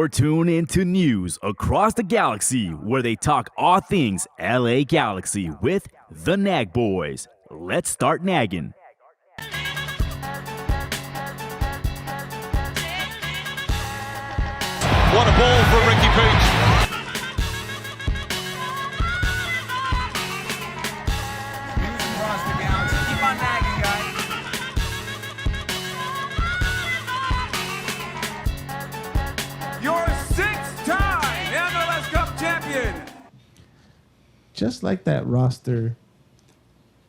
You're tuned into news across the galaxy where they talk all things LA Galaxy with the Nag Boys. Let's start nagging. What a ball from Ricky Peach. Across the galaxy. Keep on nagging, guys. Your sixth-time MLS Cup champion. Just like that roster,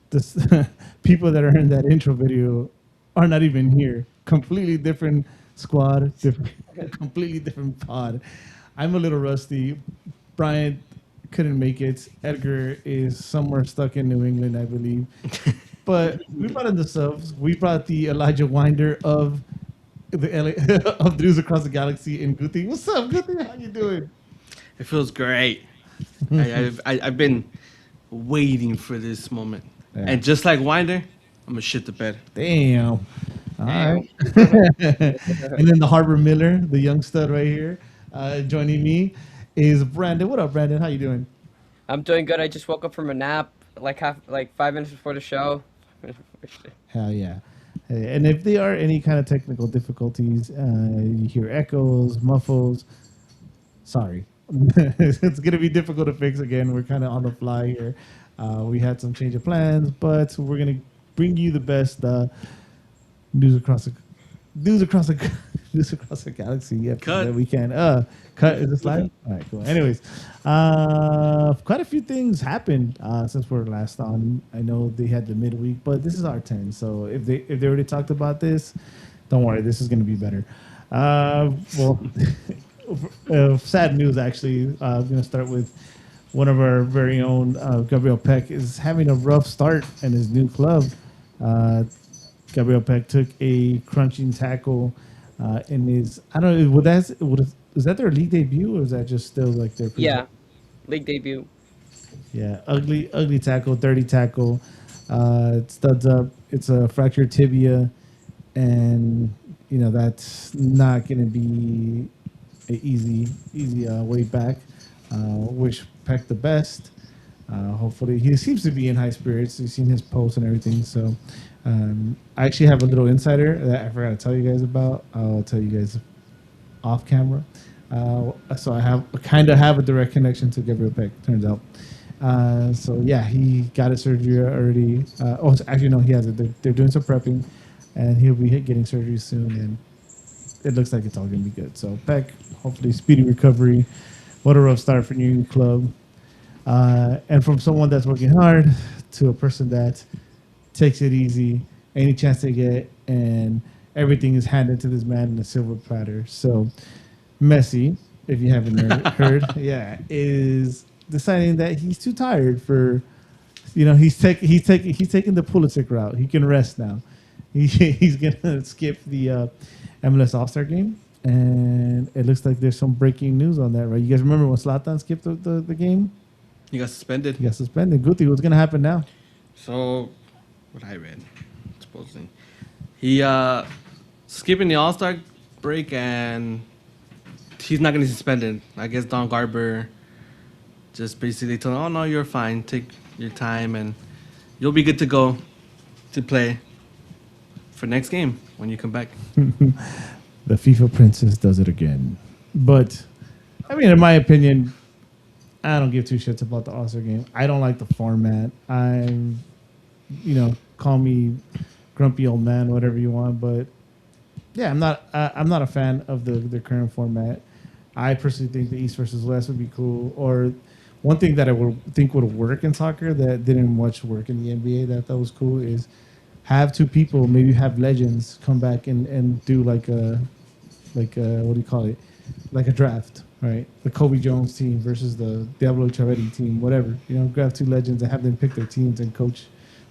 the people that are in that intro video are not even here. Completely different squad, completely different pod. I'm a little rusty. Brian couldn't make it. Edgar is somewhere stuck in New England, I believe. But we brought in the subs. We brought the Elijah Winder of the LA of the News Across the Galaxy in Guti. What's up, Guti? How you doing? It feels great. I've been waiting for this moment. Yeah. And just like Winder, I'm going to shit the bed. Damn. All right. And then the Harbor Miller, the young stud right here, joining me is Brandon. What up, Brandon? How you doing? I'm doing good. I just woke up from a nap like 5 minutes before the show. Hell yeah. Hey, and if there are any kind of technical difficulties, you hear echoes, muffles, sorry. It's going to be difficult to fix again. We're kind of on the fly here. We had some change of plans, but we're going to bring you the best news across the galaxy that we can. Cut. Is this live? All right, cool. Anyways, quite a few things happened since we're last on. I know they had the midweek, but this is our 10. So if they already talked about this, don't worry, this is going to be better. Sad news actually. I'm going to start with one of our very own, Gabriel Peck, is having a rough start in his new club. Gabriel Peck took a crunching tackle in his. I don't know. Is that their league debut, or is that just still like their? Yeah, league debut. Yeah, ugly tackle, dirty tackle. It studs up. It's a fractured tibia, and that's not going to be an easy way back. Wish Peck the best. Hopefully, he seems to be in high spirits. You've seen his posts and everything, so. I actually have a little insider that I forgot to tell you guys about. I'll tell you guys off camera. So I have a direct connection to Gabriel Peck, turns out. So yeah, he got his surgery already. Actually no, he has it. They're doing some prepping, and he'll be getting surgery soon. And it looks like it's all gonna be good. So Peck, hopefully speedy recovery. What a rough start for your new club. And from someone that's working hard to a person that takes it easy, any chance they get, and everything is handed to this man in a silver platter. So Messi, if you haven't heard, is deciding that he's too tired for, he's taking the Pulisic route. He can rest now. He's gonna skip the MLS All-Star game, and it looks like there's some breaking news on that, right? You guys remember when Zlatan skipped the game? He got suspended. Guti, what's gonna happen now? So, what I read, supposedly. He skipping the All-Star break, and he's not going to be suspended. I guess Don Garber just basically told him, oh, no, you're fine. Take your time, and you'll be good to go to play for next game when you come back. The FIFA princess does it again. But, I mean, in my opinion, I don't give two shits about the All-Star game. I don't like the format. Call me grumpy old man, whatever you want, but yeah, I'm not a fan of the current format. I personally think the East versus West would be cool. Or one thing that I would think would work in soccer that didn't much work in the NBA that was cool is have two people, maybe have legends come back and do like a what do you call it? Like a draft, right? The Kobe Jones team versus the Diablo Chavetti team, whatever. Grab two legends and have them pick their teams and coach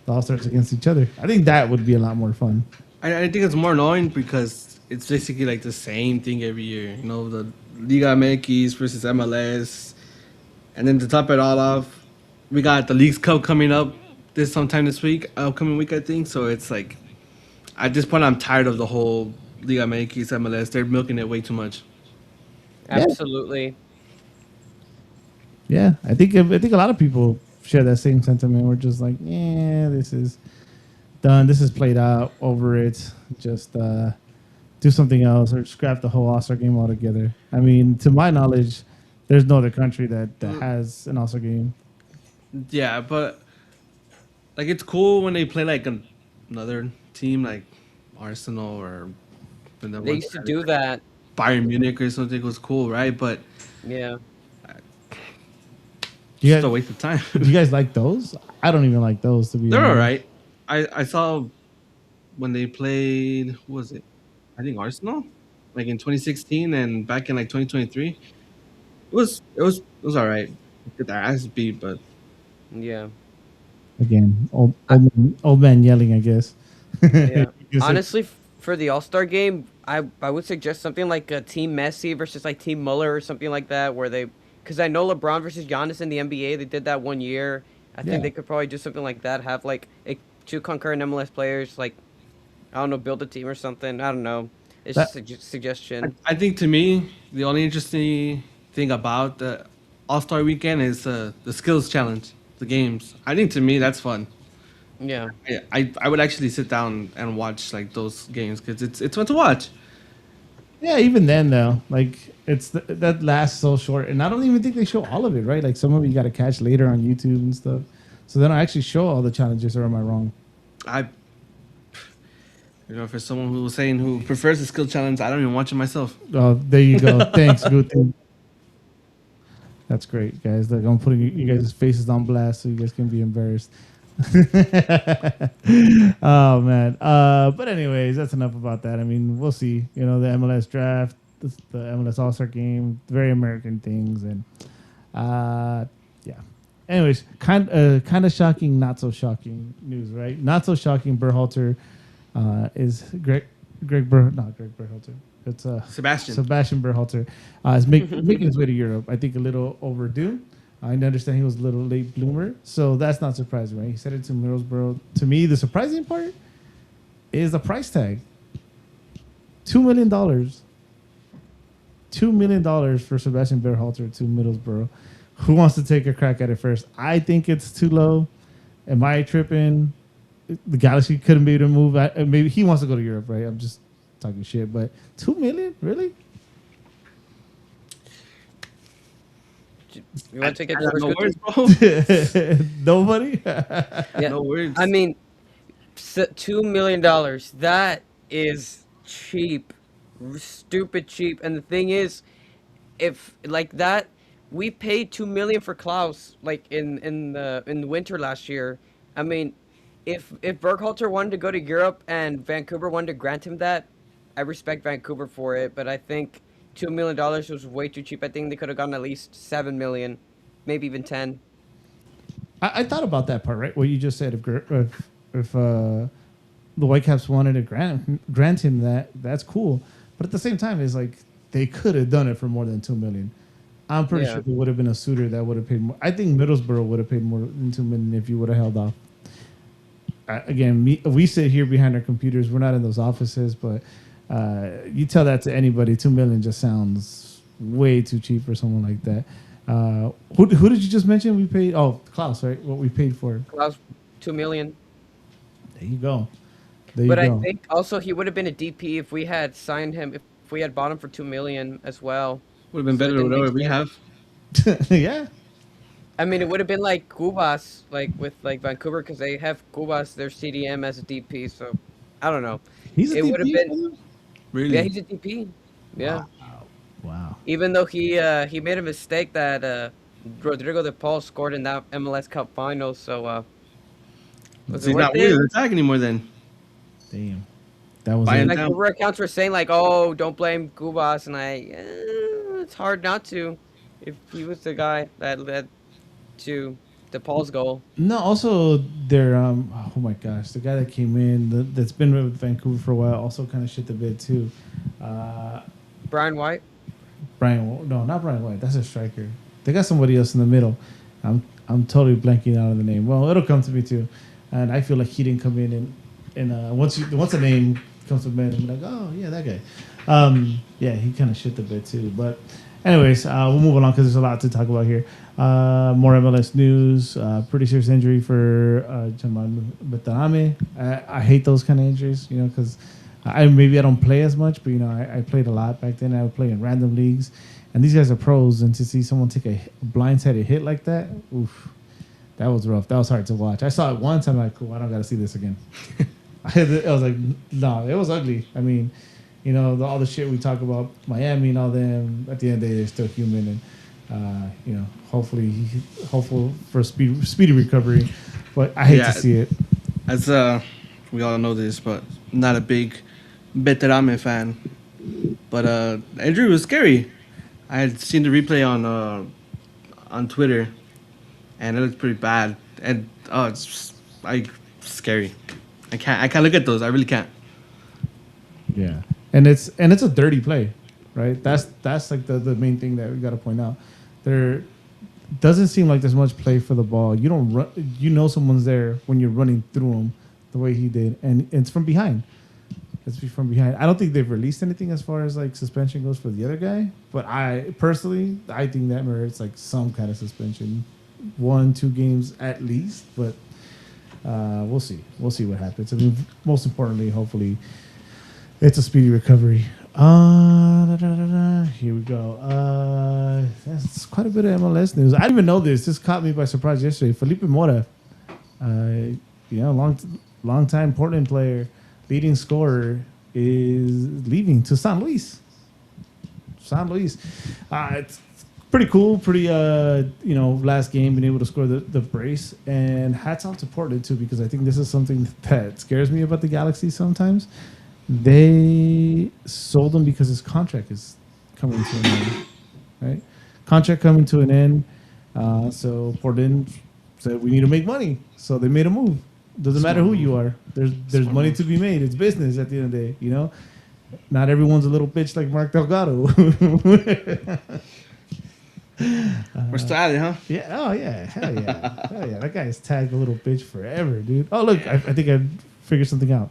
the All-Stars against each other. I think that would be a lot more fun. I think it's more annoying because it's basically like the same thing every year. The Liga MX versus MLS. And then to top it all off, we got the Leagues Cup coming up sometime this week, upcoming week, I think. So it's like, at this point, I'm tired of the whole Liga MX, MLS. They're milking it way too much. Absolutely. Yeah, I think a lot of people share that same sentiment. We're just like, yeah, this is done. This is played out. Over it. Just do something else or scrap the whole All-Star game altogether. I mean, to my knowledge, there's no other country that has an All-Star game. Yeah, but like it's cool when they play like another team like Arsenal or when the They ones used to do that. Bayern Munich or something was cool, right? But Yeah. You just a guys, waste of time. do you guys like those? I don't even like those, to be They're all honest. right. I saw when they played, who was it? I think Arsenal, like in 2016 and back in like 2023. It was all right. Get their ass beat, but Yeah. Again, old man yelling, I guess. Yeah. You said- Honestly, for the All Star game, I would suggest something like a Team Messi versus like Team Muller or something like that, where they, because I know LeBron versus Giannis in the NBA, they did that one year. I Yeah. think they could probably do something like that. Have like two concurrent MLS players, like I don't know, build a team or something. I don't know. It's That- just a suggestion. I think to me the only interesting thing about the All Star Weekend is the skills challenge, the games. I think to me that's fun. Yeah. I would actually sit down and watch like those games because it's fun to watch. Yeah, even then though, like that lasts so short, and I don't even think they show all of it, right? Like some of it you got to catch later on YouTube and stuff. So they don't actually show all the challenges, or am I wrong? I, for someone who was saying who prefers the skill challenge, I don't even watch it myself. Oh, there you go. Thanks, good thing. That's great, guys. Like I'm putting you guys' faces on blast so you guys can be embarrassed. Oh man. But anyways, that's enough about that. I mean, we'll see. You know, the MLS draft, the MLS All Star game, very American things, and yeah. Anyways, kind of shocking, not so shocking news, right? Not so shocking. Berhalter is not Greg Berhalter. It's Sebastian Berhalter is making his way to Europe. I think a little overdue. I understand he was a little late bloomer, so that's not surprising, right? He said it to Middlesbrough. To me, the surprising part is the price tag. $2 million. $2 million for Sebastian Berhalter to Middlesbrough. Who wants to take a crack at it first? I think it's too low. Am I tripping? The Galaxy couldn't be able to move. Maybe he wants to go to Europe, right? I'm just talking shit, but $2 million, really? You want to take it I got first? no Guti? words, bro. Nobody. Yeah. No words. I mean, $2 million. That is cheap, stupid cheap. And the thing is, if like that, we paid 2 million for Klaus like in the winter last year. I mean, if Berghalter wanted to go to Europe and Vancouver wanted to grant him that, I respect Vancouver for it. But I think $2 million was way too cheap. I think they could have gotten at least 7 million, maybe even 10. I thought about that part, right? What you just said. If the Whitecaps wanted to grant him that, that's cool. But at the same time, it's like they could have done it for more than 2 million. I'm pretty Yeah. sure there would have been a suitor that would have paid more. I think Middlesbrough would have paid more than 2 million if you would have held off. Again, we sit here behind our computers. We're not in those offices, but you tell that to anybody, 2 million just sounds way too cheap for someone like that. Who did you just mention we paid? Oh, Klaus, right? What we paid for. Klaus, 2 million. There you go. There But you I go. think also he would have been a DP if we had signed him. If we had bought him for 2 million as well. Would have been So it better than didn't whatever make we sense. have. Yeah. I mean, it would have been like Cubas, like with like Vancouver, because they have Cubas, their CDM as a DP. So I don't know. He's a It would have DP? been. Really? Yeah, he's a DP. Yeah. Wow. Even though he made a mistake that Rodrigo de Paul scored in that MLS Cup final. So was So it he's not worth really it? the tag anymore then. Damn. That was Bayern it. Like down. Vancouver accounts were saying like, oh, don't blame Cubas, and it's hard not to, if he was the guy that led to de Paul's goal. No, also their oh my gosh, the guy that came in that's been with Vancouver for a while also kind of shit the bed too. Brian White. No, not Brian White. That's a striker. They got somebody else in the middle. I'm totally blanking out on the name. Well, it'll come to me too, and I feel like he didn't come in and once a name comes to mind, I'm like, oh yeah, that guy. Yeah, he kind of shit the bed too. But Anyways, we'll move along because there's a lot to talk about here. More MLS news. Pretty serious injury for Jamal Betarame. I hate those kind of injuries, because maybe I don't play as much, but I played a lot back then. I would play in random leagues, and these guys are pros. And to see someone take a blindsided hit like that, oof, that was rough. That was hard to watch. I saw it once. I'm like, cool. I don't got to see this again. I was like, no, it was ugly. I mean, all the shit we talk about Miami and all them. At the end of the day, they're still human, and hopeful for speedy recovery. But I hate to see it. As we all know this, but I'm not a big Beterame fan. But the injury was scary. I had seen the replay on Twitter, and it looked pretty bad. And it's just, scary. I can't look at those. I really can't. Yeah, and it's a dirty play, right? That's like the main thing that we got to point out. There doesn't seem like there's much play for the ball. You don't run. Someone's there when you're running through them the way he did, and it's from behind. It's from behind. I don't think they've released anything as far as like suspension goes for the other guy, but I personally think that merits like some kind of suspension, 1-2 games at least. But we'll see. We'll see what happens. I mean, most importantly, hopefully, it's a speedy recovery. Here we go. That's quite a bit of MLS news. I didn't even know this. This caught me by surprise yesterday. Felipe Mora, long time Portland player, leading scorer, is leaving to San Luis. It's pretty cool. Pretty last game being able to score the brace, and hats off to Portland too, because I think this is something that scares me about the Galaxy sometimes. They sold him because his contract is coming to an end, right? Contract coming to an end. So Portland said we need to make money, so they made a move. Doesn't matter who you are. There's money to be made. It's business at the end of the day, Not everyone's a little bitch like Mark Delgado. We're still at it, huh? Yeah. Oh yeah. Hell yeah. Hell yeah. That guy's tagged a little bitch forever, dude. Oh look, I think I figured something out.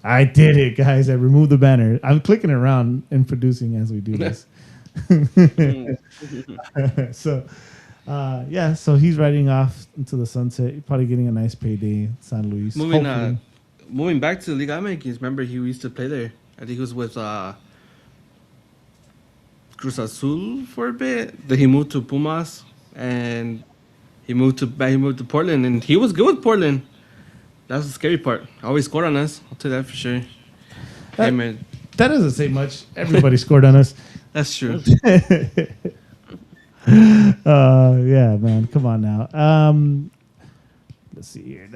I did it, guys. I removed the banner. I'm clicking around and producing as we do this. So he's riding off into the sunset, probably getting a nice payday in San Luis. Moving back to Liga MX, remember he used to play there. I think he was with Cruz Azul for a bit. Then he moved to Pumas, and he moved to Portland, and he was good with Portland. That's the scary part. Always scored on us. I'll tell you that for sure. That doesn't say much. Everybody scored on us. That's true. Yeah, man. Come on now. Let's see here.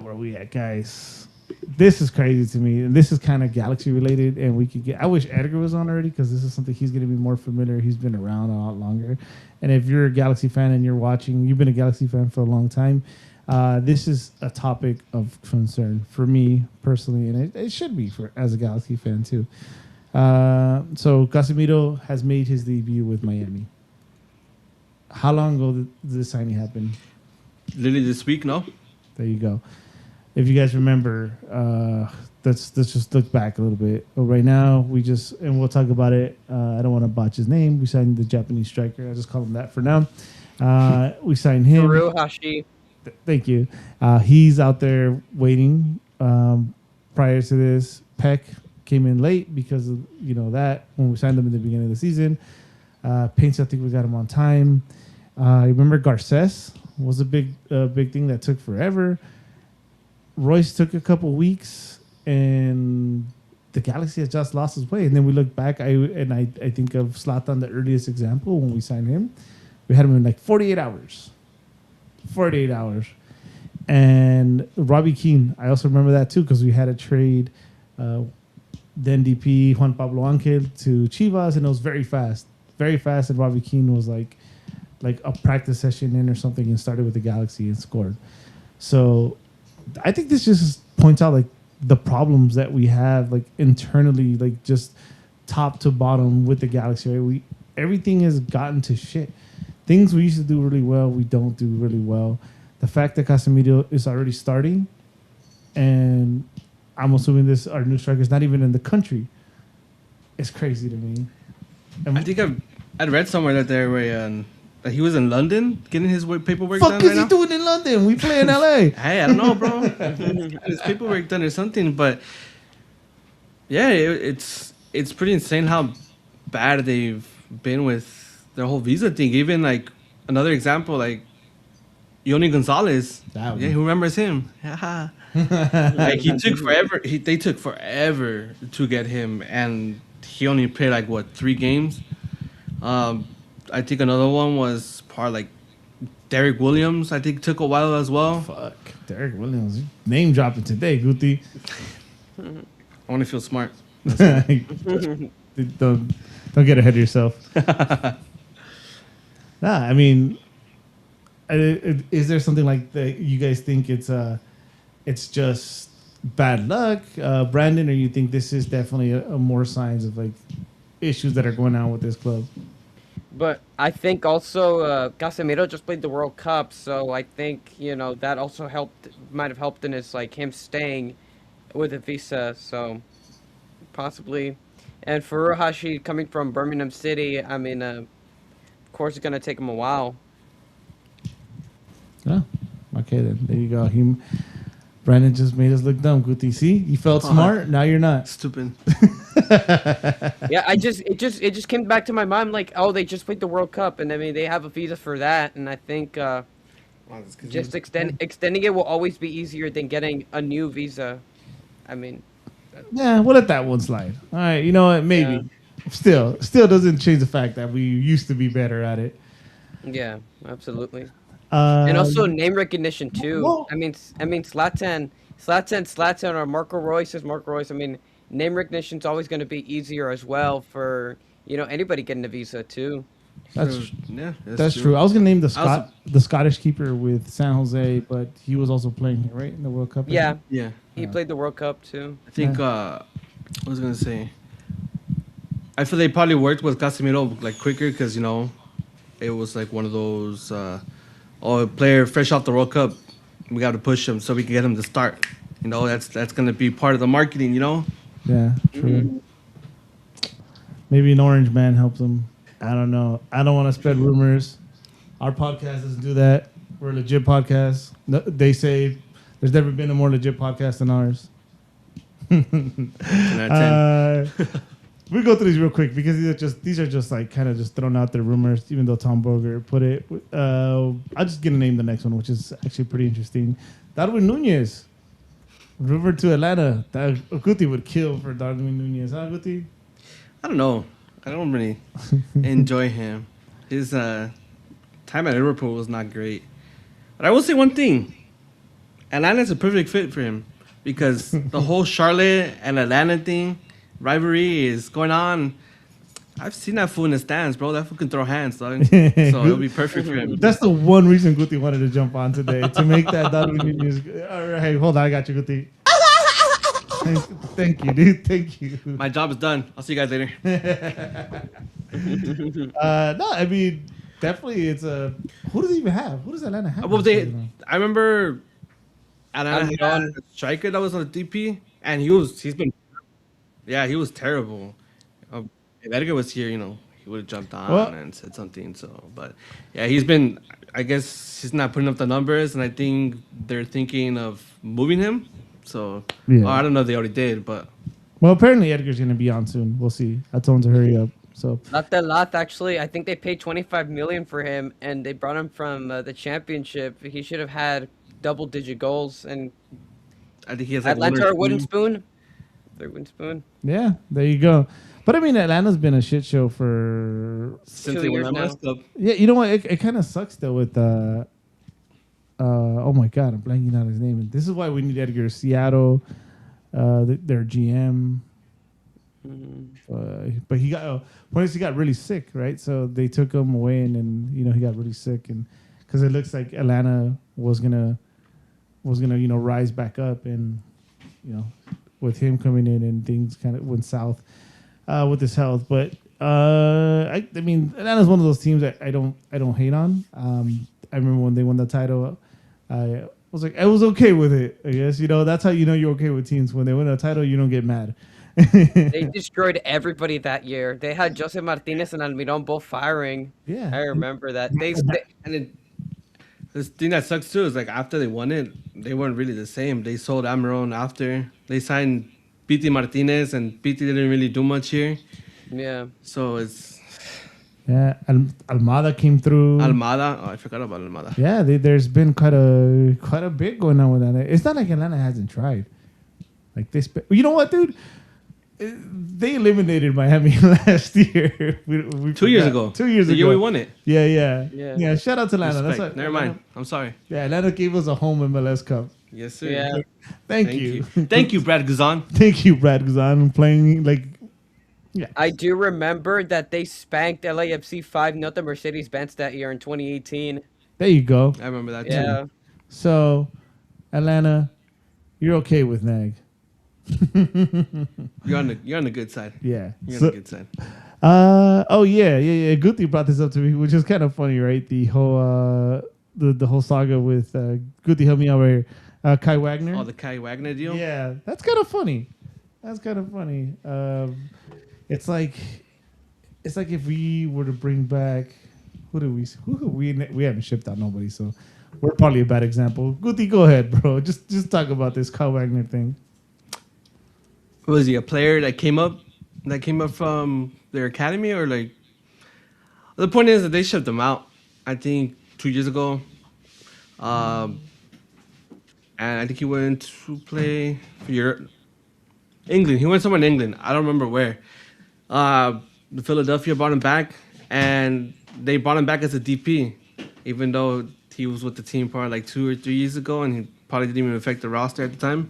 Where are we at, guys? This is crazy to me, and this is kind of Galaxy related. And I wish Edgar was on already, because this is something he's going to be more familiar. He's been around a lot longer. And if you're a Galaxy fan and you're watching, you've been a Galaxy fan for a long time. This is a topic of concern for me personally, and it should be as a Galaxy fan too. So Casemiro has made his debut with Miami. How long ago did this signing happen? Literally this week, no? There you go. If you guys remember, let's just look back a little bit. But right now, and we'll talk about it. I don't want to botch his name. We signed the Japanese striker. I just call him that for now. We signed him. Furuhashi. Thank you. He's out there waiting. Prior to this, Peck came in late because of that when we signed him in the beginning of the season. Paints, I think we got him on time. Remember Garces was a big thing that took forever. Royce took a couple weeks, and the Galaxy has just lost his way. And then we look back, I think of Zlatan, the earliest example when we signed him. We had him in like 48 hours. 48 hours. And Robbie Keane, I also remember that too, because we had a trade, then DP Juan Pablo Angel to Chivas, and it was very fast. And Robbie Keane was like a practice session in or something, and started with the Galaxy and scored. So I think this just points out like the problems that we have like internally, like just top to bottom with the Galaxy. Right? Everything has gotten to shit. Things we used to do really well, we don't do really well. The fact that Casemiro is already starting, and I'm assuming our new striker is not even in the country, it's crazy to me. I think I'd read somewhere that he was in London getting his paperwork Fuck done is right he now. doing in London? We play in LA. Hey, I don't know, bro. His paperwork done or something, but yeah, it's pretty insane how bad they've been with their whole visa thing. Even like another example, like Yoni Gonzalez. That one. Yeah, who remembers him? Yeah. Like he took forever. They took forever to get him, and he only played like what 3 games. I think another one was like Derek Williams. I think took a while as well. Fuck, Derek Williams, name dropping today, Guti. I want to feel smart. don't get ahead of yourself. Nah, I mean, is there something like that you guys think it's just bad luck, Brandon, or you think this is definitely a more signs of like issues that are going on with this club? But I think also Casemiro just played the World Cup, so I think that also might have helped in his like him staying with a visa, so possibly. And Furuhashi coming from Birmingham City, I mean, of course it's gonna take him a while. Oh, okay then. There you go. Brandon just made us look dumb, Guti. See, you felt smart. Now you're not. Stupid. Yeah, it just came back to my mind like, oh, they just played the World Cup, and I mean they have a visa for that, and I think just extending it will always be easier than getting a new visa. I mean, Yeah, we'll let that one slide. All right, you know what? Maybe. Still doesn't change the fact that we used to be better at it. yeah, absolutely. And also name recognition too. well- I mean, Zlatan, or Marco Reus is Marco Reus. I mean, name recognition's always going to be easier as well for anybody getting a visa too. That's true. I was gonna name the Scottish keeper with San Jose, but he was also playing here, right, in the World Cup. I Yeah, think? Yeah. he played the World Cup too. I think what was I gonna say? I feel they probably worked with Casemiro like quicker because it was like one of those a player fresh off the World Cup, we got to push him so we can get him to start. That's gonna be part of the marketing. Yeah, true. Maybe an orange man helps him. I don't know. I don't want to spread rumors. Our podcast doesn't do that. We're a legit podcast. No, they say there's never been a more legit podcast than ours. 10 out of 10. We go through these real quick because these are just like kind of just thrown out there rumors. Even though Tom Boger put it, I'm just gonna name the next one, which is actually pretty interesting. Darwin Nunez, rumored to Atlanta. That Guti would kill for Darwin Nunez, huh, Guti? I don't know. I don't really enjoy him. His time at Liverpool was not great. But I will say one thing. Atlanta's a perfect fit for him because the whole Charlotte and Atlanta thing, rivalry is going on. I've seen that fool in the stands, bro. That fool can throw hands, dog. So it'll be perfect for him. That's the one reason Guti wanted to jump on today, to make that Darwin Nunez. All right, hey, hold on. I got you, Guti. Thank you, dude. Thank you. My job is done. I'll see you guys later. No, I mean, definitely it's a... Who does he even have? Who does Atlanta have? Well, I remember Atlanta had a striker that was on the DP, and he was terrible. If Edgar was here, he would have jumped on and said something. So, but yeah, I guess he's not putting up the numbers, and I think they're thinking of moving him. So, I don't know if they already did, but... Well, apparently Edgar's going to be on soon. We'll see. I told him to hurry up. So Not that lot, actually. I think they paid $25 million for him, and they brought him from the championship. He should have had double-digit goals, and I think he has like Atlanta one are or wooden two. spoon. They're wooden spoon. yeah, there you go. But I mean, Atlanta's been a shit show for... Since 2 they won years that now. West Cup. Yeah, you know what? It kind of sucks though with oh my God, I'm blanking on his name. This is why we need Edgar. Seattle, their GM. But he got he got really sick, right? So they took him away, and then he got really sick, and because it looks like Atlanta was gonna rise back up, and with him coming in and things kind of went south with his health. But I mean, Atlanta's one of those teams that I don't hate on. I remember when they won the title, I was like, I was okay with it. I guess that's how you're okay with teams when they win a title. You don't get mad. They destroyed everybody that year. They had Jose Martinez and Almiron both firing. Yeah. I remember that. They And this thing that sucks too is like after they won it, they weren't really the same. They sold Amaron after. They signed Pity Martinez, and Pity didn't really do much here. yeah. So it's Yeah, Almada came through. Almada. Oh, I forgot about Almada. Yeah, there's been quite a bit going on with that. It's not like Atlanta hasn't tried. Like this, you know what, dude? They eliminated Miami last year. We 2 years forgot. ago. 2 years the ago. year we won it. Yeah. Shout out to Atlanta. Respect. That's what, Never mind. I'm sorry. Yeah, Atlanta gave us a home MLS Cup. Yes, sir. Yeah. Thank you. Thank you, Brad Guzan. Thank you, Brad Guzan, playing like. Yeah. I do remember that they spanked LAFC 5-0 Mercedes-Benz that year in 2018. There you go. I remember that Yeah. too. So, Atlanta, you're okay with Nag. You're on the good side. Yeah. You're So- on the good side. Oh yeah. Guti brought this up to me, which is kind of funny, right? The whole the whole saga with Guti, help me out right here. Kai Wagner. Oh, the Kai Wagner deal. Yeah, that's kind of funny. It's like if we were to bring back who we haven't shipped out nobody, so we're probably a bad example. Guti, go ahead, bro. Just talk about this Kai Wagner thing. Was he a player that came up from their academy, or like? The point is that they shipped him out. I think 2 years ago. And I think he went to play for Europe. England. He went somewhere in England. I don't remember where. The Philadelphia brought him back, and they brought him back as a DP, even though he was with the team probably like 2 or 3 years ago, and he probably didn't even affect the roster at the time.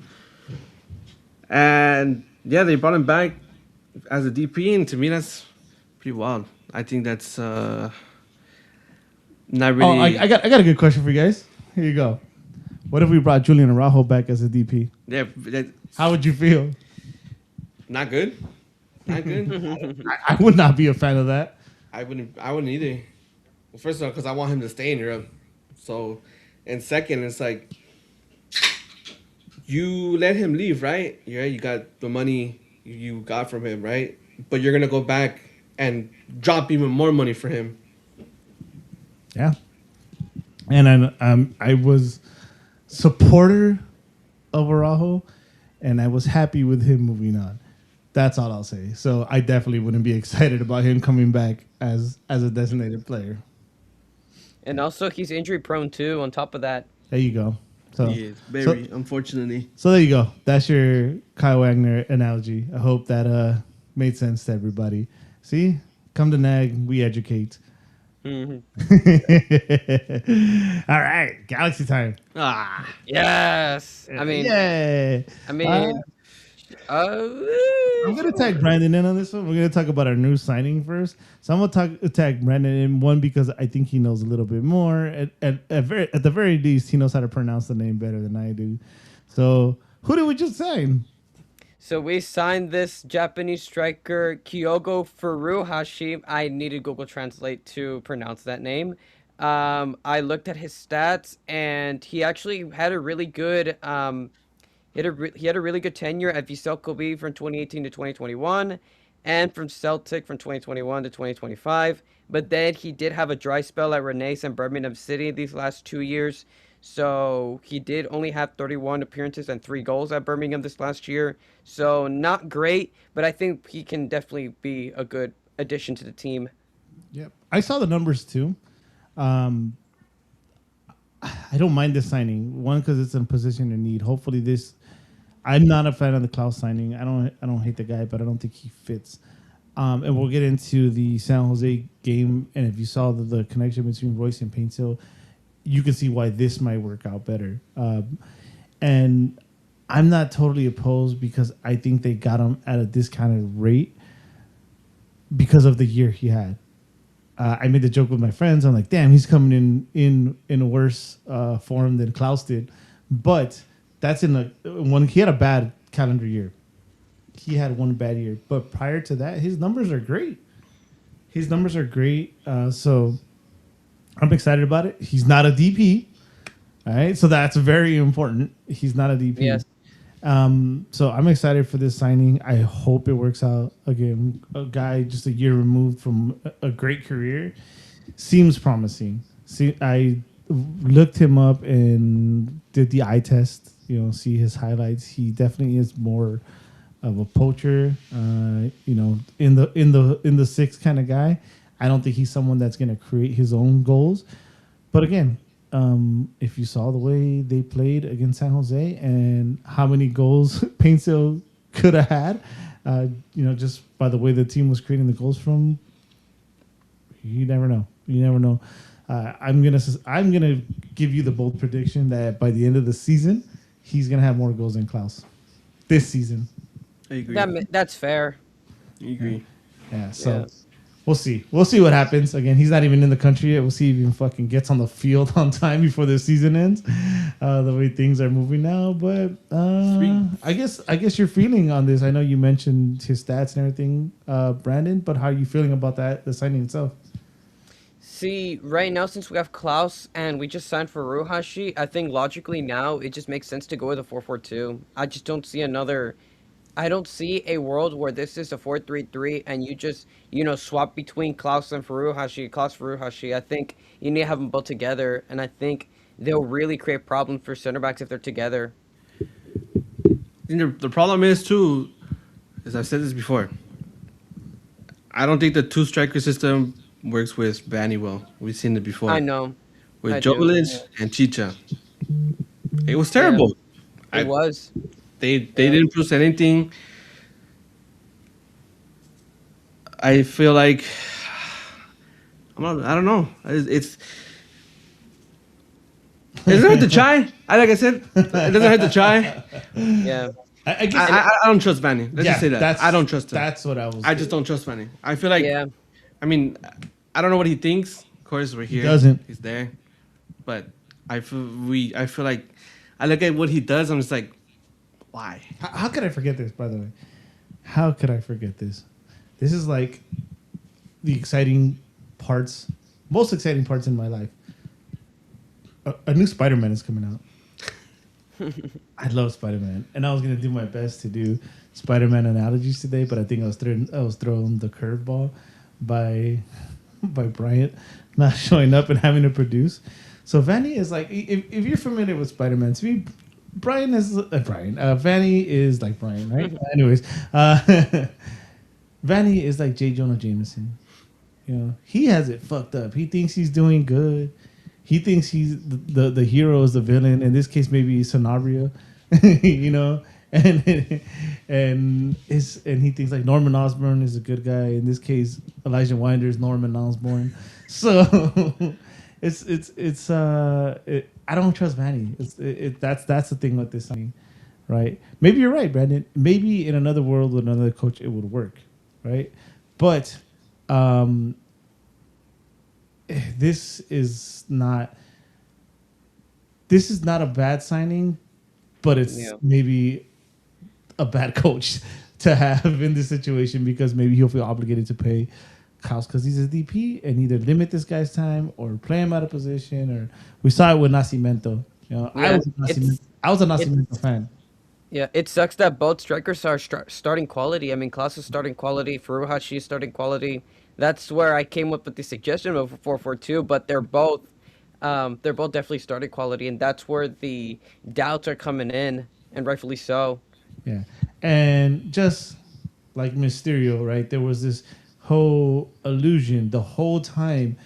And yeah, they brought him back as a DP, and to me, that's pretty wild. I think that's not really. Oh, I got a good question for you guys. Here you go. What if we brought Julian Araujo back as a DP? Yeah, that's How would you feel? not good. Not good. I would not be a fan of that. I wouldn't either. Well, first of all, because I want him to stay in Europe. So, and second, it's like you let him leave, right? Yeah, you got the money you got from him, right? But you're gonna go back and drop even more money for him. Yeah. And I was supporter of Araujo, and I was happy with him moving on. That's all I'll say. So I definitely wouldn't be excited about him coming back as a designated player. And also, he's injury prone too. On top of that, There you go. So He is very, unfortunately. So there you go. That's your Kai Wagner analogy. I hope that made sense to everybody. See, come to NAG, we educate. Mhm. All right, Galaxy time. Yes. I mean, Yay. I mean, I'm gonna tag Brandon in on this one. We're gonna talk about our new signing first. So I'm gonna tag Brandon in, one because I think he knows a little bit more. At the very least, he knows how to pronounce the name better than I do. So who did we just sign? So we signed this Japanese striker Kyogo Furuhashi. I needed Google Translate to pronounce that name. I looked at his stats, and he actually had a really good he had a really good tenure at Vissel Kobe from 2018 to 2021, and from Celtic from 2021 to 2025. But then he did have a dry spell at Rennes and Birmingham City these last 2 years. So he did only have 31 appearances and 3 goals at Birmingham this last year. So not great, but I think he can definitely be a good addition to the team. Yep, I saw the numbers too. I don't mind this signing. One, because it's a position in need. Hopefully this. I'm not a fan of the Klaus signing. I don't hate the guy, but I don't think he fits. And we'll get into the San Jose game. And if you saw the connection between Royce and Paintsill, you can see why this might work out better. And I'm not totally opposed because I think they got him at a discounted rate because of the year he had. I made the joke with my friends. I'm like, damn, he's coming in a worse form than Klaus did. But that's he had a bad calendar year. He had one bad year. But prior to that, his numbers are great. So I'm excited about it. He's not a DP. All right. So that's very important. He's not a DP. Yes. So I'm excited for this signing. I hope it works out. Again, a guy just a year removed from a great career seems promising. See, I looked him up and did the eye test. See his highlights. He definitely is more of a poacher. In the six kind of guy. I don't think he's someone that's going to create his own goals. But again, if you saw the way they played against San Jose and how many goals Paintsville could have had, just by the way the team was creating the goals from, you never know. You never know. I'm gonna give you the bold prediction that by the end of the season, he's gonna have more goals than Klaus this season. I agree. That's fair. I agree. Yeah. So Yeah. we'll see. We'll see what happens. Again, he's not even in the country yet. We'll see if he even fucking gets on the field on time before the season ends. The way things are moving now, but I guess your feeling on this. I know you mentioned his stats and everything, Brandon. But how are you feeling about the signing itself? See, right now, since we have Klaus and we just signed for Ruhashi, I think logically now it just makes sense to go with a 4-4-2. I just don't see another. I don't see a world where this is a 4-3-3 and you just, swap between Klaus and Furuhashi, Klaus Furuhashi. I think you need to have them both together, and I think they'll really create problems for center backs if they're together. And the problem is too, as I've said this before, I don't think the two striker system works with Vanny well. We've seen it before. I know. With I do. Jovic and Chicha. It was terrible. It was. They didn't produce anything. I feel like I don't know. It doesn't hurt to try. Like I said, it doesn't hurt to try. Yeah. I guess I don't trust Vanny. Let's just say that. I don't trust him. That's what I was. I just don't trust Vanny. I feel like, Yeah. I mean, I don't know what he thinks. Of course, we're here. doesn't. He's there. But I feel like I look at what he does. I'm just like, why? How could I forget this? By the way, how could I forget this? This is like the most exciting parts in my life. A new Spider-Man is coming out. I love Spider-Man, and I was gonna do my best to do Spider-Man analogies today, but I think I was thrown the curveball by Bryant not showing up and having to produce. So Vanny is like, if you're familiar with Spider-Man, to me, Vanny is like Brian, right? Anyways, Vanny is like J. Jonah Jameson. He has it fucked up. He thinks he's doing good. He thinks he's the hero is the villain. In this case, maybe Sanabria, and he thinks like Norman Osborn is a good guy. In this case, Elijah Winder is Norman Osborn. So I don't trust Vanny. That's the thing with this thing, right? Maybe you're right, Brandon. Maybe in another world with another coach, it would work, right? But this is not a bad signing, but it's maybe a bad coach to have in this situation because maybe he'll feel obligated to pay Klaus because he's a DP and either limit this guy's time or play him out of position. Or we saw it with Nascimento. I was a Nascimento fan. Yeah, it sucks that both strikers are starting quality. I mean, Klaus is starting quality, Furuhashi is starting quality. That's where I came up with the suggestion of a 4-4-2, but they're both definitely starting quality, and that's where the doubts are coming in, and rightfully so. Yeah, and just like Mysterio, right? There was this whole illusion the whole time.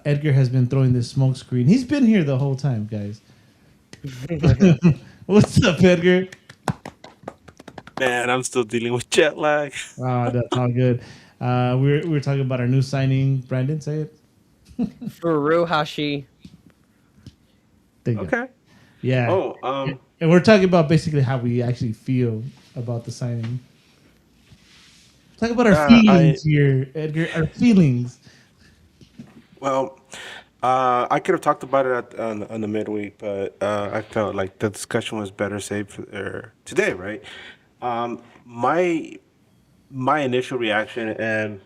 Edgar has been throwing this smoke screen. He's been here the whole time, guys. What's up, Edgar? Man, I'm still dealing with jet lag. Oh, that's all good. We're talking about our new signing. Brandon, say it. Furuhashi. There you go. Okay. Yeah. Oh, And we're talking about basically how we actually feel about the signing. Talk about our feelings here, Edgar. Our feelings. well, I could have talked about it on the midweek, but I felt like the discussion was better saved for today, right? My initial reaction, and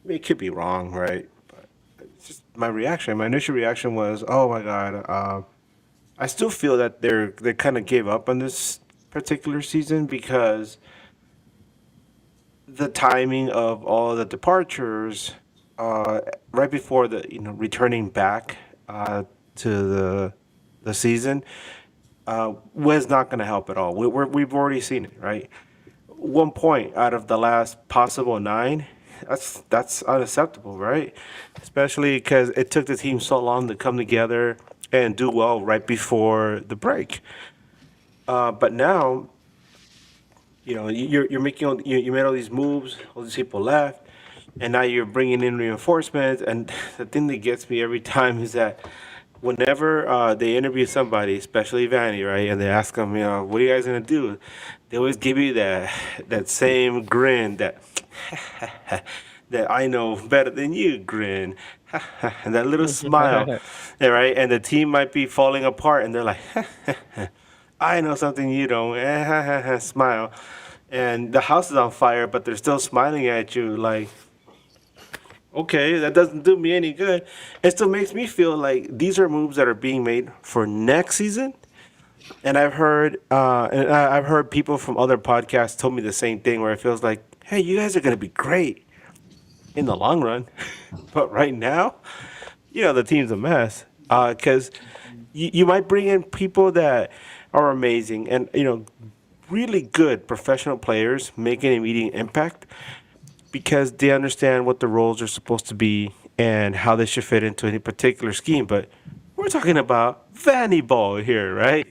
I mean, it could be wrong, right? But it's just my reaction. My initial reaction was, "Oh my God!" I still feel that they kind of gave up on this particular season because the timing of all the departures uh, right before the returning back to the season was not going to help at all. We've already seen it, right? 1 point out of the last possible nine. That's unacceptable, right? Especially because it took the team so long to come together and do well right before the break. But now, you're making you made all these moves, all these people left, and now you're bringing in reinforcements. And the thing that gets me every time is that whenever they interview somebody, especially Vanny, right, and they ask them, what are you guys gonna do? They always give you that same grin, that that I know better than you grin, and that little smile, yeah, right? And the team might be falling apart, and they're like, I know something you don't, smile, and the house is on fire, but they're still smiling at you, like, okay, that doesn't do me any good. It still makes me feel like these are moves that are being made for next season. And I've heard people from other podcasts told me the same thing, where it feels like, hey, you guys are going to be great in the long run, but right now, the team's a mess. Because you might bring in people that are amazing and really good professional players making an immediate impact because they understand what the roles are supposed to be and how they should fit into any particular scheme. But we're talking about Vanny ball here, right?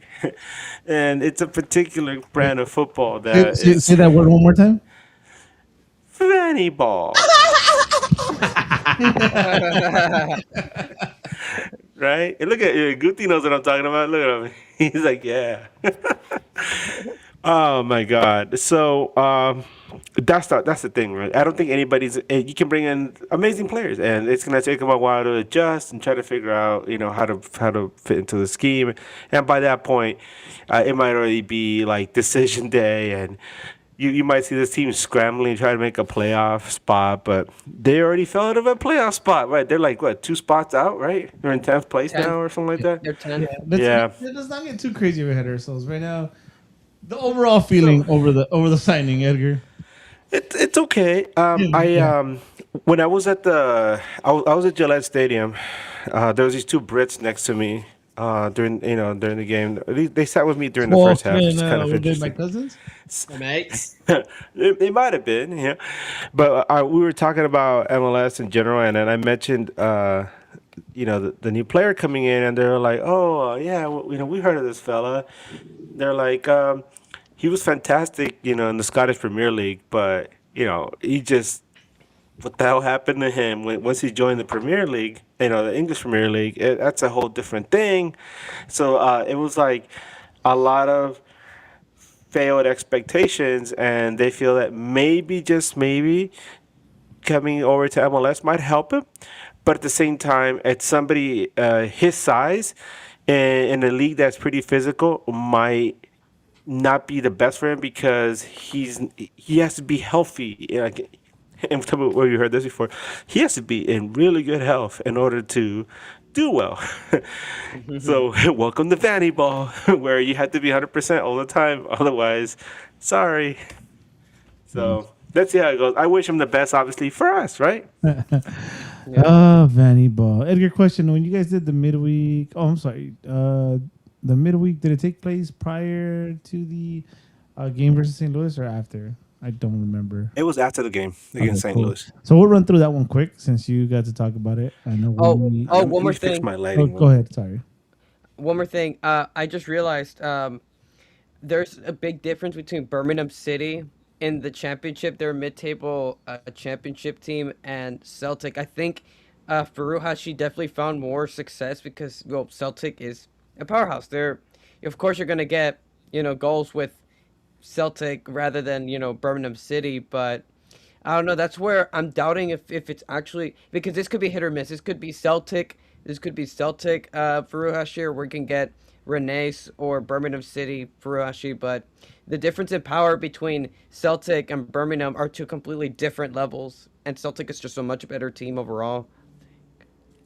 And it's a particular brand of football that Say is that word one more time. Vanny ball, right? And look at Guti knows what I'm talking about. Look at him. He's like, yeah. Oh my God. So that's the thing, right? I don't think anybody's. You can bring in amazing players, and it's gonna take them a while to adjust and try to figure out, how to fit into the scheme. And by that point, it might already be like decision day, and you might see this team scrambling, trying to make a playoff spot, but they already fell out of a playoff spot, right? They're like what, 2 spots out, right? They're in 10th place 10. now or something like that. They're 10. Yeah. Let's not get too crazy ahead of ourselves right now. The overall feeling over the signing, Edgar. It's okay. When I was I was at Gillette Stadium. There was these two Brits next to me during the game. They sat with me during the first half. It's kind of Were they my interesting. cousins? My mates. They might have been, yeah. But we were talking about MLS in general, and then I mentioned the new player coming in, and they're like, oh yeah, well, we heard of this fella. They're like, he was fantastic, in the Scottish Premier League, but he just what the hell happened to him once he joined the Premier League, the English Premier League. That's a whole different thing. So it was like a lot of failed expectations, and they feel that maybe, just maybe, coming over to MLS might help him. But at the same time, at somebody his size in a league that's pretty physical might not be the best for him because he has to be healthy. Like, and tell me where you heard this before. He has to be in really good health in order to do well. So welcome to Vanny Ball, where you have to be 100% all the time. Otherwise, sorry. So let's see how it goes. I wish him the best, obviously, for us, right? Vanny Ball. Edgar, question: when you guys did the midweek, I'm sorry, the midweek, did it take place prior to the game versus St. Louis or after? I don't remember. It was after the game against St. Cool. Louis. So we'll run through that one quick since you got to talk about it. I know. One more Let me fix thing. my lighting. Go ahead. Sorry. One more thing. I just realized there's a big difference between Birmingham City in the championship. They're a mid-table championship team, and Celtic. I think Furuhashi definitely found more success because Celtic is a powerhouse. Of course, you're gonna get goals with Celtic rather than Birmingham City, but I don't know. That's where I'm doubting if it's actually, because this could be hit or miss. This could be Celtic. This could be Celtic Furuhashi, or we can get Renes or Birmingham City Furuhashi. But the difference in power between Celtic and Birmingham are two completely different levels, and Celtic is just a much better team overall.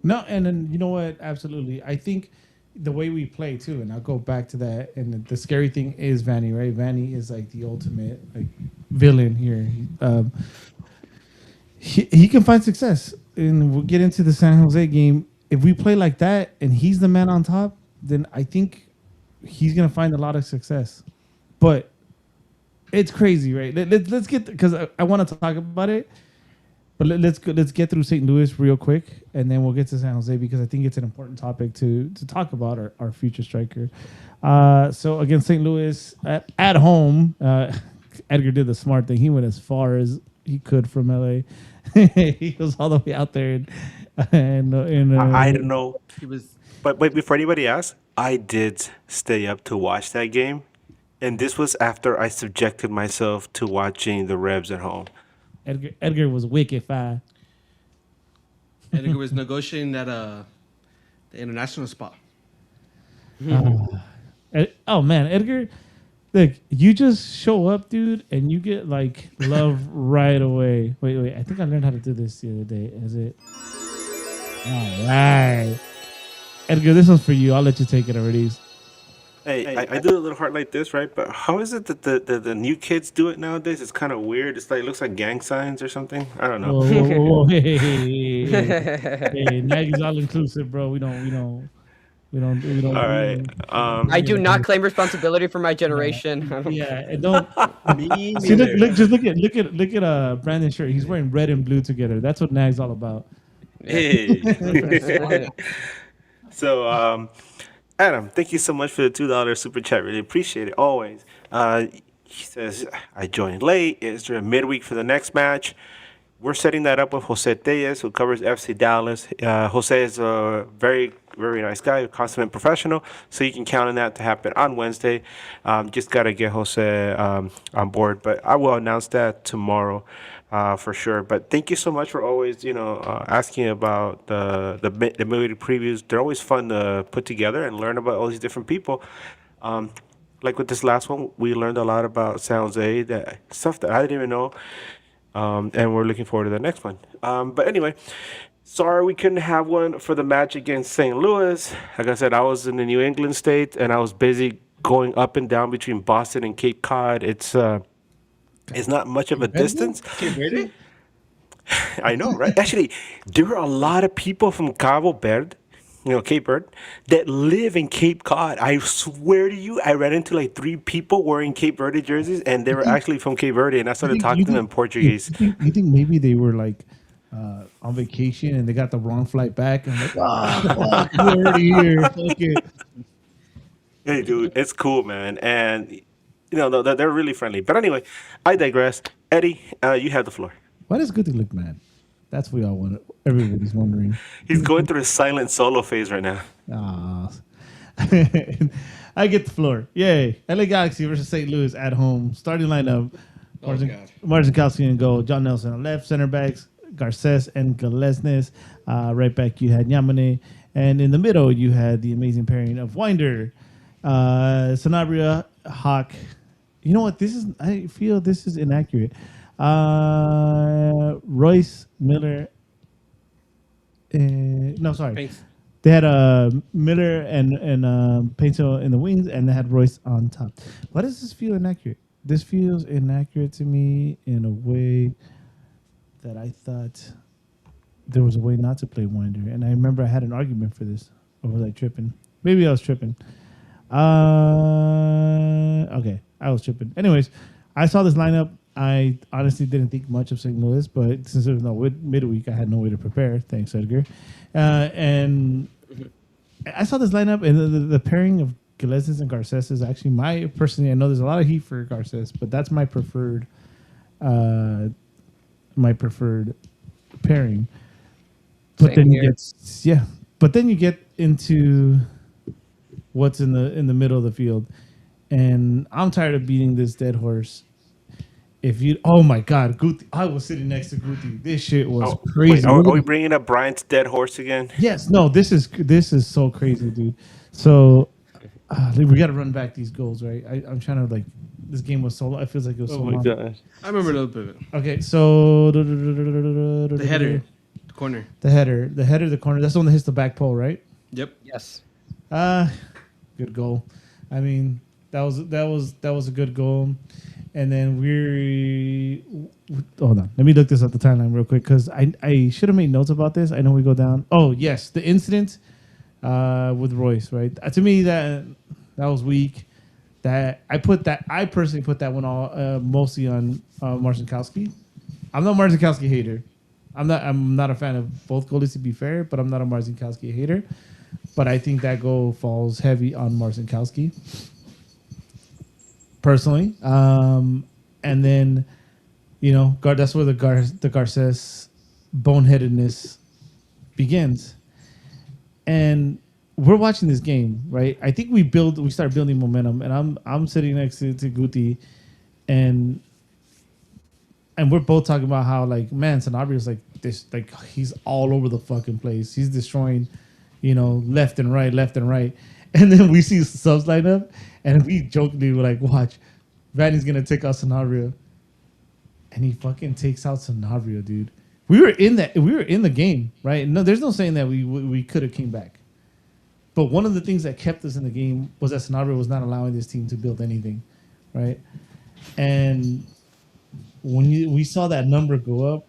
No, and then you know what? Absolutely. I think the way we play too, and I'll go back to that. And the scary thing is Vanny, right? Vanny is like the ultimate like villain here. He can find success, and we'll get into the San Jose game. If we play like that, and he's the man on top, then I think he's gonna find a lot of success. But it's crazy, right? Let's get because I want to talk about it. But let's get through St. Louis real quick, and then we'll get to San Jose because I think it's an important topic to talk about our future striker. So against St. Louis at home, Edgar did the smart thing. He went as far as he could from LA. He was all the way out there, and I don't know. He was. But wait, before anybody asks, I did stay up to watch that game. And this was after I subjected myself to watching the Rebs at home. Edgar was wicked fine. Edgar was negotiating that the international spot. Oh man, Edgar, look, you just show up, dude, and you get like love right away. Wait, I think I learned how to do this the other day. Is it? All right, Edgar, this one's for you. I'll let you take it already. Hey, I do a little heart like this, right? But how is it that the new kids do it nowadays? It's kind of weird. It's like it looks like gang signs or something. I don't know. Whoa. Hey, Nagy's all inclusive, bro. We don't. All right. I do not claim responsibility for my generation. Yeah, and don't. See, look at Brandon's shirt. He's wearing red and blue together. That's what Nagy's all about. Hey. So, Adam, thank you so much for the $2 super chat. Really appreciate it. Always. He says, I joined late. Is there a midweek for the next match? We're setting that up with Jose Tellez, who covers FC Dallas. Jose is a very, very nice guy, a consummate professional. So you can count on that to happen on Wednesday. Just got to get Jose on board. But I will announce that tomorrow for sure. But thank you so much for always, asking about the movie previews. They're always fun to put together and learn about all these different people. Like with this last one, we learned a lot about San Jose, that stuff that I didn't even know. And we're looking forward to the next one. But anyway, sorry we couldn't have one for the match against St. Louis. Like I said, I was in the New England state, and I was busy going up and down between Boston and Cape Cod. It's not much of a distance. I know, right? Actually, there are a lot of people from Cabo Verde, Cape Verde, that live in Cape Cod. I swear to you, I ran into like 3 people wearing Cape Verde jerseys, and they were actually from Cape Verde, and I started talking to them in Portuguese. You think maybe they were like on vacation and they got the wrong flight back? And like, fuck, we're already here. Fuck it. Hey, dude, it's cool, man. And, they're really friendly. But anyway, I digress. Eddie, you have the floor. Why does Guti look mad? That's what we all want. Everybody's wondering. He's going through a silent solo phase right now. Ah, I get the floor. Yay! LA Galaxy versus St. Louis at home. Starting lineup: Martin Kowski in goal. John Nelson on left. Center backs: Garces and Galesnes. Right back, you had Yamane, and in the middle, you had the amazing pairing of Winder, Sanabria, Hawk. You know what? I feel this is inaccurate. Royce, Miller. No, sorry. Thanks. They had Miller and Pinto in the wings, and they had Royce on top. Why does this feel inaccurate? This feels inaccurate to me in a way that I thought there was a way not to play Winder. And I remember I had an argument for this. Or was I tripping? Maybe I was tripping. Okay, I was tripping. Anyways, I saw this lineup. I honestly didn't think much of St. Louis, but since there was no midweek, I had no way to prepare. Thanks, Edgar. And I saw this lineup, and the pairing of Gillespie and Garces is actually personally, I know there's a lot of heat for Garces, but that's my preferred pairing. But then you get into what's in the middle of the field, and I'm tired of beating this dead horse. Oh my God, Guti! I was sitting next to Guti. This shit was crazy. Wait, are we bringing up Bryant's dead horse again? Yes, no, this is so crazy, dude. So we got to run back these goals, right? I'm trying to this game was so long. It feels like it was so long. God. I remember a little bit of it. Okay, so The header, the corner. the corner. That's the one that hits the back pole, right? Yep. Yes. Uh, good goal. I mean, that was a good goal. And then we hold on. Let me look this up the timeline real quick because I should have made notes about this. I know we go down. Oh yes, the incident with Royce. Right. To me that was weak. That I personally put that one all mostly on Marcinkowski. I'm not a Marcinkowski hater. I'm not a fan of both goalies to be fair, but I'm not a Marcinkowski hater. But I think that goal falls heavy on Marcinkowski personally. And then that's where the Garces boneheadedness begins. And we're watching this game, right? I think we start building momentum, and I'm sitting next to Guti, and we're both talking about how like man, Sanabrio's like this, like he's all over the fucking place. He's destroying, left and right, left and right. And then we see subs line up, and we jokingly were like, "Watch, Vanny's gonna take out Sanabria," and he fucking takes out Sanabria, dude. We were in that. We were in the game, right? No, there's no saying that we could have came back. But one of the things that kept us in the game was that Sanabria was not allowing this team to build anything, right? And when we saw that number go up,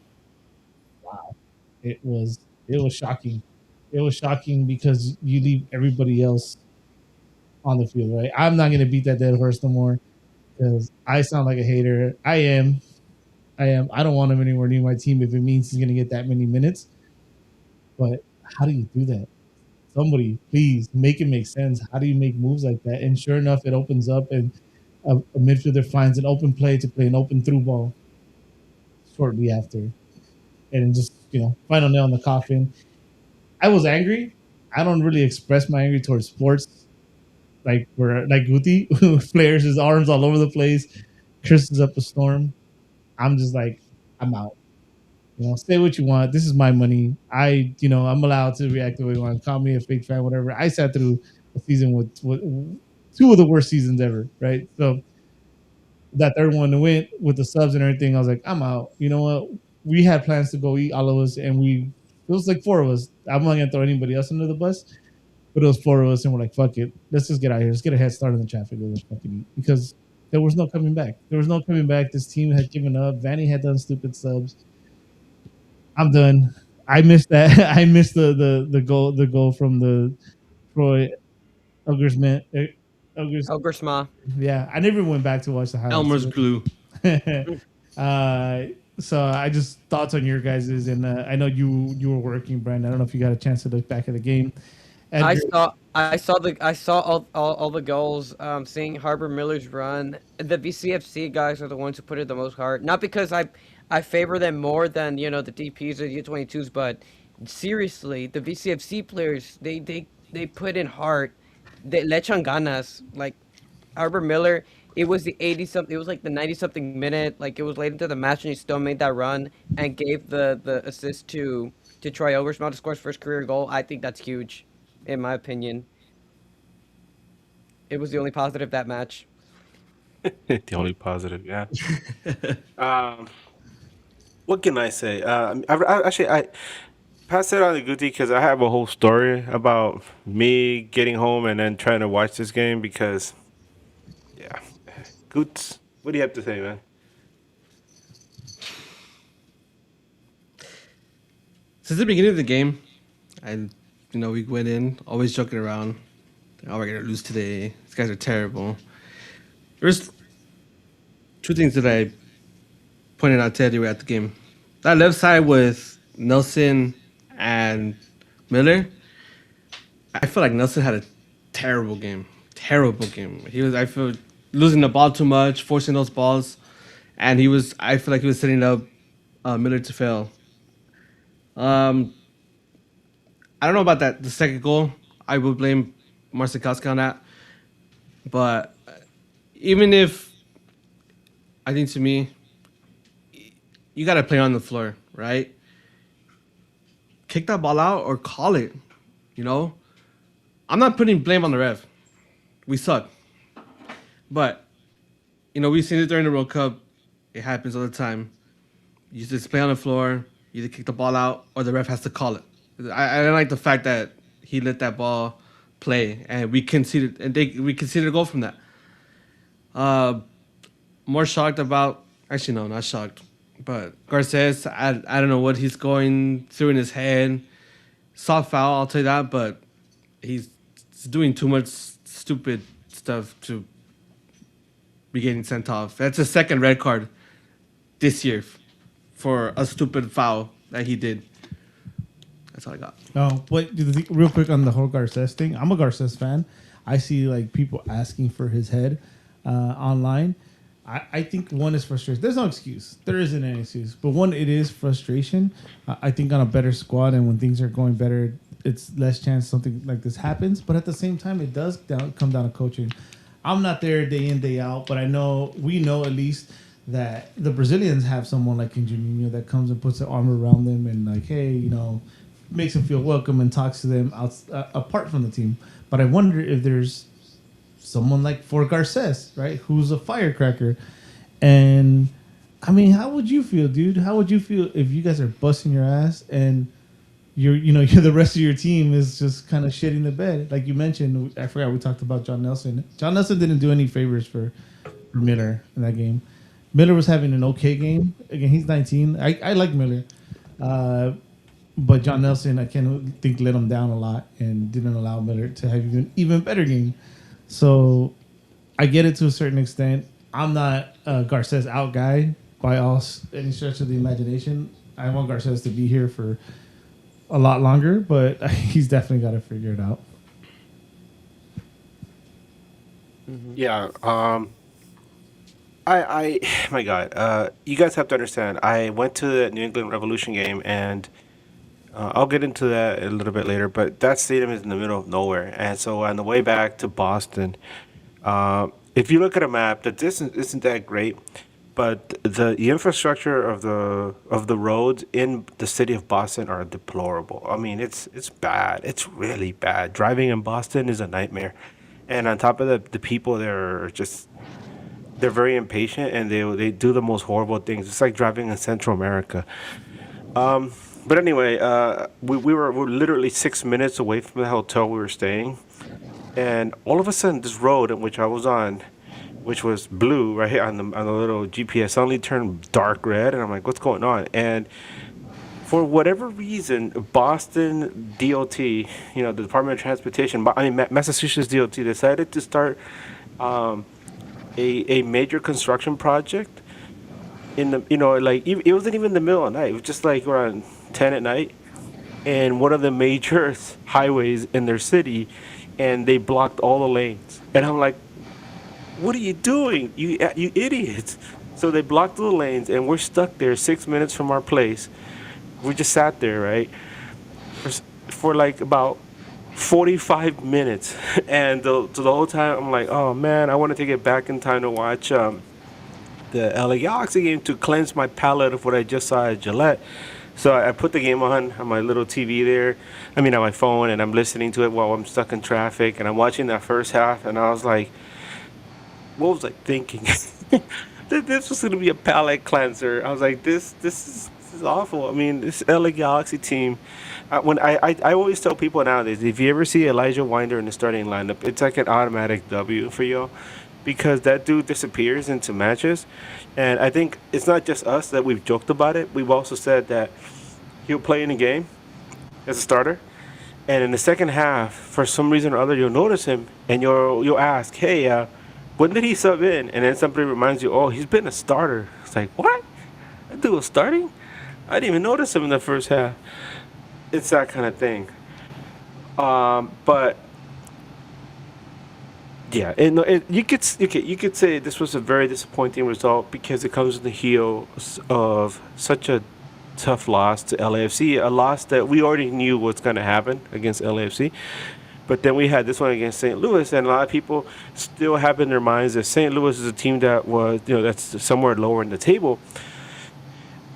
wow, it was shocking. It was shocking because you leave everybody else on the field, right? I'm not gonna beat that dead horse no more because I sound like a hater. I am. I am. I don't want him anywhere near my team if it means he's gonna get that many minutes. But how do you do that? Somebody, please make it make sense. How do you make moves like that? And sure enough, it opens up, and a midfielder finds an open play to play an open through ball shortly after, and just final nail in the coffin. I was angry. I don't really express my anger towards sports like Guti, who flares his arms all over the place, curses up a storm. I'm just like, I'm out. Say what you want. This is my money. I'm allowed to react the way I want. Call me a fake fan, whatever. I sat through a season with two of the worst seasons ever, right? So that third one went with the subs and everything. I was like, I'm out. You know what? We had plans to go eat, all of us, and it was like four of us. I'm not gonna throw anybody else under the bus, but it was four of us, and we're like, fuck it. Let's just get out of here. Let's get a head start in the traffic. Let's fucking eat. Because there was no coming back. There was no coming back. This team had given up. Vanny had done stupid subs. I'm done. I missed that. I missed the goal from the Troy Elgersman. Elgersma. Yeah, I never went back to watch the highlights. Elmer's glue. uh, so I just thoughts on your guys's, and I know you were working, Brian. I don't know if you got a chance to look back at the game. I saw all the goals. Seeing Harbor Miller's run. The VCFC guys are the ones who put in the most heart. Not because I favor them more than the DPs or the U22s, but seriously, the VCFC players they put in heart. They le echan ganas. Like Harbor Miller, it was the 80 something. It was like the 90 something minute. Like it was late into the match, and he still made that run and gave the assist to Troy Elgersma to score his first career goal. I think that's huge, in my opinion. It was the only positive that match. The only positive, yeah. um, what can I say? I passed it on to Guti because I have a whole story about me getting home and then trying to watch this game because, yeah. Goots, what do you have to say, man? Since the beginning of the game, we went in always joking around. Oh, we're gonna lose today. These guys are terrible. There's two things that I pointed out to Eddie at the game. That left side with Nelson and Miller. I feel like Nelson had a terrible game. Terrible game. I feel losing the ball too much, forcing those balls, and I feel like he was setting up Miller to fail. I don't know about that. The second goal, I would blame Marcinkowski on that. But even if, I think to me, you got to play on the floor, right? Kick that ball out or call it, you know? I'm not putting blame on the ref. We suck. But, we've seen it during the World Cup. It happens all the time. You just play on the floor, you either kick the ball out or the ref has to call it. I don't like the fact that he let that ball play, and we conceded a goal from that. More shocked about, actually no, not shocked, but Garces. I don't know what he's going through in his head. Soft foul, I'll tell you that, but he's doing too much stupid stuff to be getting sent off. That's a second red card this year for a stupid foul that he did. That's all I got. Oh, but real quick on the whole Garces thing, I'm a Garces fan. I see like people asking for his head online. I think one is frustration. There's no excuse. There isn't any excuse. But one, it is frustration. I think on a better squad and when things are going better, it's less chance something like this happens. But at the same time, it does come down to coaching. I'm not there day in, day out, but we know at least that the Brazilians have someone like Juninho that comes and puts their arm around them and like, hey, makes them feel welcome and talks to them apart from the team. But I wonder if there's someone like for Garces, right, who's a firecracker. And I mean, how would you feel, dude? How would you feel if you guys are busting your ass and you're the rest of your team is just kind of shitting the bed? Like you mentioned, I forgot we talked about John Nelson. John Nelson didn't do any favors for Miller in that game. Miller was having an okay game. Again, he's 19. I like Miller. But John Nelson, I think let him down a lot and didn't allow Miller to have even better game. So I get it to a certain extent. I'm not a Garces out guy by any stretch of the imagination. I want Garces to be here for a lot longer, but he's definitely got to figure it out. Yeah. I my God. You guys have to understand. I went to the New England Revolution game, and I'll get into that a little bit later. But that stadium is in the middle of nowhere, and so on the way back to Boston, if you look at a map, the distance isn't that great, but the infrastructure of the roads in the city of Boston are deplorable. I mean, it's bad. It's really bad. Driving in Boston is a nightmare, and on top of that, the people there are just they're very impatient and they do the most horrible things. It's like driving in Central America. But anyway, we're literally 6 minutes away from the hotel we were staying, and all of a sudden, this road in which I was on, which was blue right here on the little GPS, suddenly turned dark red, and I'm like, what's going on? And for whatever reason, Boston DOT, the Department of Transportation, Massachusetts DOT decided to start a major construction project in the it wasn't even the middle of the night. It was just like around 10 at night, and one of the major highways in their city, and they blocked all the lanes. And I'm like, what are you doing, you idiots? So they blocked the lanes, and we're stuck there 6 minutes from our place. We just sat there, right, for like about 45 minutes, and the whole time I'm like, oh man, I want to take it back in time to watch the LA Galaxy game to cleanse my palate of what I just saw at Gillette. So I put the game on my little TV there, on my phone, and I'm listening to it while I'm stuck in traffic, and I'm watching that first half, and I was like, what was I thinking? This was going to be a palate cleanser. I was like, this is awful. I mean, this LA Galaxy team, when I always tell people nowadays, if you ever see Elijah Winder in the starting lineup, it's like an automatic W for you, because that dude disappears into matches. And I think it's not just us that we've joked about it. We've also said that he'll play in a game as a starter, and in the second half, for some reason or other, you'll notice him, and you'll ask, hey, when did he sub in? And then somebody reminds you, oh, he's been a starter. It's like, what? That dude was starting? I didn't even notice him in the first half. It's that kind of thing. But yeah, you could say this was a very disappointing result because it comes in the heels of such a tough loss to LAFC, a loss that we already knew was going to happen against LAFC. But then we had this one against St. Louis, and a lot of people still have in their minds that St. Louis is a team that was, that's somewhere lower in the table.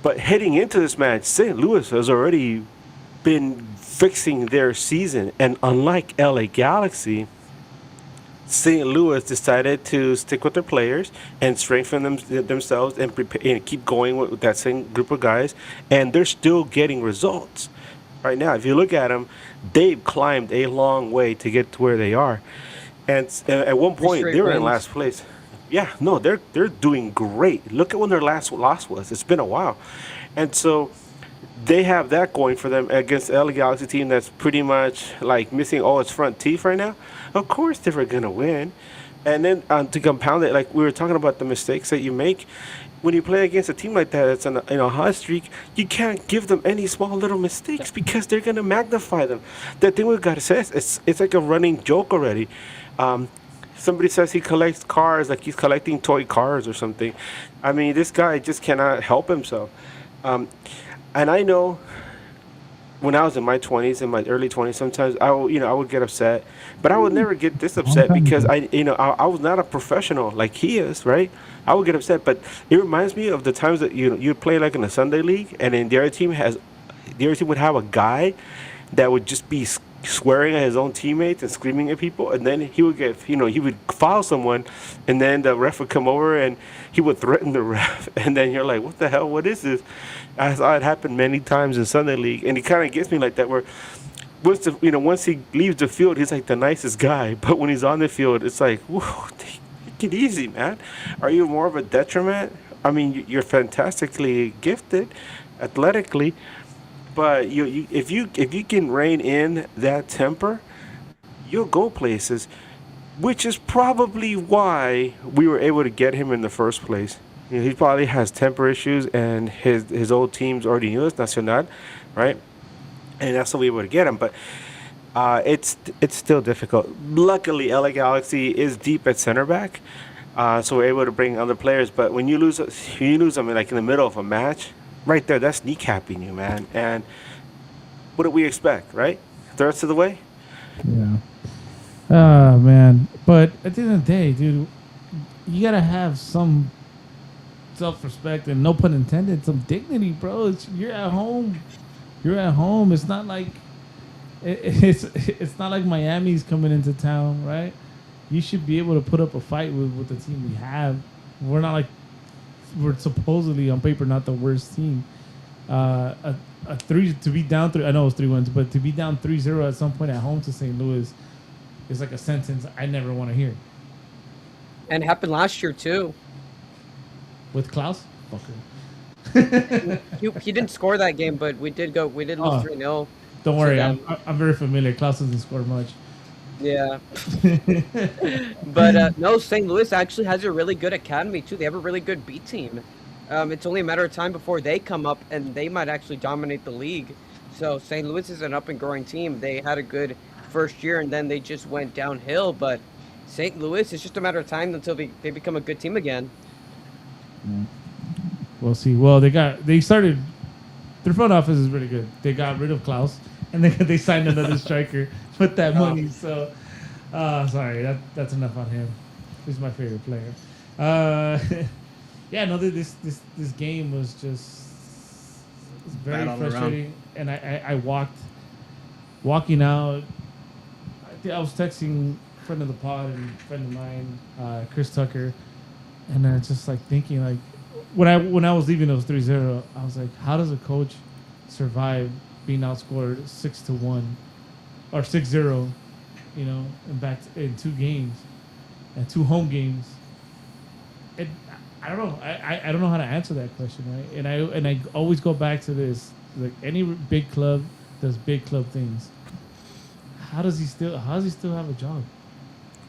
But heading into this match, St. Louis has already been fixing their season, and unlike LA Galaxy, St. Louis decided to stick with their players and strengthen themselves and prepare and keep going with that same group of guys, and they're still getting results. right now. If you look at them, they've climbed a long way to get to where they are. And at one Three point, straight they were in wins. last place. Yeah, no, they're doing great. Look at when their last loss was. It's been a while, and so they have that going for them against the LA Galaxy team that's pretty much like missing all its front teeth right now. Of course, they were gonna win, and then to compound it, like we were talking about the mistakes that you make when you play against a team like that that's in a hot streak. You can't give them any small little mistakes because they're gonna magnify them. The thing we've got to say is it's like a running joke already. Um, Somebody says he collects cars, like he's collecting toy cars or something. I mean, this guy just cannot help himself. Um, and I know when I was in my 20s, in my early 20s, sometimes I would get upset, but I would never get this Long upset time because ago. I was not a professional like he is, right? I would get upset, but it reminds me of the times that you play like in a Sunday league, and then the other team would have a guy that would just be swearing at his own teammates and screaming at people, and then he would he would foul someone, and then the ref would come over and he would threaten the ref, and then you're like, what the hell? What is this? I saw it happen many times in Sunday League, and it kind of gets me like that. Where once he leaves the field, he's like the nicest guy, but when he's on the field, it's like, whoa, take it easy, man. Are you more of a detriment? I mean, you're fantastically gifted, athletically, but if you can rein in that temper, you'll go places, which is probably why we were able to get him in the first place. He probably has temper issues, and his old teams already knew this, Nacional, right? And that's how we were able to get him. But it's still difficult. Luckily, LA Galaxy is deep at center back, so we're able to bring other players. But when you lose them like in the middle of a match, right there, that's kneecapping you, man. And what do we expect, right? The rest of the way. Yeah. Ah, man. But at the end of the day, dude, you gotta have some self-respect and, no pun intended, some dignity, bro. You're at home. You're at home. It's not like it's not like Miami's coming into town, right? You should be able to put up a fight with the team we have. We're not like we're supposedly on paper not the worst team. A three to be down three. I know it's 3-1, but to be down 3-0 at some point at home to St. Louis is like a sentence I never want to hear. And it happened last year too. With Klaus, fucker. He didn't score that game, but we did lose Oh, 3-0 don't to worry, them. I'm very familiar. Klaus doesn't score much. Yeah. But no, St. Louis actually has a really good academy too. They have a really good B team. It's only a matter of time before they come up, and they might actually dominate the league. So St. Louis is an up and growing team. They had a good first year, and then they just went downhill. But St. Louis, it's just a matter of time until they become a good team again. We'll see. Well, they started. Their front office is really good. They got rid of Klaus, and they signed another striker with that money. So, sorry, that's enough on him. He's my favorite player. Yeah, no, this game was just it's very Bad all around. frustrating. And I walking out. I was texting a friend of the pod and friend of mine, Chris Tucker, and then just like thinking like when I was leaving, it was 3-0. I was like, how does a coach survive being outscored 6-1 or 6-0, in 2 games and 2 home games? And I don't know. I don't know how to answer that question, right? And I always go back to this: like any big club does big club things. How does he still have a job?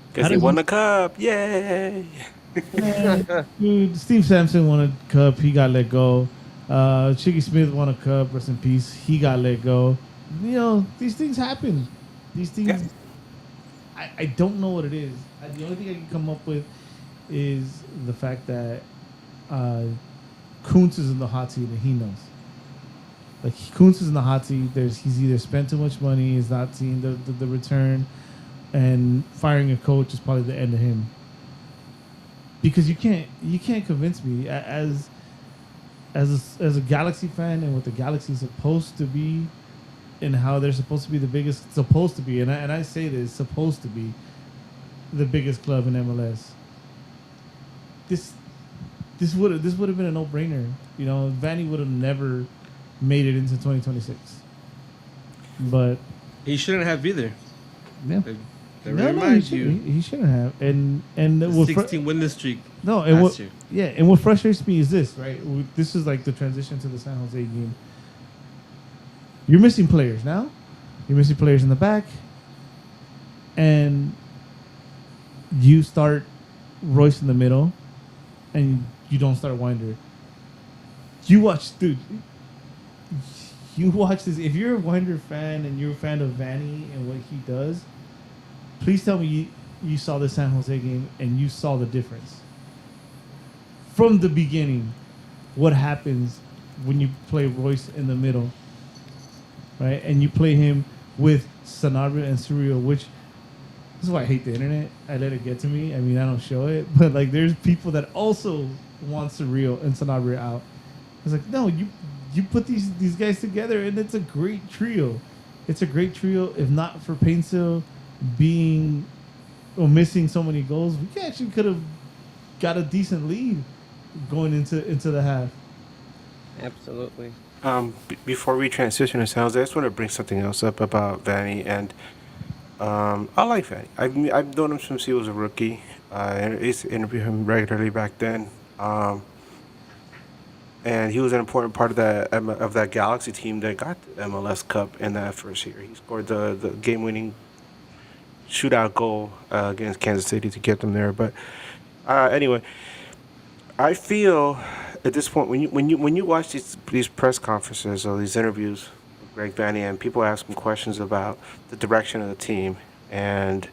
Because How he does won the cup. Yay! Dude, Steve Sampson won a cup. He got let go. Chiggy Smith won a cup. Rest in peace. He got let go. These things happen. These things. Yeah. I don't know what it is. The only thing I can come up with is the fact that Kuntz is in the hot seat and he knows. Like Kuntz is in the hot seat. He's either spent too much money, he's not seeing the return, and firing a coach is probably the end of him. Because you can't convince me as a Galaxy fan and what the Galaxy is supposed to be, and how they're supposed to be and I say this, supposed to be the biggest club in MLS. This would have been a no brainer. Vanny would have never made it into 2026. but He shouldn't have either. yeah. Let me No, remind he, you, he shouldn't have. And the what 16 winless streak no, and last what year. yeah, and what frustrates me is this, right? This is like the transition to the San Jose game. You're missing players now. You're missing players in the back, and you start Royce in the middle, and you don't start Winder. You watch, dude. You watch this. If you're a Winder fan and you're a fan of Vanny and what he does, please tell me you saw the San Jose game and you saw the difference from the beginning. What happens when you play Royce in the middle, right? And you play him with Sanabria and Surreal, which this is why I hate the internet. I let it get to me. I mean, I don't show it, but like, there's people that also want Surreal and Sanabria out. It's like, no, you put these guys together, and it's a great trio. It's a great trio. If not for Painsil being or missing so many goals, we actually could have got a decent lead going into the half. Absolutely. Before we transition to sounds, I just want to bring something else up about Vanny, and I like Vanny. I've known him since he was a rookie. I used to interview him regularly back then. And he was an important part of that Galaxy team that got the MLS Cup in that first year. He scored the game-winning shootout goal against Kansas City to get them there. But anyway, I feel at this point when you watch these press conferences or these interviews with Greg Vanny, and people ask him questions about the direction of the team and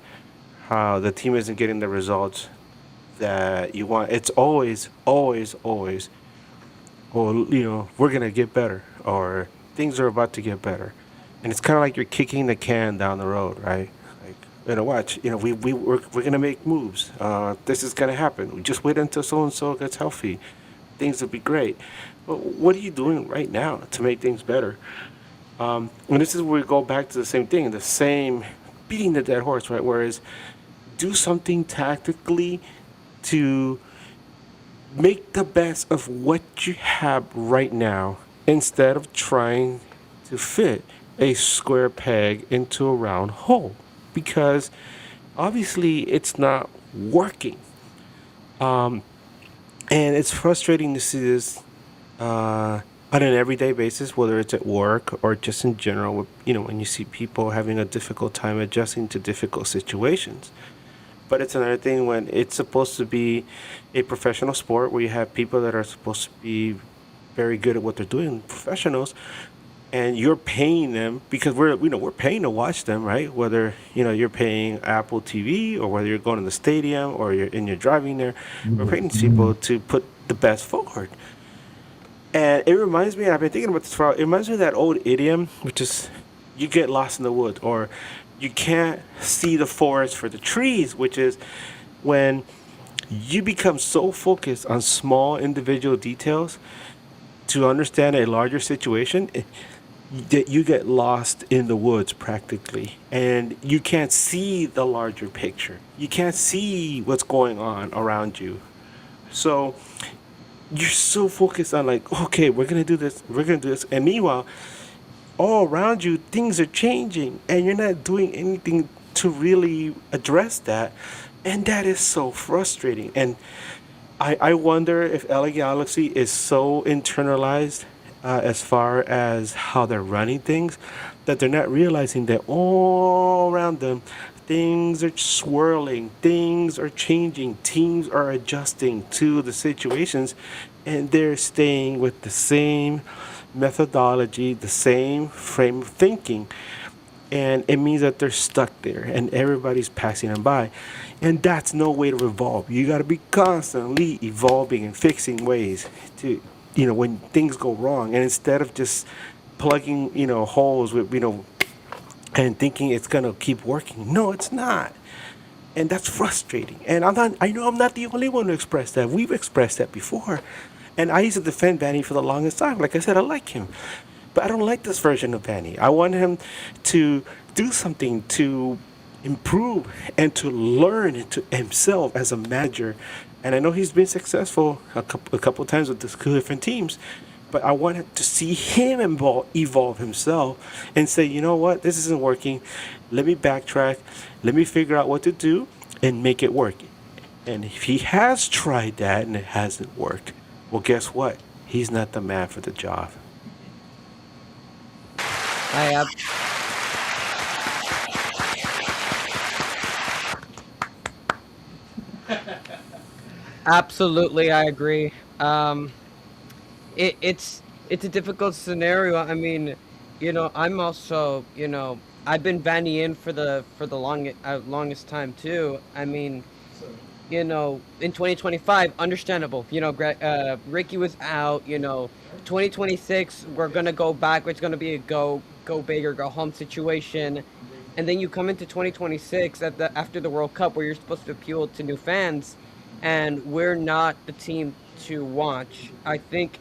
how the team isn't getting the results that you want, it's always, always, always, well, we're gonna get better, or things are about to get better, and it's kind of like you're kicking the can down the road, right? Like, watch, we're gonna make moves. This is gonna happen. We just wait until so and so gets healthy. Things will be great. But what are you doing right now to make things better? And this is where we go back to the same thing, the same beating the dead horse, right? Whereas do something tactically to make the best of what you have right now instead of trying to fit a square peg into a round hole, because obviously it's not working. And it's frustrating to see this on an everyday basis, whether it's at work or just in general, when you see people having a difficult time adjusting to difficult situations. But it's another thing when it's supposed to be a professional sport where you have people that are supposed to be very good at what they're doing, professionals, and you're paying them because we're paying to watch them, right? Whether you're paying Apple TV or whether you're going to the stadium or you're driving there, we're paying these people to put the best forward. And it reminds me, I've been thinking about this for a while, it reminds me of that old idiom, which is you get lost in the woods, or you can't see the forest for the trees, which is when you become so focused on small individual details to understand a larger situation that you get lost in the woods practically, and you can't see the larger picture. You can't see what's going on around you. So you're so focused on, like, okay, we're gonna do this, and meanwhile, all around you, things are changing, and you're not doing anything to really address that, and that is so frustrating. And I wonder if LA Galaxy is so internalized as far as how they're running things that they're not realizing that all around them things are swirling, things are changing, teams are adjusting to the situations, and they're staying with the same methodology, the same frame of thinking. And it means that they're stuck there and everybody's passing them by. And that's no way to evolve. You got to be constantly evolving and fixing ways to, when things go wrong. And instead of just plugging, holes with, and thinking it's going to keep working. No, it's not. And that's frustrating. And I know I'm not the only one to express that. We've expressed that before. And I used to defend Vanny for the longest time. Like I said, I like him. But I don't like this version of Vanny. I want him to do something to improve and to learn to himself as a manager. And I know he's been successful a couple of times with different teams. but I wanted to see him evolve himself and say, you know what, this isn't working. Let me backtrack. Let me figure out what to do and make it work. And if he has tried that and it hasn't worked, well, guess what? He's not the man for the job. I have. Absolutely, I agree. It's a difficult scenario. I mean, I'm also, I've been Vanny in for the longest time too. I mean, in 2025, understandable. Ricky was out. 2026, we're gonna go back. It's gonna be a go big or go home situation. And then you come into 2026 after the World Cup where you're supposed to appeal to new fans, and we're not the team to watch. I think,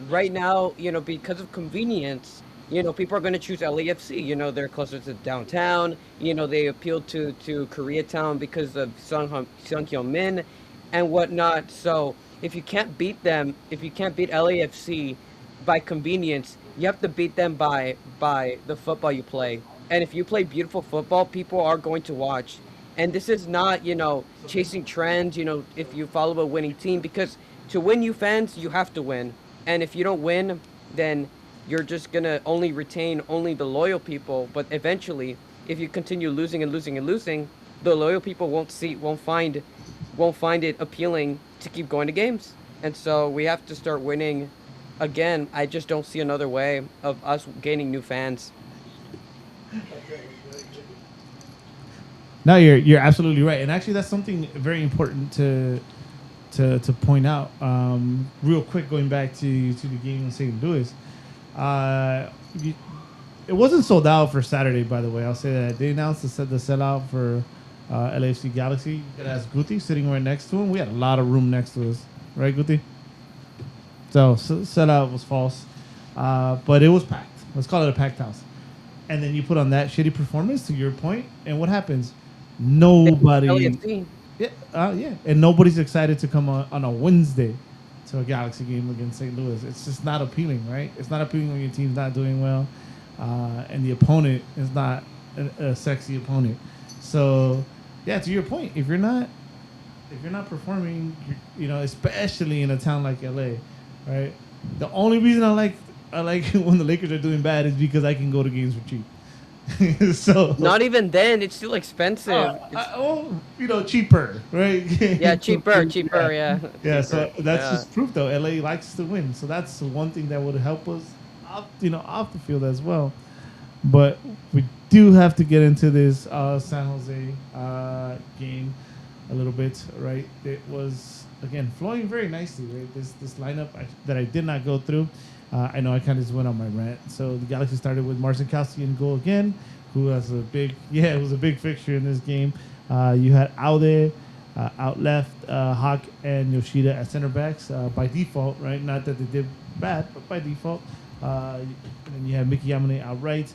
right now, because of convenience, people are going to choose LAFC. They're closer to downtown. They appeal to Koreatown because of Sung Hyun Min and whatnot. So if you can't beat LAFC by convenience, you have to beat them by the football you play. And if you play beautiful football, people are going to watch. And this is not, chasing trends, if you follow a winning team, because to win, you fans, you have to win. And if you don't win, then you're just going to only retain only the loyal people. But eventually, if you continue losing and losing and losing, the loyal people won't find it appealing to keep going to games. And so we have to start winning again. I just don't see another way of us gaining new fans. No, you're absolutely right, and actually, that's something very important to point out. Real quick, going back to the game in St. Louis, it wasn't sold out for Saturday. By the way, I'll say that they announced the sellout for LAFC Galaxy. You could ask Guti sitting right next to him. We had a lot of room next to us, right, Guti? So sellout was false, but it was packed. Let's call it a packed house. And then you put on that shitty performance, to your point, and what happens? Nobody, LAFC. yeah, and nobody's excited to come on a Wednesday to a Galaxy game against St. Louis. It's just not appealing, right? It's not appealing when your team's not doing well, and the opponent is not a sexy opponent. So, yeah, to your point, if you're not performing, especially in a town like LA, right? The only reason I like when the Lakers are doing bad is because I can go to games for cheap. So Not even then, it's still expensive. cheaper, right? Yeah, cheaper, yeah. Yeah, so Cheaper, that's yeah. just proof, though. LA likes to win, so that's one thing that would help us, off the field as well. But we do have to get into this San Jose game a little bit, right? It was again flowing very nicely, right? This lineup that I did not go through. I know I kind of just went on my rant. So the Galaxy started with Marcinkowski in goal again, who has it was a big fixture in this game. You had Aude out left, Hawk and Yoshida at center backs by default, right? Not that they did bad, but by default. And then you had Mickey Yamane out right,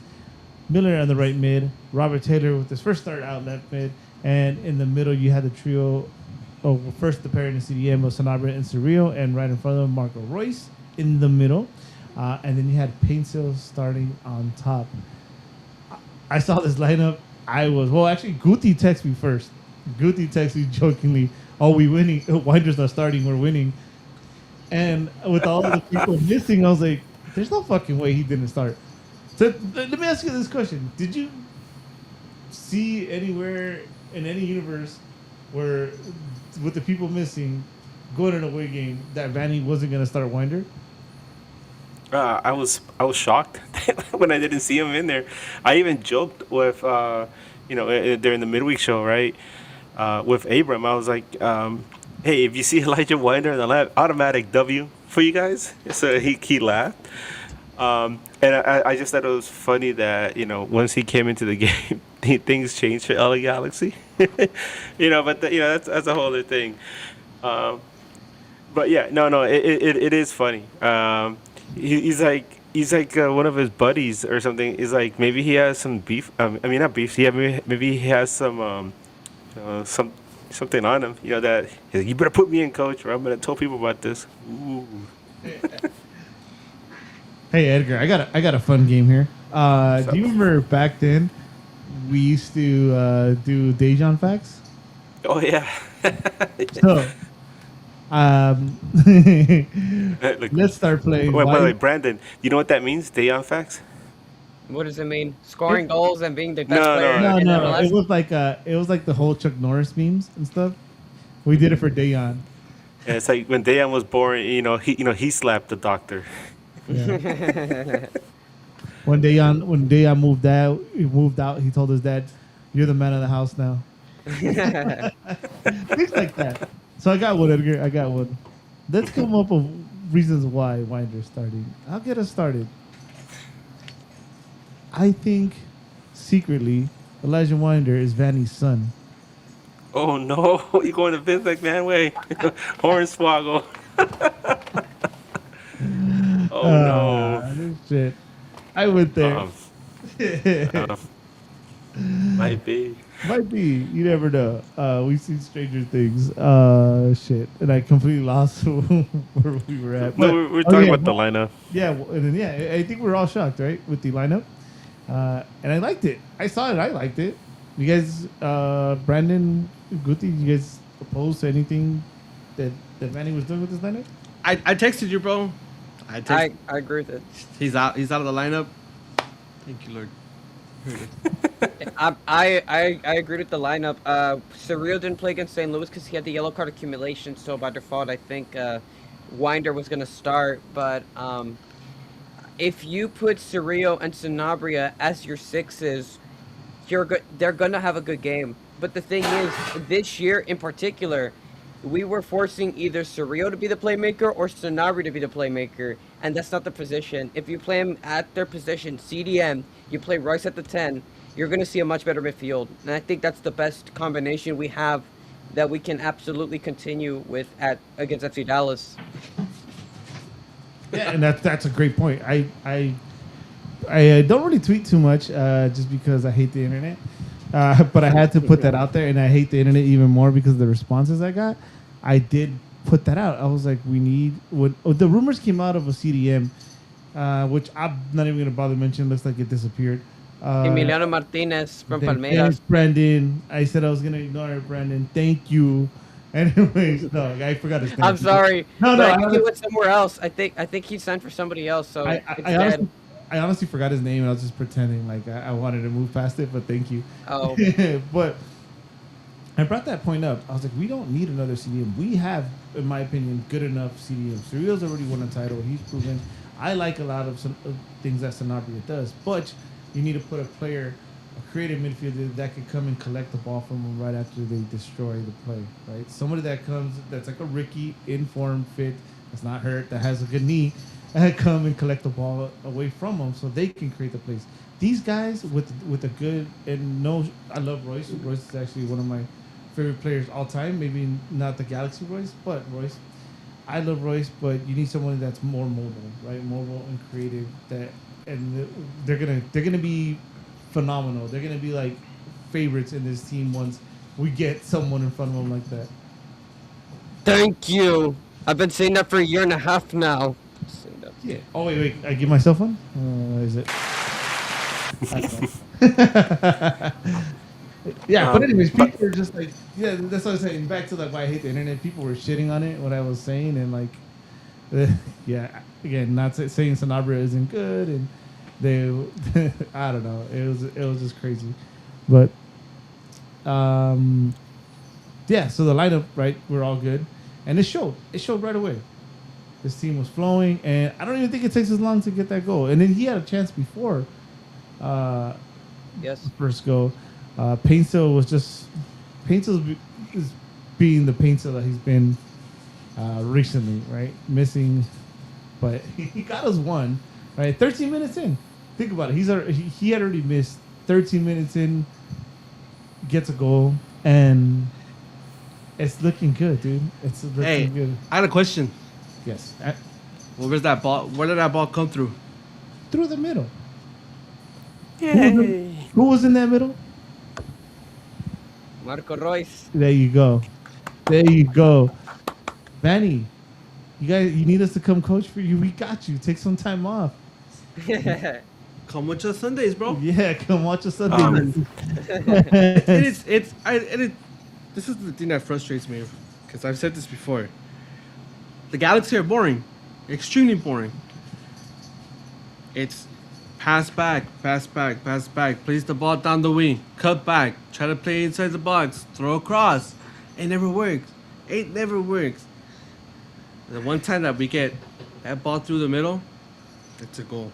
Miller on the right mid, Robert Taylor with his first start out left mid, and in the middle you had the trio. First the pairing of CDM of Sanabria and Surreal, and right in front of them Marco Royce in the middle. And then you had Painsil starting on top. I saw this lineup. Actually, Guti texted me first. Guti texted me jokingly, "Oh, we winning. Winder's not starting. We're winning." And with all the people missing, I was like, "There's no fucking way he didn't start." So let me ask you this question: did you see anywhere in any universe where, with the people missing, going to an away game, that Vanny wasn't going to start Winder? I was shocked when I didn't see him in there. I even joked with during the midweek show, right? With Abram, I was like, "Hey, if you see Elijah Winder in the lab, automatic W for you guys." So he laughed, and I just thought it was funny that once he came into the game, things changed for LA Galaxy. But that's a whole other thing. But yeah, no, it is funny. He's like one of his buddies or something. He's like maybe he has some beef. I mean not beef. Yeah, maybe he has something on him. That he's like, you better put me in, coach, or I'm gonna tell people about this. Ooh. Hey Edgar, I got a fun game here. Do you remember back then we used to do Dejan facts? Oh yeah. So Look, let's start playing. wait, Brandon. You know what that means? Day on facts? What does it mean? Scoring goals and being the best No, player no. in No, MLS? it was like the whole Chuck Norris memes and stuff. We did it for Dejan. Yeah, it's like when Dayan was born. He slapped the doctor. Yeah. When Dejan moved out, he told his dad, "You're the man of the house now." Things like that. So I got one, Edgar. I got one. Let's come up with reasons why Winder's starting. I'll get us started. I think secretly Elijah Winder is Vanny's son. Oh no! You going the Vince McMahon way? Hornswoggle. Oh no. This shit. I went there. Um, might be. Might be. You never know. We've seen stranger things. Shit. And I completely lost where we were at. No, But, we're talking okay, about the lineup. Yeah, and then, yeah, I think we're all shocked, right, with the lineup. And I liked it. I saw it. I liked it. You guys, Brandon, Guti, you guys opposed to anything that Vanny was doing with this lineup? I texted you, bro. I agree with it. He's out. He's out of the lineup. Thank you, Lord. I agreed with the lineup. Surreal didn't play against St. Louis because he had the yellow card accumulation. So by default, I think Winder was gonna start. But if you put Surreal and Sanabria as your sixes, they're gonna have a good game. But the thing is, this year in particular, we were forcing either Surreal to be the playmaker or Sanabria to be the playmaker, and that's not the position. If you play them at their position, CDM, you play Royce at the 10, you're going to see a much better midfield. And I think that's the best combination we have that we can absolutely continue with against FC Dallas. Yeah, and that's a great point. I don't really tweet too much just because I hate the internet. But I had to put that out there, and I hate the internet even more because of the responses I got. I did put that out. I was like, the rumors came out of a CDM, which I'm not even going to bother mentioning. Looks like it disappeared. Emiliano Martinez from Palmeiras. Thanks, Brandon. I said I was going to ignore it, Brandon. Thank you. Anyways, no, I forgot his name. I'm sorry. No, but I think he went somewhere else. I think he signed for somebody else. So I honestly forgot his name, and I was just pretending like I wanted to move past it, but thank you. Oh. But I brought that point up. I was like, we don't need another CDM. We have, in my opinion, good enough CDM. Surreal's already won a title. He's proven. I like a lot of some things that Sanabria does, but you need to put a player, a creative midfielder that can come and collect the ball from them right after they destroy the play, right? Somebody that's like a Ricky, in-form, fit, that's not hurt, that has a good knee, come and collect the ball away from them so they can create the plays. These guys with a good I love Royce. Royce is actually one of my favorite players all time. Maybe not the Galaxy Royce, but Royce. I love Royce, but you need someone that's more mobile, right? Mobile and creative. They're gonna be phenomenal. They're gonna be like favorites in this team once we get someone in front of them like that. Thank you. I've been saying that for a year and a half now. Yeah. Oh wait. I give myself one. Is it? Yeah. But anyways, people were just like, yeah. That's what I was saying. Back to like why I hate the internet. People were shitting on it what I was saying, and like, yeah. Again, not saying Sanabria isn't good, and they, I don't know. It was just crazy, but yeah. So the lineup, right? We're all good, and it showed. It showed right away. This team was flowing, and I don't even think it takes as long to get that goal. And then he had a chance before. Yes. First goal. Paintsel is being the Paintsel that he's been recently, right? Missing, but he got us one, right? 13 minutes in. Think about it. He had already missed 13 minutes in. Gets a goal, and it's looking good, dude. It's looking good. I got a question. Yes. Where's that ball? Where did that ball come through? Through the middle. Who was in that middle? Marco Royce. There you go. Vanny, you need us to come coach for you. We got you. Take some time off. Come with us Sundays, bro. Yeah, come watch us Sunday. This is the thing that frustrates me, because I've said this before. The Galaxy are boring, extremely boring. It's pass back, pass back, pass back. Place the ball down the wing, cut back, try to play inside the box, throw across. It never works. It never works. The one time that we get that ball through the middle, it's a goal.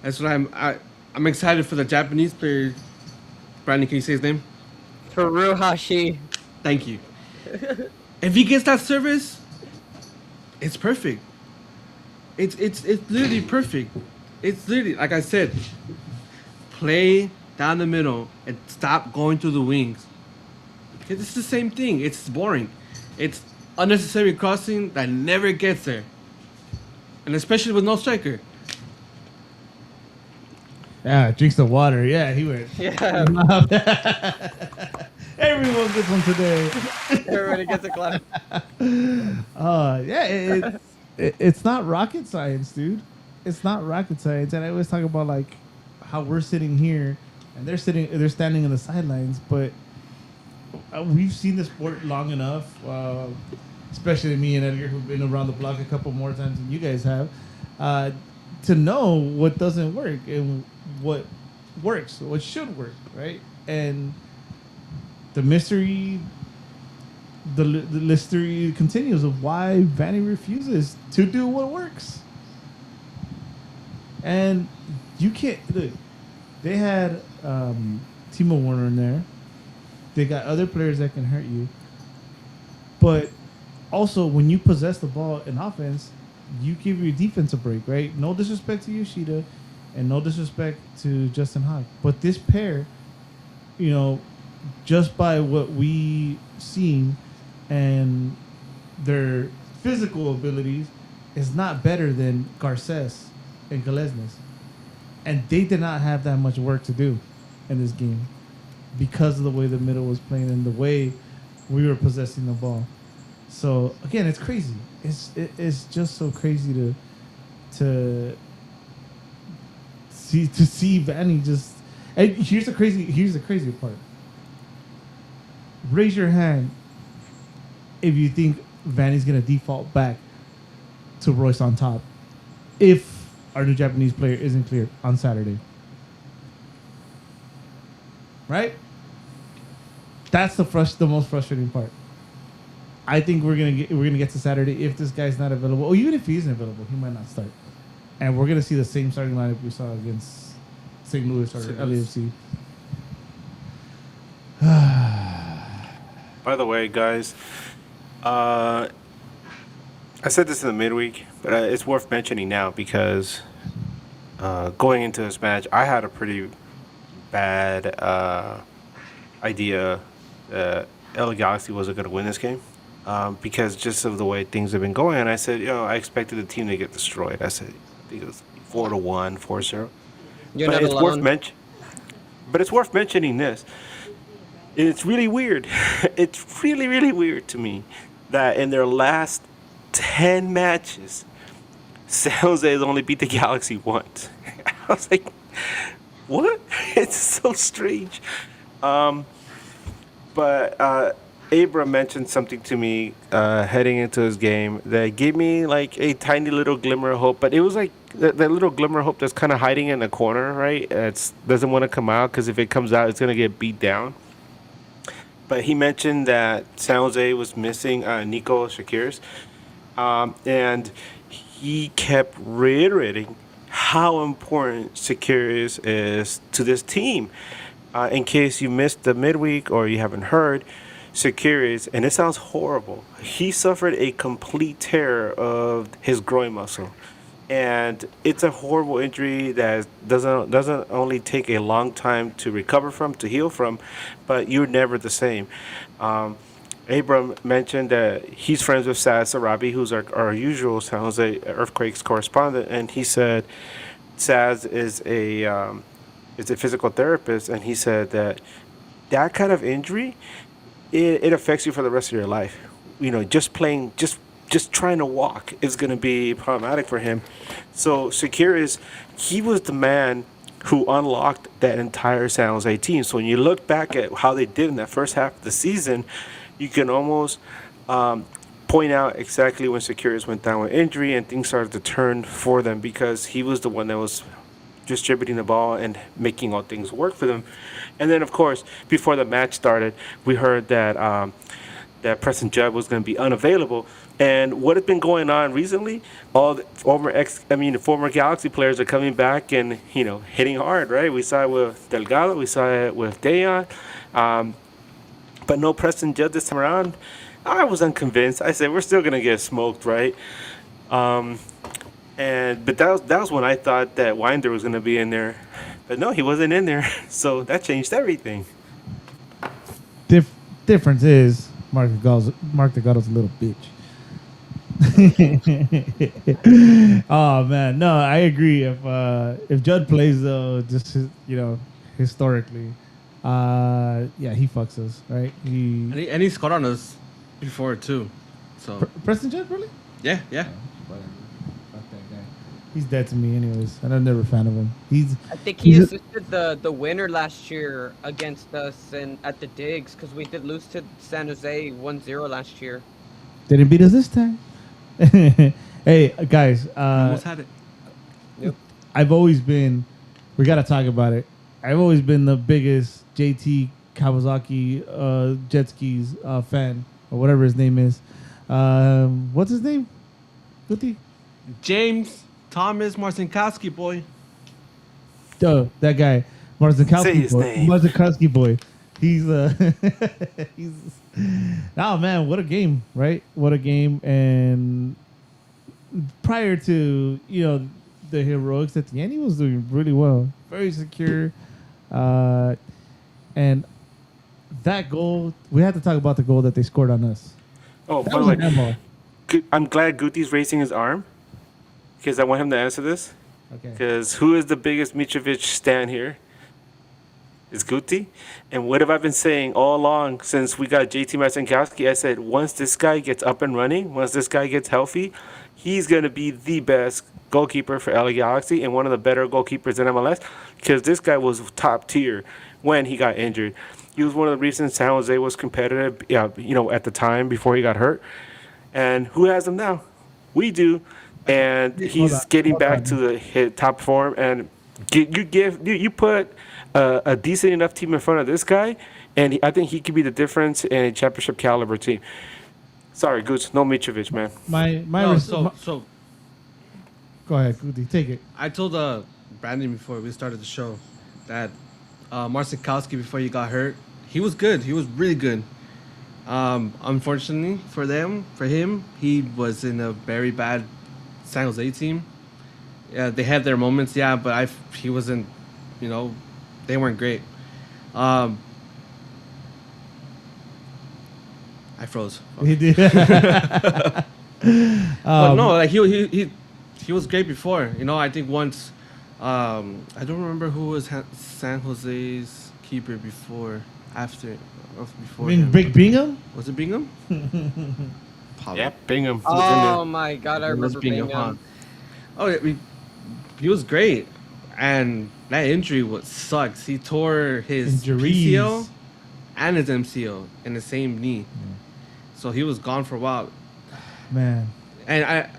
That's what I'm excited for the Japanese player. Brandon, can you say his name? Furuhashi. Thank you. If he gets that service, it's perfect. It's literally perfect. It's literally, like I said, play down the middle and stop going through the wings. It's the same thing. It's boring. It's unnecessary crossing that never gets there. And especially with no striker. Yeah, drinks the water. Yeah, he went. Yeah, Everyone gets one today. everybody gets a clap. Yeah, it's not rocket science, dude. It's not rocket science. And I always talk about like how we're sitting here and they're standing in the sidelines, but we've seen the sport long enough, especially me and Edgar, who've been around the block a couple more times than you guys have, to know what doesn't work and what works, what should work, right? And the mystery continues of why Vanny refuses to do what works. And you can't look. They had Timo Werner in there. They got other players that can hurt you. But also, when you possess the ball in offense, you give your defense a break, right? No disrespect to Yoshida, and no disrespect to Justin Hawk. But this pair, just by what we seen and their physical abilities, is not better than Garces and Galesnes. And they did not have that much work to do in this game because of the way the middle was playing and the way we were possessing the ball. So again, it's crazy. It's just so crazy to see Vanny just. And here's the crazy part. Raise your hand if you think Vanny's gonna default back to Royce on top if our new Japanese player isn't cleared on Saturday. Right? That's the most frustrating part. I think we're gonna get to Saturday if this guy's not available. Or even if he isn't available, he might not start. And we're gonna see the same starting lineup we saw against St. Louis or LAFC. By the way, guys, I said this in the midweek, but it's worth mentioning now because going into this match, I had a pretty bad idea that LA Galaxy wasn't going to win this game because just of the way things have been going. And I said, I expected the team to get destroyed. I said, I think it was 4-1, 4-0. You're But not it's alone. But it's worth mentioning this. It's really weird. It's really, really weird to me that in their last 10 matches, San Jose has only beat the Galaxy once. I was like, what? It's so strange. But Abram mentioned something to me heading into his game that gave me like a tiny little glimmer of hope. But it was like that little glimmer of hope that's kind of hiding in the corner, right? It doesn't want to come out because if it comes out, it's going to get beat down. But he mentioned that San Jose was missing Nico Shakiris. And he kept reiterating how important Shakiris is to this team. In case you missed the midweek or you haven't heard, Shakiris, and it sounds horrible, he suffered a complete tear of his groin muscle. And it's a horrible injury that doesn't only take a long time to recover from, to heal from, but you're never the same. Abram mentioned that he's friends with Saz Sarabi, who's our usual San Jose Earthquakes correspondent, and he said Saz is a physical therapist, and he said that kind of injury, it affects you for the rest of your life. Just playing, just just trying to walk is going to be problematic for him. So Securis, he was the man who unlocked that entire San Jose team. So when you look back at how they did in that first half of the season, you can almost point out exactly when Securis went down with injury and things started to turn for them, because he was the one that was distributing the ball and making all things work for them. And then, of course, before the match started, we heard that that Preston Judd was going to be unavailable. And what has been going on recently? All the former Galaxy players are coming back and hitting hard, right? We saw it with Delgado, we saw it with Dejan, but no Preston Judd this time around. I was unconvinced. I said we're still going to get smoked, right? But that was when I thought that Winder was going to be in there, but no, he wasn't in there. So that changed everything. Difference is Mark Delgado's a little bitch. Oh man, no, I agree. If Judd plays though, just historically, he fucks us, right? And he scored on us before too. So Preston Judd, really? yeah. Whatever. Fuck that guy. He's dead to me, anyways. And I'm never a fan of him. I think he assisted the winner last year against us and at the digs, because we did lose to San Jose 1-0 last year. Didn't beat us this time. Hey guys, Almost had it. Yep. I've always been. We gotta talk about it. I've always been the biggest JT Kawasaki jet skis fan, or whatever his name is. What's his name? Guti? James Thomas Marcinkowski, boy. That guy, Say Marcinkowski his boy. name. Marcinkowski boy. He's he's. Oh man, what a game, right? What a game! And prior to the heroics at the end, he was doing really well, very secure, and that goal. We had to talk about the goal that they scored on us. Oh, That by was the an way, handball. I'm glad Guti's raising his arm, because I want him to answer this. Okay. Because who is the biggest Mitrovic stan here? It's Guti. And what have I been saying all along since we got JT Marcinkowski? I said, once this guy gets up and running, once this guy gets healthy, he's going to be the best goalkeeper for LA Galaxy and one of the better goalkeepers in MLS, because this guy was top tier when he got injured. He was one of the reasons San Jose was competitive, at the time before he got hurt. And who has him now? We do. And he's getting back to the top form. And you put a decent enough team in front of this guy, and I think he could be the difference in a championship caliber team. Sorry, Goots, no Mitrovic, man. So Go ahead, Guti, take it. I told Brandon before we started the show that Marcinkowski, before he got hurt, he was good. He was really good. Unfortunately for him, he was in a very bad San Jose team. Yeah, they had their moments, but he wasn't, they weren't great. I froze. He did. But no, like he was great before. I think once, I don't remember who was San Jose's keeper before him. Big Bingham? Was it Bingham? Yeah, Bingham. Oh my God, I It was remember Bingham, Bingham. Oh, yeah, he was great, and that injury sucks. He tore his Injuries. PCL and his MCL in the same knee, so he was gone for a while. Man. And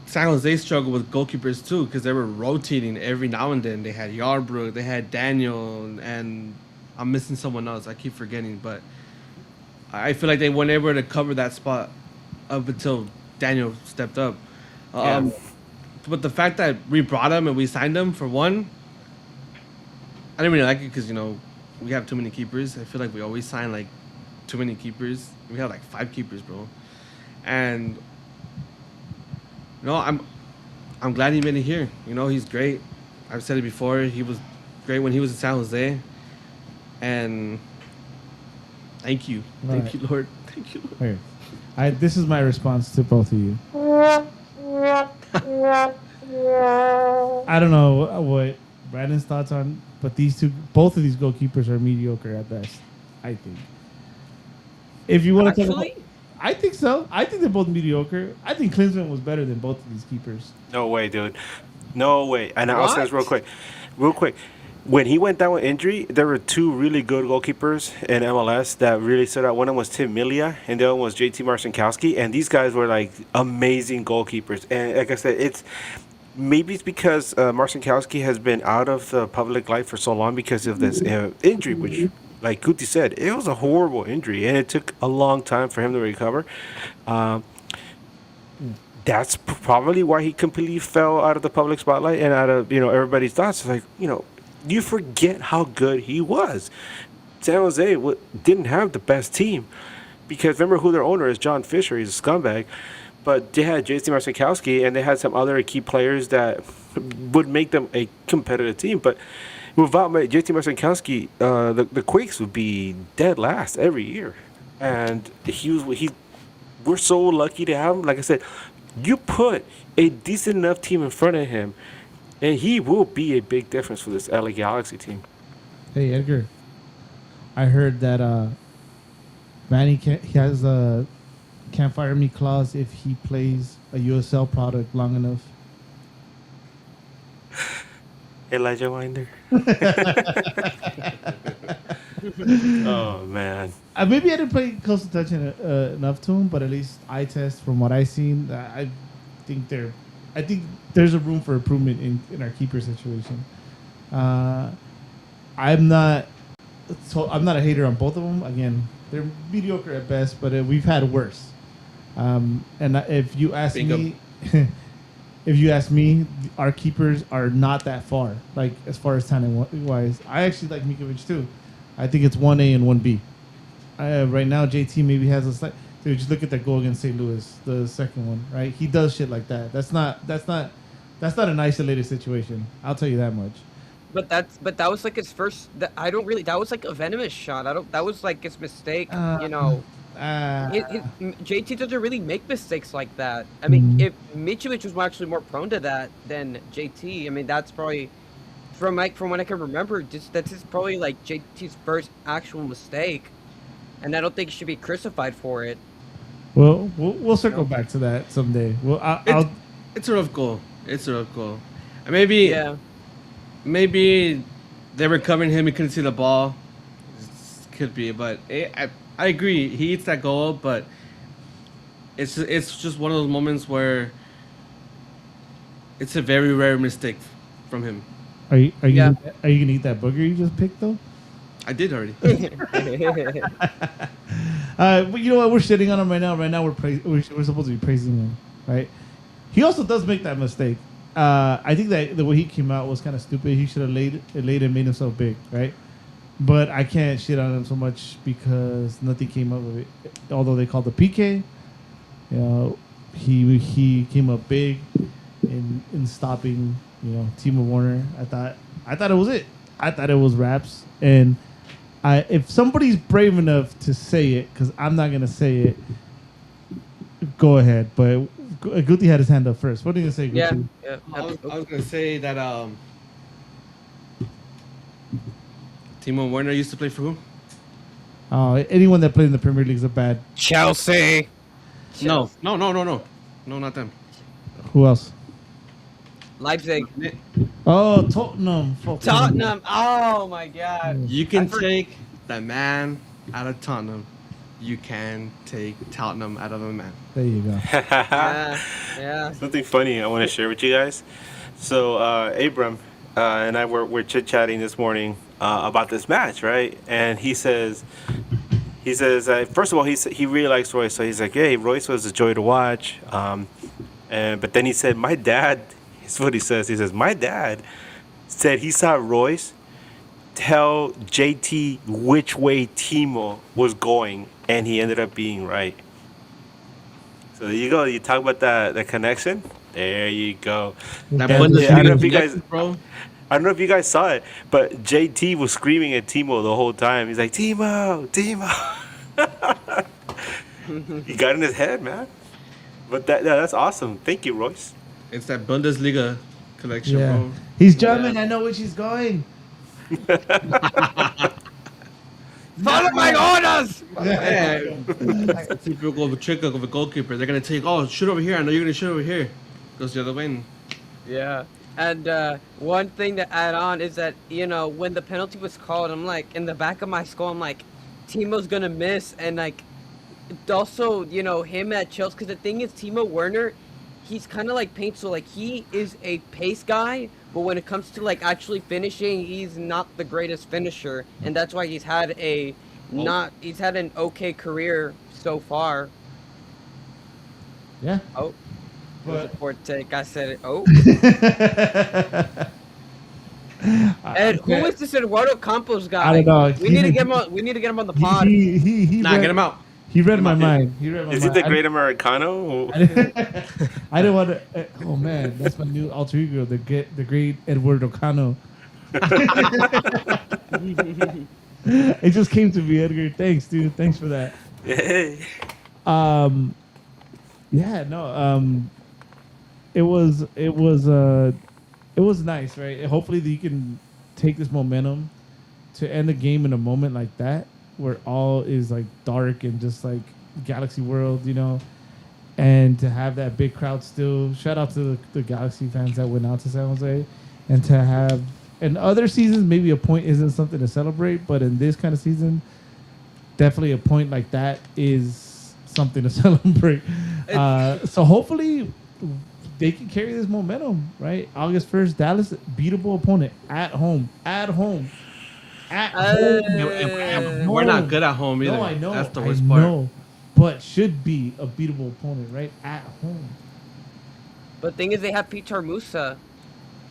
San Jose struggled with goalkeepers too, because they were rotating every now and then. They had Yarbrough, they had Daniel, and I'm missing someone else. I keep forgetting, but I feel like they weren't able to cover that spot up until Daniel stepped up. But the fact that we brought him and we signed him, for one, I didn't really like it because we have too many keepers. I feel like we always sign like too many keepers. We have like 5 keepers, bro, and. I'm glad he made it here. He's great. I've said it before. He was great when he was in San Jose. And thank you. Thank you, Lord. Thank you, Lord. Okay. This is my response to both of you. I don't know what Brandon's thoughts on, but both of these goalkeepers are mediocre at best, I think. If you want to talk about, I think so. I think they're both mediocre. I think Klinsmann was better than both of these keepers. No way, dude. No way. And I'll say this What? real quick. Real quick. When he went down with injury, there were two really good goalkeepers in MLS that really stood out. One of them was Tim Milia, and the other one was JT Marcinkowski. And these guys were like amazing goalkeepers. And like I said, maybe it's because Marcinkowski has been out of the public light for so long because of this injury, which, like Guti said, it was a horrible injury, and it took a long time for him to recover. Um, that's probably why he completely fell out of the public spotlight and out of everybody's thoughts. Like you forget how good he was. San Jose didn't have the best team because remember who their owner is, John Fisher. He's a scumbag. But they had J.C. Marcinkowski and they had some other key players that would make them a competitive team. But without J.T. Marcinkowski, the Quakes would be dead last every year. And we're so lucky to have him. Like I said, you put a decent enough team in front of him, and he will be a big difference for this LA Galaxy team. Hey Edgar, I heard that Manny he has a can't fire me clause if he plays a USL product long enough. Elijah Winder. Oh man. Maybe I didn't pay close attention enough to him, but at least eye test from what I've seen, I think there's a room for improvement in our keeper situation. I'm not a hater on both of them. Again, they're mediocre at best, but we've had worse. And if you ask me, if you ask me, our keepers are not that far. Like as far as talent wise, I actually like Mikovic too. I think it's 1A and 1B. Right now, JT maybe has a slight. Dude, just look at that goal against St. Louis, the second one. Right, he does shit like that. That's not an isolated situation. I'll tell you that much. But that was like his first. That was like a venomous shot. That was like his mistake. JT doesn't really make mistakes like that. I mean, if Mitrovic was actually more prone to that than JT, I mean, that's probably from what I can remember. That's probably like JT's first actual mistake, and I don't think he should be crucified for it. Well, we'll circle back to that someday. Well, It's a rough goal. It's a rough goal. And maybe they were covering him. He couldn't see the ball. Could be, but I agree. He eats that goal, but it's just one of those moments where it's a very rare mistake from him. Are you gonna eat that booger you just picked though? I did already. But you know what? We're shitting on him right now. Right now, we're supposed to be praising him, right? He also does make that mistake. I think that the way he came out was kind of stupid. He should have laid and made himself big, right? But I can't shit on him so much because nothing came up of it. Although they called the PK, he came up big in stopping, Timo Werner. I thought it was it. I thought it was Raps. And if somebody's brave enough to say it, because I'm not gonna say it, go ahead. But Guti had his hand up first. What are you gonna say, Guti? Yeah. I was gonna say that Timo Werner used to play for who? Anyone that played in the Premier League is a bad. Chelsea. No, not them. Who else? Leipzig. Oh, Tottenham. Tottenham. Oh my God. You can take the man out of Tottenham. You can take Tottenham out of a man. There you go. Yeah. Something funny I want to share with you guys. So Abram and I were chit chatting this morning about this match, right? And he says, first of all, he really likes Royce, so he's like, hey, Royce was a joy to watch. But then he said, my dad. Here's what he says. He says, my dad said he saw Royce tell JT which way Timo was going, and he ended up being right. So there you go. You talk about that connection. There you go. That I don't know if you guys, bro. I don't know if you guys saw it, but JT was screaming at Timo the whole time. He's like, Timo. He got in his head, man. But that's awesome. Thank you, Royce. It's that Bundesliga connection, bro. He's German. I know where she's going. Follow my orders. Yeah, typical trick of a goalkeeper. They're gonna take, oh, shoot over here. I know you're gonna shoot over here. Goes the other way. And Yeah. And one thing to add on is that, when the penalty was called, I'm like, in the back of my skull, I'm like, Timo's gonna miss. And like, also, him at Chelsea, because the thing is, Timo Werner, he's kind of like Paint, so like, he is a pace guy, but when it comes to like actually finishing, he's not the greatest finisher. And that's why he's had an okay career so far. Yeah. Oh, it was a poor take. I said it. Oh. And who is this Eduardo Campos guy? I don't know. We need to get him on. We need to get him on the pod. He nah, read, get him out. He read my mind. He read my Is mind. he the great Americano? I didn't want to. Oh man, that's my new alter ego, the great Eduardo Cano. It just came to me, Edgar. Thanks, dude. Thanks for that. Hey. Yeah, no. It was nice, right? Hopefully that you can take this momentum to end the game in a moment like that, where all is like dark and just like Galaxy World, and to have that big crowd still. Shout out to the Galaxy fans that went out to San Jose, and to have in other seasons maybe a point isn't something to celebrate, but in this kind of season, definitely a point like that is something to celebrate. So hopefully they can carry this momentum, right? August 1st, Dallas, beatable opponent at home. At home. We're not good at home either. No, I know. That's the worst part. But should be a beatable opponent, right? At home. But the thing is, they have Pitar Musa.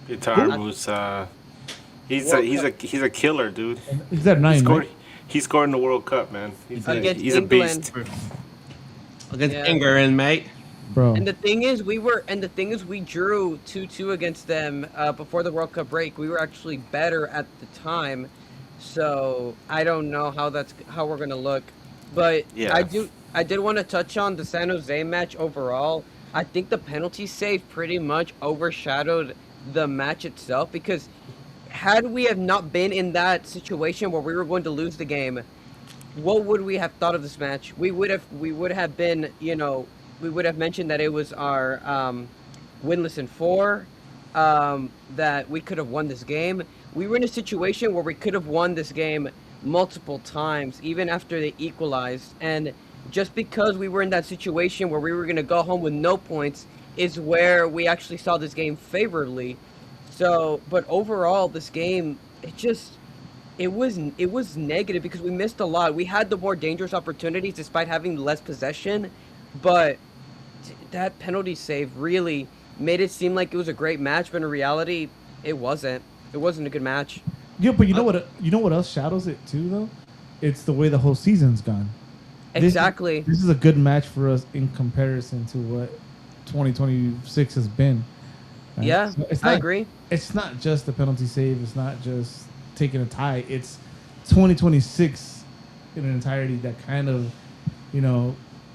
Pitar Musa. He's a killer, dude. He's at 9, right? He scored in the World Cup, man. He's a England. beast. Against England, mate. Bro. And the thing is, we drew 2-2 against them before the World Cup break. We were actually better at the time, so I don't know how we're gonna look. But yeah. I did want to touch on the San Jose match overall. I think the penalty save pretty much overshadowed the match itself, because had we have not been in that situation where we were going to lose the game, what would we have thought of this match? We would have been, we would have mentioned that it was our winless in 4, that we could have won this game. We were in a situation where we could have won this game multiple times, even after they equalized. And just because we were in that situation where we were going to go home with no points is where we actually saw this game favorably. So, but overall, this game, it was negative because we missed a lot. We had the more dangerous opportunities despite having less possession, but that penalty save really made it seem like it was a great match, but in reality, it wasn't. It wasn't a good match. Yeah, but you know what else shadows it too, though? It's the way the whole season's gone. Exactly. This is a good match for us in comparison to what 2026 has been. Right? Yeah, so I agree. It's not just the penalty save. It's not just taking a tie. It's 2026 in an entirety that kind of,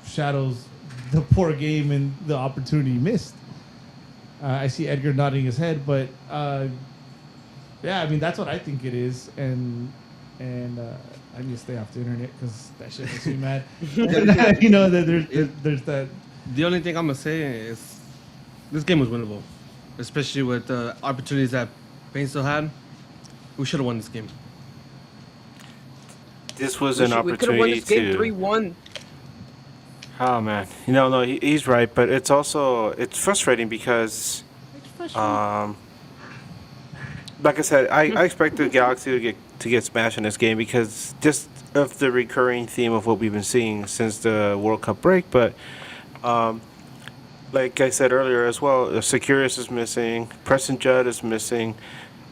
shadows the poor game and the opportunity missed. I see Edgar nodding his head, but yeah, I mean that's what I think it is, and I need to stay off the internet because that shit makes me mad. That there's that. The only thing I'm gonna say is this game was winnable, especially with the opportunities that Payne still had. We should have won this game. This was an opportunity we could have won this game 3-1. Oh man, no, he's right, but it's frustrating because, like I said, I expected Galaxy to get smashed in this game because just of the recurring theme of what we've been seeing since the World Cup break. But like I said earlier as well, Securus is missing, Preston Judd is missing,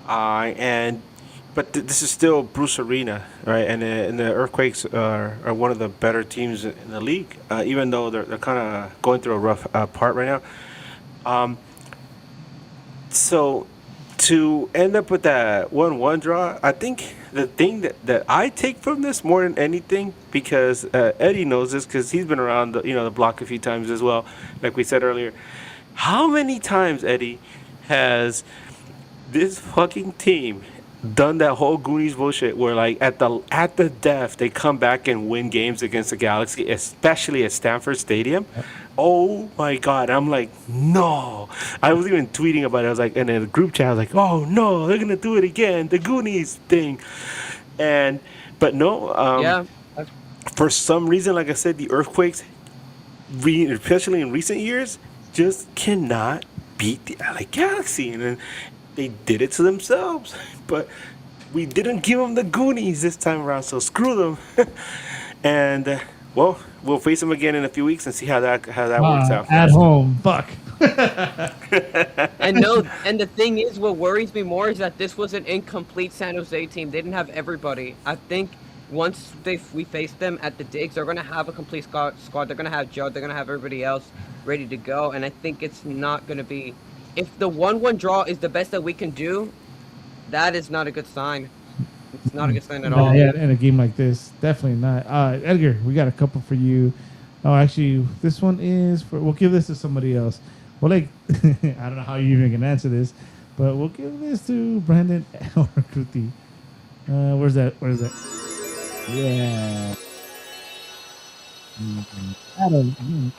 but this is still Bruce Arena, right? And the Earthquakes are one of the better teams in the league, even though they're kind of going through a rough part right now. So to end up with that 1-1 draw, I think the thing that I take from this more than anything, because Eddie knows this because he's been around the block a few times as well, like we said earlier. How many times, Eddie, has this fucking team done that whole Goonies bullshit where like at the death they come back and win games against the Galaxy, especially at Stanford Stadium. Oh my God! I'm like, no. I was even tweeting about it. I was like, and in the group chat, I was like, oh no, they're gonna do it again, the Goonies thing, and but no. Yeah. That's, For some reason, like I said, the earthquakes, especially in recent years, just cannot beat the LA Galaxy, and then they did it to themselves. But we didn't give them the Goonies this time around, so screw them. And well, we'll face them again in a few weeks and see how that works out for At us. home. Fuck. and no, and the thing is, what worries me more is that this was an incomplete San Jose team. They didn't have everybody. I think once we face them at the digs, they're gonna have a complete squad. They're gonna have Joe. They're gonna have everybody else ready to go. And I think it's not gonna be. If the 1-1 draw is the best that we can do, that is not a good sign. It's not a good sign at all. Yeah, in a game like this, definitely not. Edgar, we got a couple for you. Oh, actually, this one is for. We'll give this to somebody else. Well, like, I don't know how you even can answer this, but we'll give this to Brandon or Kruti. Where's that? Where's that? Yeah. Adam,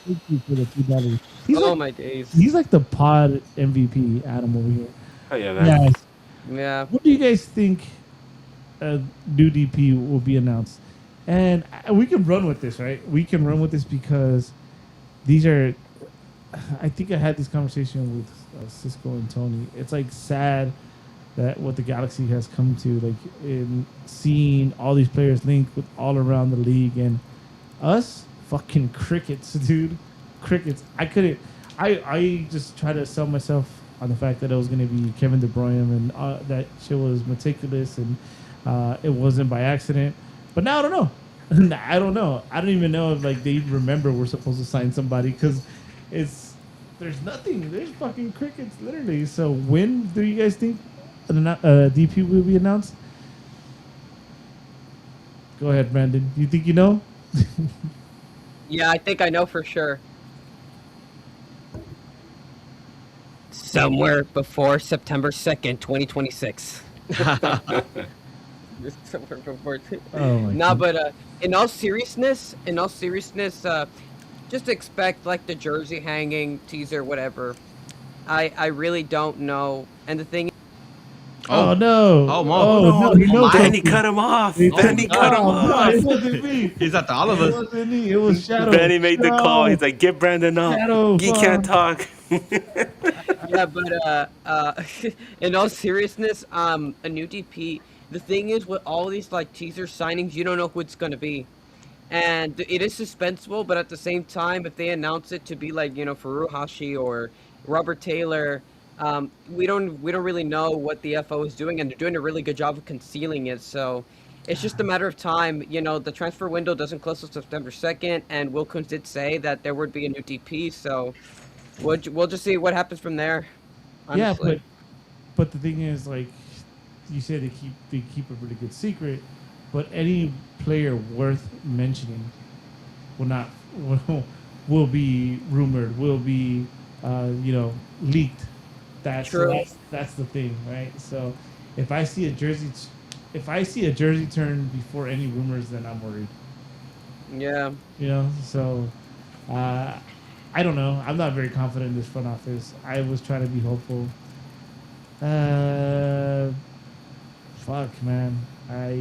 thank you for the $2. Oh my days. He's like the pod MVP, Adam, over here. Oh yeah, that. Yes. Yeah. What do you guys think a new DP will be announced? And we can run with this, right? We can run with this because these are. I think I had this conversation with Cisco and Tony. It's like sad that what the Galaxy has come to, like in seeing all these players linked with all around the league, and us fucking crickets, dude, crickets. I couldn't. I just try to sell myself on the fact that it was going to be Kevin De Bruyne and that shit was meticulous and it wasn't by accident. But now I don't know. I don't know. I don't even know if like they remember we're supposed to sign somebody because there's nothing. There's fucking crickets, literally. So when do you guys think DP will be announced? Go ahead, Brandon. You think you know? Yeah, I think I know for sure. Somewhere before September 2nd, 2026. Somewhere before. Oh my Nah, God. but in all seriousness, just expect like the jersey hanging teaser, whatever. I really don't know. And the thing. Oh no! Oh, Mo. Oh no! He knows Benny something. cut him off. He Benny cut him no, off. it wasn't me. He's at the all of It us. wasn't me. It was Shadow. Benny made the call. He's Shadow. like, get Brandon up. Shadow, He can't talk. Yeah, but in all seriousness, a new DP. The thing is, with all these like teaser signings, you don't know who it's gonna be, and it is suspenseful. But at the same time, if they announce it to be like Furuhashi or Robert Taylor, we don't really know what the FO is doing, and they're doing a really good job of concealing it. So it's just a matter of time. The transfer window doesn't close until September 2nd, and Wilkins did say that there would be a new DP. So we'll just see what happens from there. Yeah, Honestly. but the thing is, like you said, they keep a really good secret. But any player worth mentioning will not will be rumored, will be leaked. True. That's the thing, right? So if I see a jersey turn before any rumors, then I'm worried. Yeah. So I don't know. I'm not very confident in this front office. I was trying to be hopeful. Fuck, man. I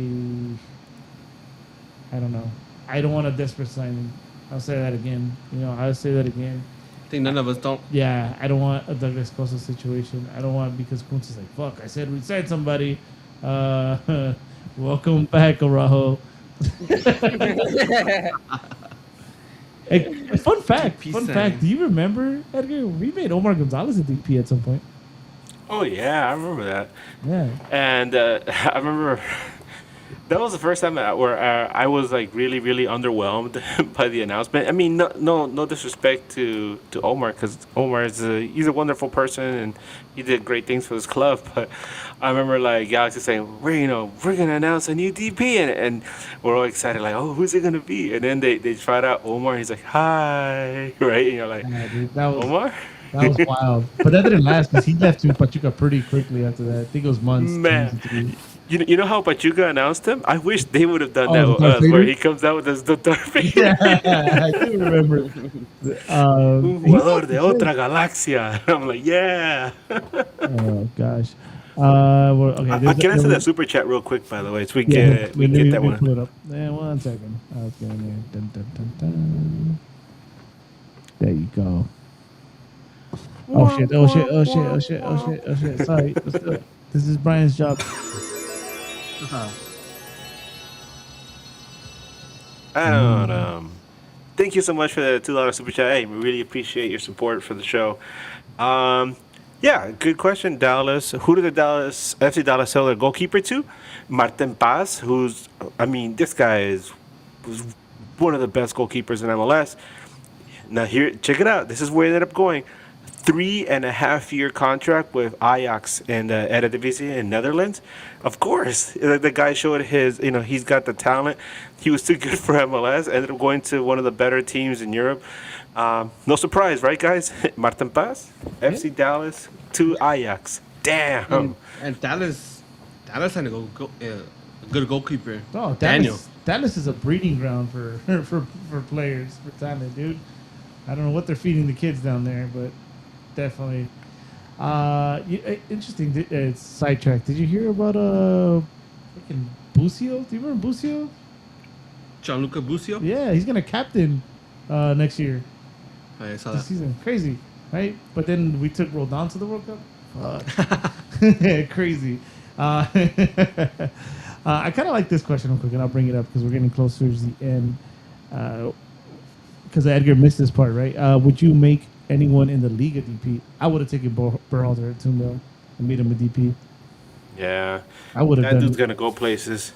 don't know. I don't want a desperate signing. I'll say that again. I'll say that again. I think none of us don't. Yeah, I don't want a Douglas Costa situation. I don't want because Kuntz is like, fuck, I said we'd sign somebody. Welcome back, Araujo. Hey, fun fact. DP Fun signing. fact. Do you remember, Edgar? We made Omar Gonzalez a DP at some point. Oh yeah, I remember that. Yeah. And I remember that was the first time where I was like really, really underwhelmed by the announcement. I mean, no disrespect to Omar, because Omar he's a wonderful person and he did great things for his club. But I remember like Galaxy saying, we're gonna announce a new DP, and we're all excited like, oh, who's it gonna be? And then they tried out Omar. He's like, hi, right? And you're like, Yeah, dude, that was Omar. wild. But that didn't last because he left to Pachuca pretty quickly after that. I think it was months. Man. 2 to 3. You know how Pachuca announced him? I wish they would have done Oh, that the with Darth us, where Vader. he comes out with the Darth Yeah, Vader. I do remember. Un He jugador de actually said, otra galaxia. I'm like, yeah. "Oh gosh." Well, okay. I There's can answer there, that super chat real quick, by the way, so yeah. we get Let that me one. pull it up. One second. I was getting there. Dun, dun, dun, dun. There you go. Oh shit! Oh shit! Oh shit! Oh shit! Oh shit! Oh shit! Sorry. Let's do it. This is Brian's job. And thank you so much for the $2 super chat. Hey, we really appreciate your support for the show. Um, yeah, good question, Dallas. Who did the Dallas FC Dallas sell their goalkeeper to? Martin Paz, who's I mean, this guy was one of the best goalkeepers in MLS. Now here, check it out. This is where it ended up going. 3.5 year contract with Ajax in the Eredivisie in Netherlands. Of course, the guy showed his, he's got the talent. He was too good for MLS. Ended up going to one of the better teams in Europe. No surprise, right, guys? Martin Paz, Yeah. FC Dallas to Ajax. Damn. And Dallas had a good goalkeeper. Oh, Daniel. Dallas is a breeding ground for for players for talent, dude. I don't know what they're feeding the kids down there, but definitely. Interesting. Sidetrack. Did you hear about freaking Busio? Do you remember Busio? Gianluca Busio. Yeah, he's gonna captain next year. I saw This that. season. Crazy, right? But then we took Roldan to the World Cup. Fuck. Crazy. I kind of like this question real quick, and I'll bring it up because we're getting close towards the end. Because Edgar missed this part, right? Would you make anyone in the league a DP? I would have taken Berhalter at 2 mil and made him a DP. Yeah. I would have That done dude's it. gonna go places.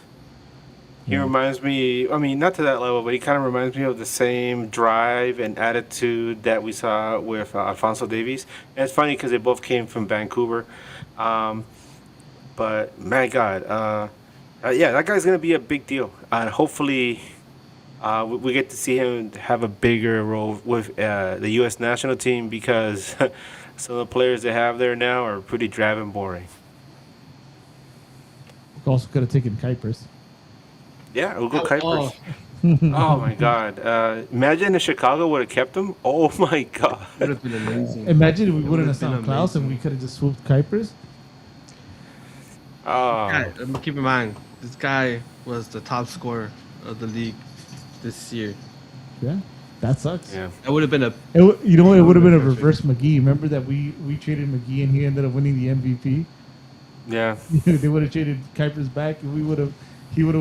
He Yeah. reminds me, I mean, not to that level, but he kind of reminds me of the same drive and attitude that we saw with Alfonso Davies. And it's funny because they both came from Vancouver. Um, but, my God, yeah, that guy's going to be a big deal. And hopefully, we get to see him have a bigger role with the U.S. national team because some of the players they have there now are pretty drab and boring. Also could have taken Kuipers. Yeah, Ugo Kuipers. Oh, Oh my God! Imagine if Chicago would have kept him. Oh my God! would have been amazing. Imagine if we It wouldn't have would've been signed Klaus and we amazing. could have just swooped Kuipers. Oh, Keep in mind, this guy was the top scorer of the league this year. Yeah, that sucks. yeah. That would have been a You know what? It would have been a Perfect. reverse McGee. Remember that we traded McGee and he ended up winning the MVP. Yeah. They would have traded Kuipers back and he would have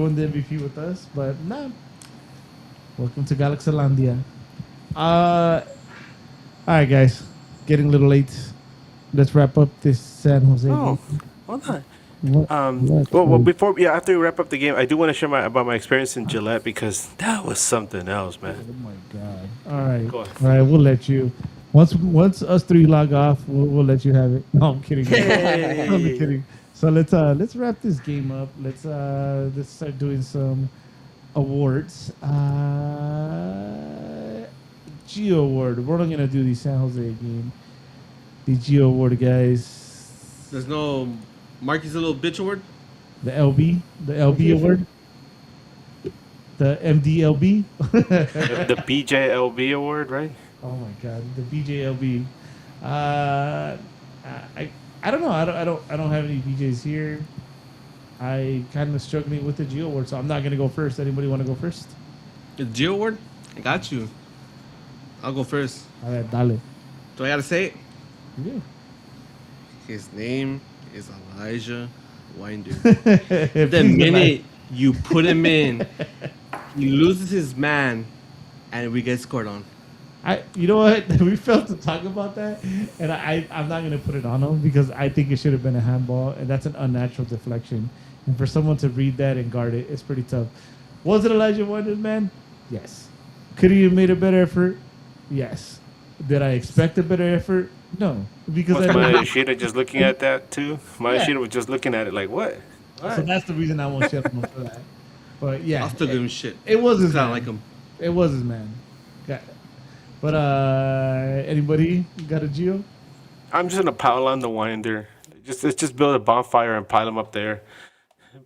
won the MVP with us. But nah. Welcome to Galaxylandia. All right, guys, getting a little late. Let's wrap up this San Jose. Oh, game. hold on. What? Well, after we wrap up the game, I do want to share about my experience in Gillette because that was something else, Oh man. my God! All right, Go on. all right. We'll let you. Once us three log off, we'll let you have it. No, I'm kidding. I'm kidding. So let's wrap this game up. Let's start doing some awards. Geo Award. We're not gonna do the San Jose game. The Geo Award, guys. there's no Marky's a little bitch award. The LB Award. The MDLB. The BJLB award, right? Oh my God, the BJLB. I don't know. I don't have any BJs here. I kind of struggling with the Geo Award, so I'm not gonna go first. Anybody want to go first? The Geo award. I got you. I'll go first. All right, dale. Do I gotta say it? Yeah. His name is Elijah Winder. If The he's minute you put him in, he loses his man, and we get scored on. you know what? We failed to talk about that, and I'm not gonna put it on him because I think it should have been a handball, and that's an unnatural deflection. And for someone to read that and guard it, it's pretty tough. Was it Elijah Wonders, man? Yes. Could he have made a better effort? Yes. Did I expect a better effort? No, because Was I Maya know, Yoshida just looking at that too? Maya Yeah. Yoshida was just looking at it like, what? so that's the reason I won't shut him up for that. But yeah, I'll still give him shit. it was his I man. like him. It was his man. Got it. But anybody got a Geo? I'm just gonna pile on the Winder. Let's just build a bonfire and pile them up there.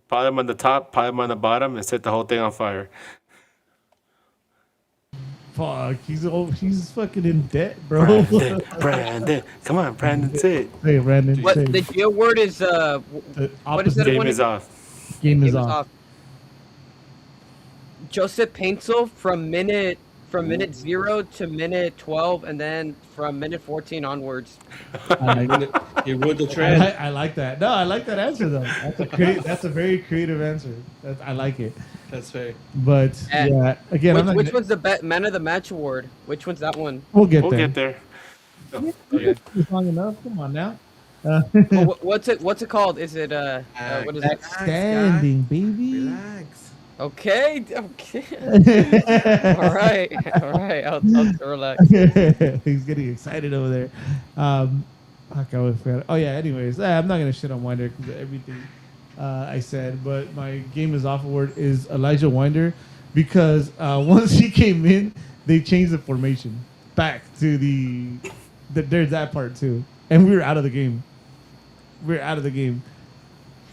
Pile him on the top, pile him on the bottom, and set the whole thing on fire. Fuck, he's fucking in debt, bro. Brandon, come on, Brandon, say it. Hey, Brandon, What say the jail word is? the What is that opposite. Game one? is off. Game is Game is off. off. Joseph Paintsel from minute 0 to minute 12, and then from minute 14 onwards. I like, He ruined the I, trend. I like that. No, I like that answer though. That's a very creative answer. I like it. That's fair. But yeah, again, I'm not Which gonna, one's the man of the match award? Which one's that one? we'll get We'll there. get there. Okay. It's long enough. Come on now. Oh, what's it called? Is it what is it? Standing, baby. Relax. Okay. all right. I'll relax. He's getting excited over there. Fuck, I always forgot. Oh yeah. Anyways, I'm not gonna shit on Winder because everything I said, but my game is off award is Elijah Winder because once he came in, they changed the formation back to there's that part too, and we were out of the game.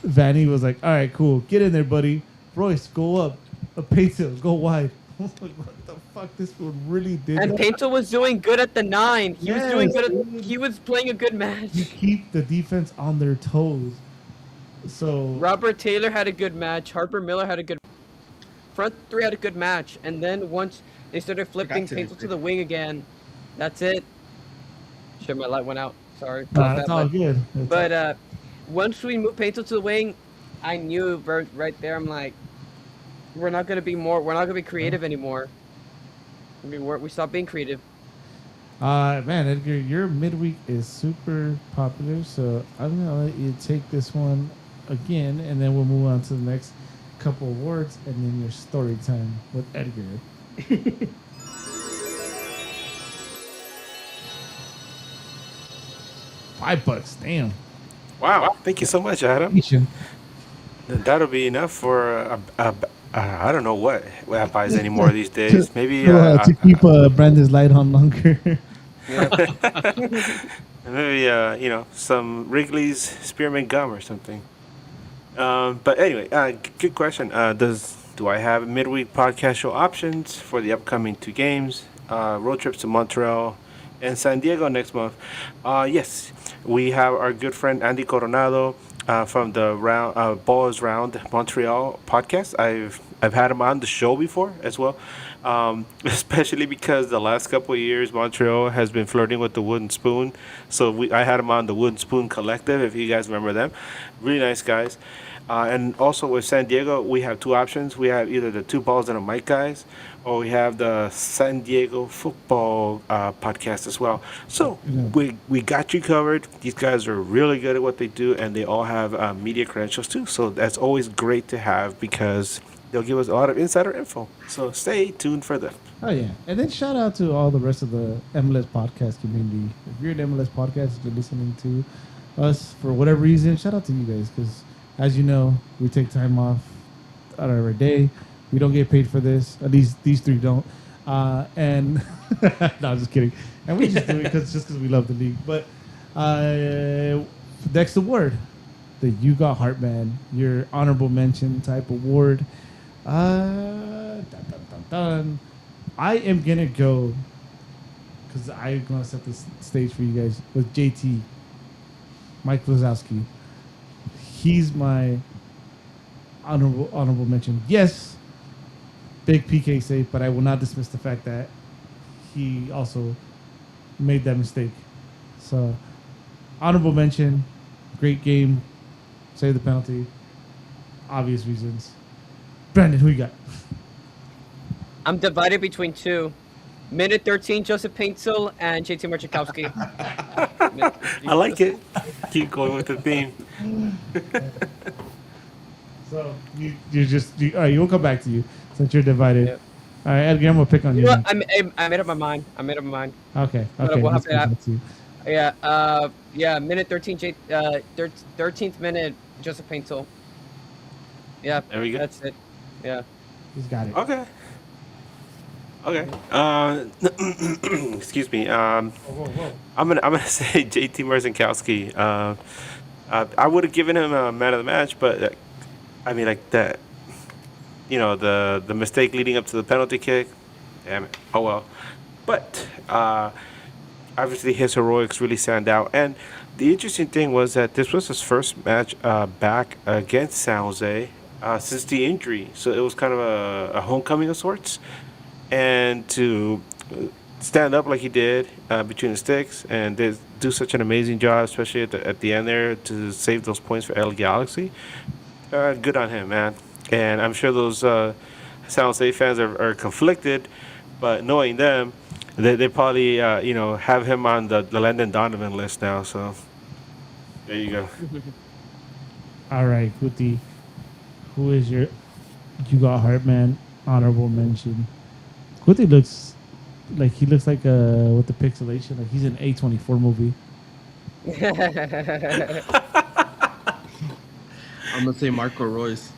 Vanny was like, "All right, cool, get in there, buddy. Royce, go up. Pato, go wide." I was like, what the fuck? This fool really did And that. Painter was doing good at the 9. He was doing Yes, good. dude. He was playing a good You match. keep the defense on their toes. So Robert Taylor had a good match. Harper Miller had a good. Front 3 had a good match, and then once they started flipping to Painter do to the wing again, that's it. Shit, my light went out. Sorry. nah, that's all good. But once we moved Painter to the wing, I knew right there. I'm like, we're not gonna be creative anymore. We stopped being creative. Man, Edgar, your midweek is super popular, so I'm gonna let you take this one again, and then we'll move on to the next couple of awards, and then your story time with Edgar. $5, damn. Wow. Thank you so much, Adam. Patient. That'll be enough for I don't know what buys anymore these days. Maybe to keep Brandon's light on longer. maybe some Wrigley's spearmint gum or something. But anyway, good question. Do I have midweek podcast show options for the upcoming 2 games? Road trips to Montreal and San Diego next month. Yes, we have our good friend Andy Coronado from the Balls Round Montreal podcast. I've had him on the show before as well, especially because the last couple of years Montreal has been flirting with the Wooden Spoon. So I had him on the Wooden Spoon Collective, if you guys remember them. Really nice guys. And also with San Diego, we have 2 options. We have either the 2 Balls and a Mic guys, or we have the San Diego football podcast as well. So we got you covered. These guys are really good at what they do, and they all have media credentials too. So that's always great to have because they'll give us a lot of insider info. So stay tuned for them. Oh yeah, and then shout out to all the rest of the MLS podcast community. If you're an MLS podcast, if you're listening to us for whatever reason, shout out to you guys because, as you know, we take time off out of our day. We don't get paid for this. At least these 3 don't. And no, I'm just kidding. And we just do it because we love the league. But next award, the You Got Heart Man, your honorable mention type award. Dun, dun, dun, dun. I am gonna go because I'm gonna set the stage for you guys with JT, Mike Wazowski. He's my honorable mention. Yes, big PK save, but I will not dismiss the fact that he also made that mistake. So, honorable mention, great game, save the penalty, obvious reasons. Brandon, who you got? I'm divided between 2. Minute 13, Joseph Paintsel and JT Marchikowski. I like it. Keep going with the theme. So you won't come back to you since you're divided. Yep. All right, Edgar, I'm gonna pick on you. You know what? then. I made up my mind. Okay. we'll have let's to go have- back to you. Yeah. Minute 13, 13th minute, Joseph Paintsel. Yeah. There we go. That's it. Yeah. He's got it. Okay. Excuse me. Whoa. I'm gonna say JT Marcinkowski. I would have given him a man of the match, but I mean, like that. The mistake leading up to the penalty kick. Damn it. Oh well. But obviously his heroics really stand out. And the interesting thing was that this was his first match back against San Jose since the injury. So it was kind of a homecoming of sorts. And to stand up like he did between the sticks and do such an amazing job, especially at the end there to save those points for LA Galaxy. Good on him, man. And I'm sure those San Jose fans are conflicted, but knowing them, they probably have him on the Landon Donovan list now. So there you go. All right, Kuti, who is your you got Heartman honorable mention? Kuti looks like with the pixelation, like he's an A24 movie. I'm gonna say Marco Royce.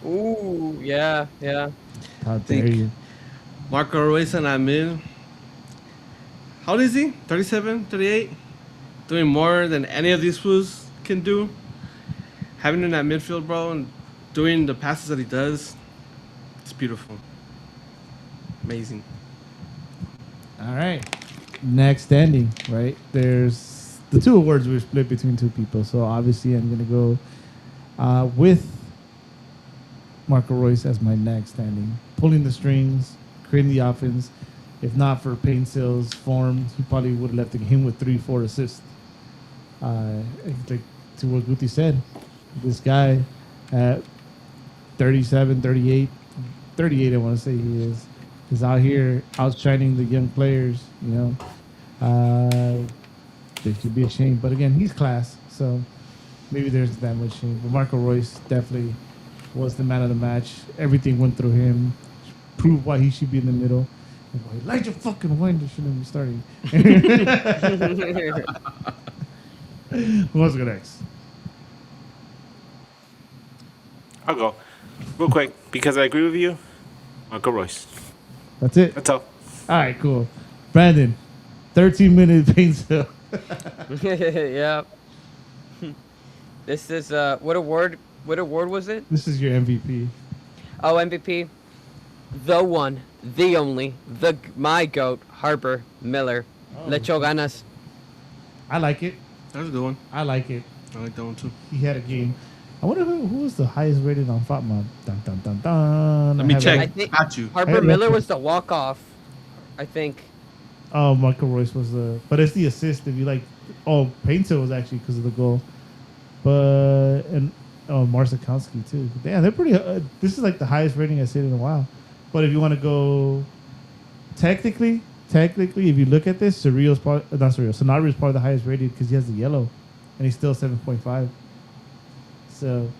Ooh, yeah, yeah. How dare Think- you? Marco Royce and Amid. How old is he? 37, 38? Doing more than any of these fools can do. Having him in that midfield, bro, and doing the passes that he does, it's beautiful. Amazing. All right. Next standing, right? There's the two awards were split between two people. So obviously I'm going to go with Marco Royce as my next standing. Pulling the strings, creating the offense. If not for Payne Sales' form, he probably would have left the game with 3-4 assists. Like to what Guti said, this guy at 37, 38, 38 I want to say he is out here outshining the young players, they should be ashamed. But again, he's class, so maybe there's that much shame. But Marco Royce definitely was the man of the match. Everything went through him. Proved why he should be in the middle. And why Elijah fucking Winder shouldn't be starting. Who wants to go next? I'll go real quick because I agree with you. Marco Royce. That's it. That's all. All right, cool. Brandon, 13-minute pain sale. Yeah. This is what award? What award was it? This is your MVP. Oh, MVP. The one, the only, my goat, Harper Miller. Le echo ganas. I like it. That's a good one. I like it. I like that one too. He had a game. I wonder who was the highest rated on Fatma. Dun, dun, dun, dun. Let me check. I think Got you. Harper Miller was the walk off. I think. Oh, Michael Royce was the. But it's the assist. If you like. Oh, Painter was actually because of the goal. But. And. Oh, Marsikowski too. Damn, they're pretty. This is like the highest rating I've seen in a while. But if you want to go. Technically, if you look at this, Surreal's part. Not Surreal. Sonario's probably the highest rated because he has the yellow. And he's still 7.5. So.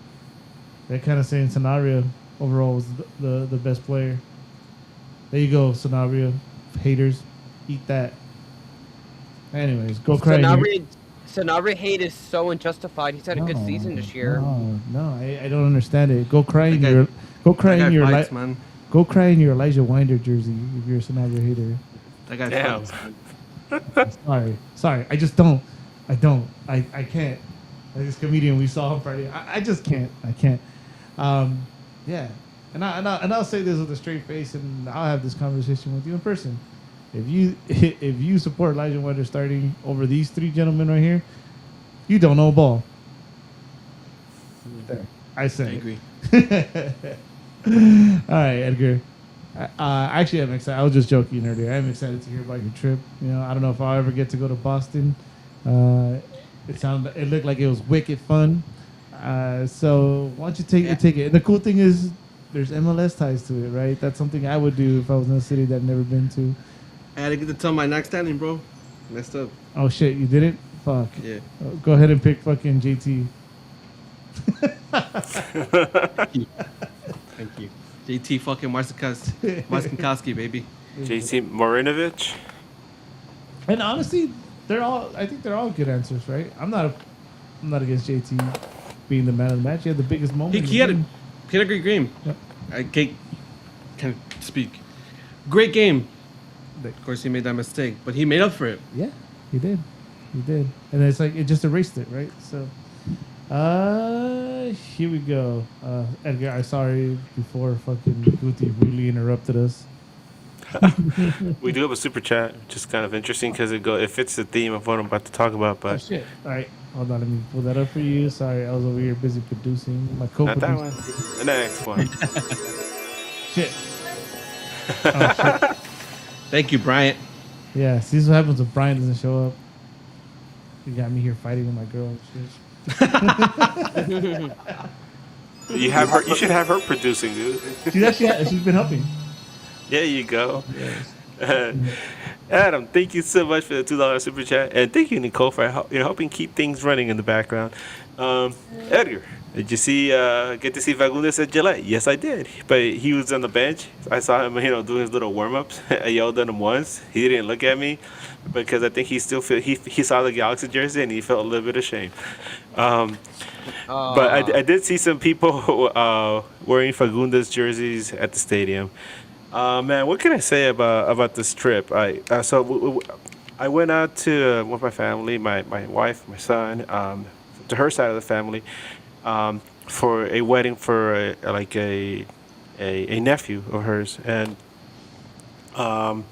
They're kind of saying Sonario overall was the best player. There you go, Sonario. Haters, eat that. Anyways, go cry. Sanabria hate is so unjustified. He's had a good season this year. No, I don't understand it. Go cry in That your go cry That in guy your fights, man. go cry in your Elijah Winder jersey if you're a Sanabria hater. That guy Damn. fights. Sorry. I just don't. I can't. Like this comedian we saw on Friday. I just can't. I can't. Yeah. And I'll say this with a straight face, and I'll have this conversation with you in person. If you support Elijah Winder starting over these three gentlemen right here, you don't know ball. There, I I said. agree. All right, Edgar. Actually, I'm excited. I was just joking earlier. I'm excited to hear about your trip. I don't know if I'll ever get to go to Boston. It looked like it was wicked fun. So why don't you take it? The cool thing is there's MLS ties to it, right? That's something I would do if I was in a city that I've never been to. I had to get to tell my next standing, bro. Messed up. Oh shit, you didn't? Fuck. Yeah. Go ahead and pick fucking JT. Thank you. JT fucking Marcinkowski, baby. JC Marinovich. And honestly, I think they're all good answers, right? I'm not against JT being the man of the match. He had the biggest moment. He had a great game. Yep. I can't speak. Great game. Of course, he made that mistake, but he made up for it. Yeah, he did. And it's like it just erased it, right? So, Here we go. Edgar, I'm sorry before fucking Guti rudely interrupted us. We do have a super chat, which is kind of interesting because it fits the theme of what I'm about to talk about, Oh but shit! All right, hold on. Let me pull that up for you. Sorry, I was over here busy producing. My not that co-producer. one. The next one. Shit. Oh shit. Thank you, Bryant. Yeah. See, this is what happens if Brian doesn't show up. You got me here fighting with my girl and shit. You have her. You should have her producing, dude. She's been helping. There you go. Yes. Adam, thank you so much for the $2 super chat, and thank you, Nicole, for helping keep things running in the background. Edgar, did you see get to see Fagundes at Gillette? Yes, I did, but he was on the bench. I saw him, doing his little warm ups. I yelled at him once. He didn't look at me because I think he still he saw the Galaxy jersey and he felt a little bit ashamed. But I did see some people wearing Fagundes jerseys at the stadium. Man, what can I say about this trip? I went out to with my family, my wife, my son, to her side of the family, for a wedding for a nephew of hers, and um,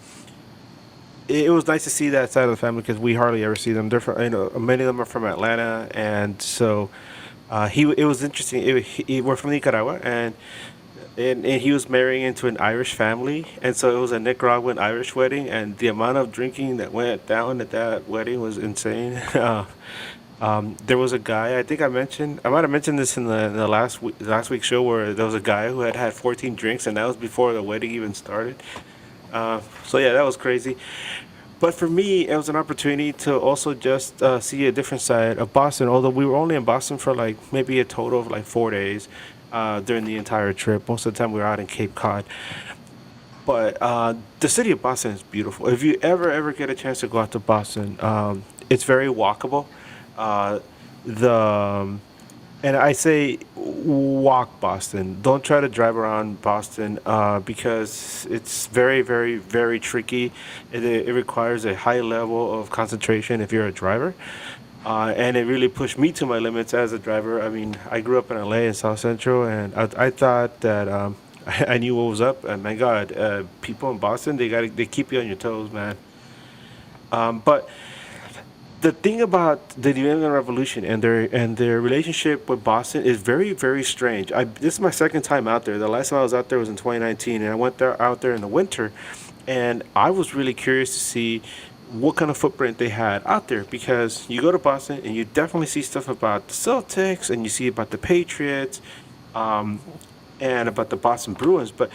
it was nice to see that side of the family because we hardly ever see them. They're from, many of them are from Atlanta, and so it was interesting. We're from Nicaragua, and he was marrying into an Irish family, and so it was a Nicaraguan Irish wedding, and the amount of drinking that went down at that wedding was insane. There was a guy, I think I might have mentioned this in the last week's show, where there was a guy who had 14 drinks, and that was before the wedding even started. So yeah, that was crazy. But for me, it was an opportunity to also just see a different side of Boston. Although we were only in Boston for like maybe a total of like 4 days during the entire trip. Most of the time we were out in Cape Cod. But the city of Boston is beautiful. If you ever get a chance to go out to Boston, it's very walkable. Uh, the and I say walk Boston. Don't try to drive around Boston because it's very, very, very tricky. It requires a high level of concentration if you're a driver. And it really pushed me to my limits as a driver. I mean, I grew up in LA in South Central, and I thought that I knew what was up. And my God, people in Boston, they keep you on your toes, man. But the thing about the New England Revolution and their relationship with Boston is very, very strange. This is my second time out there. The last time I was out there was in 2019, and I went out there in the winter, and I was really curious to see what kind of footprint they had out there, because you go to Boston and you definitely see stuff about the Celtics and you see about the Patriots, and about the Boston Bruins, but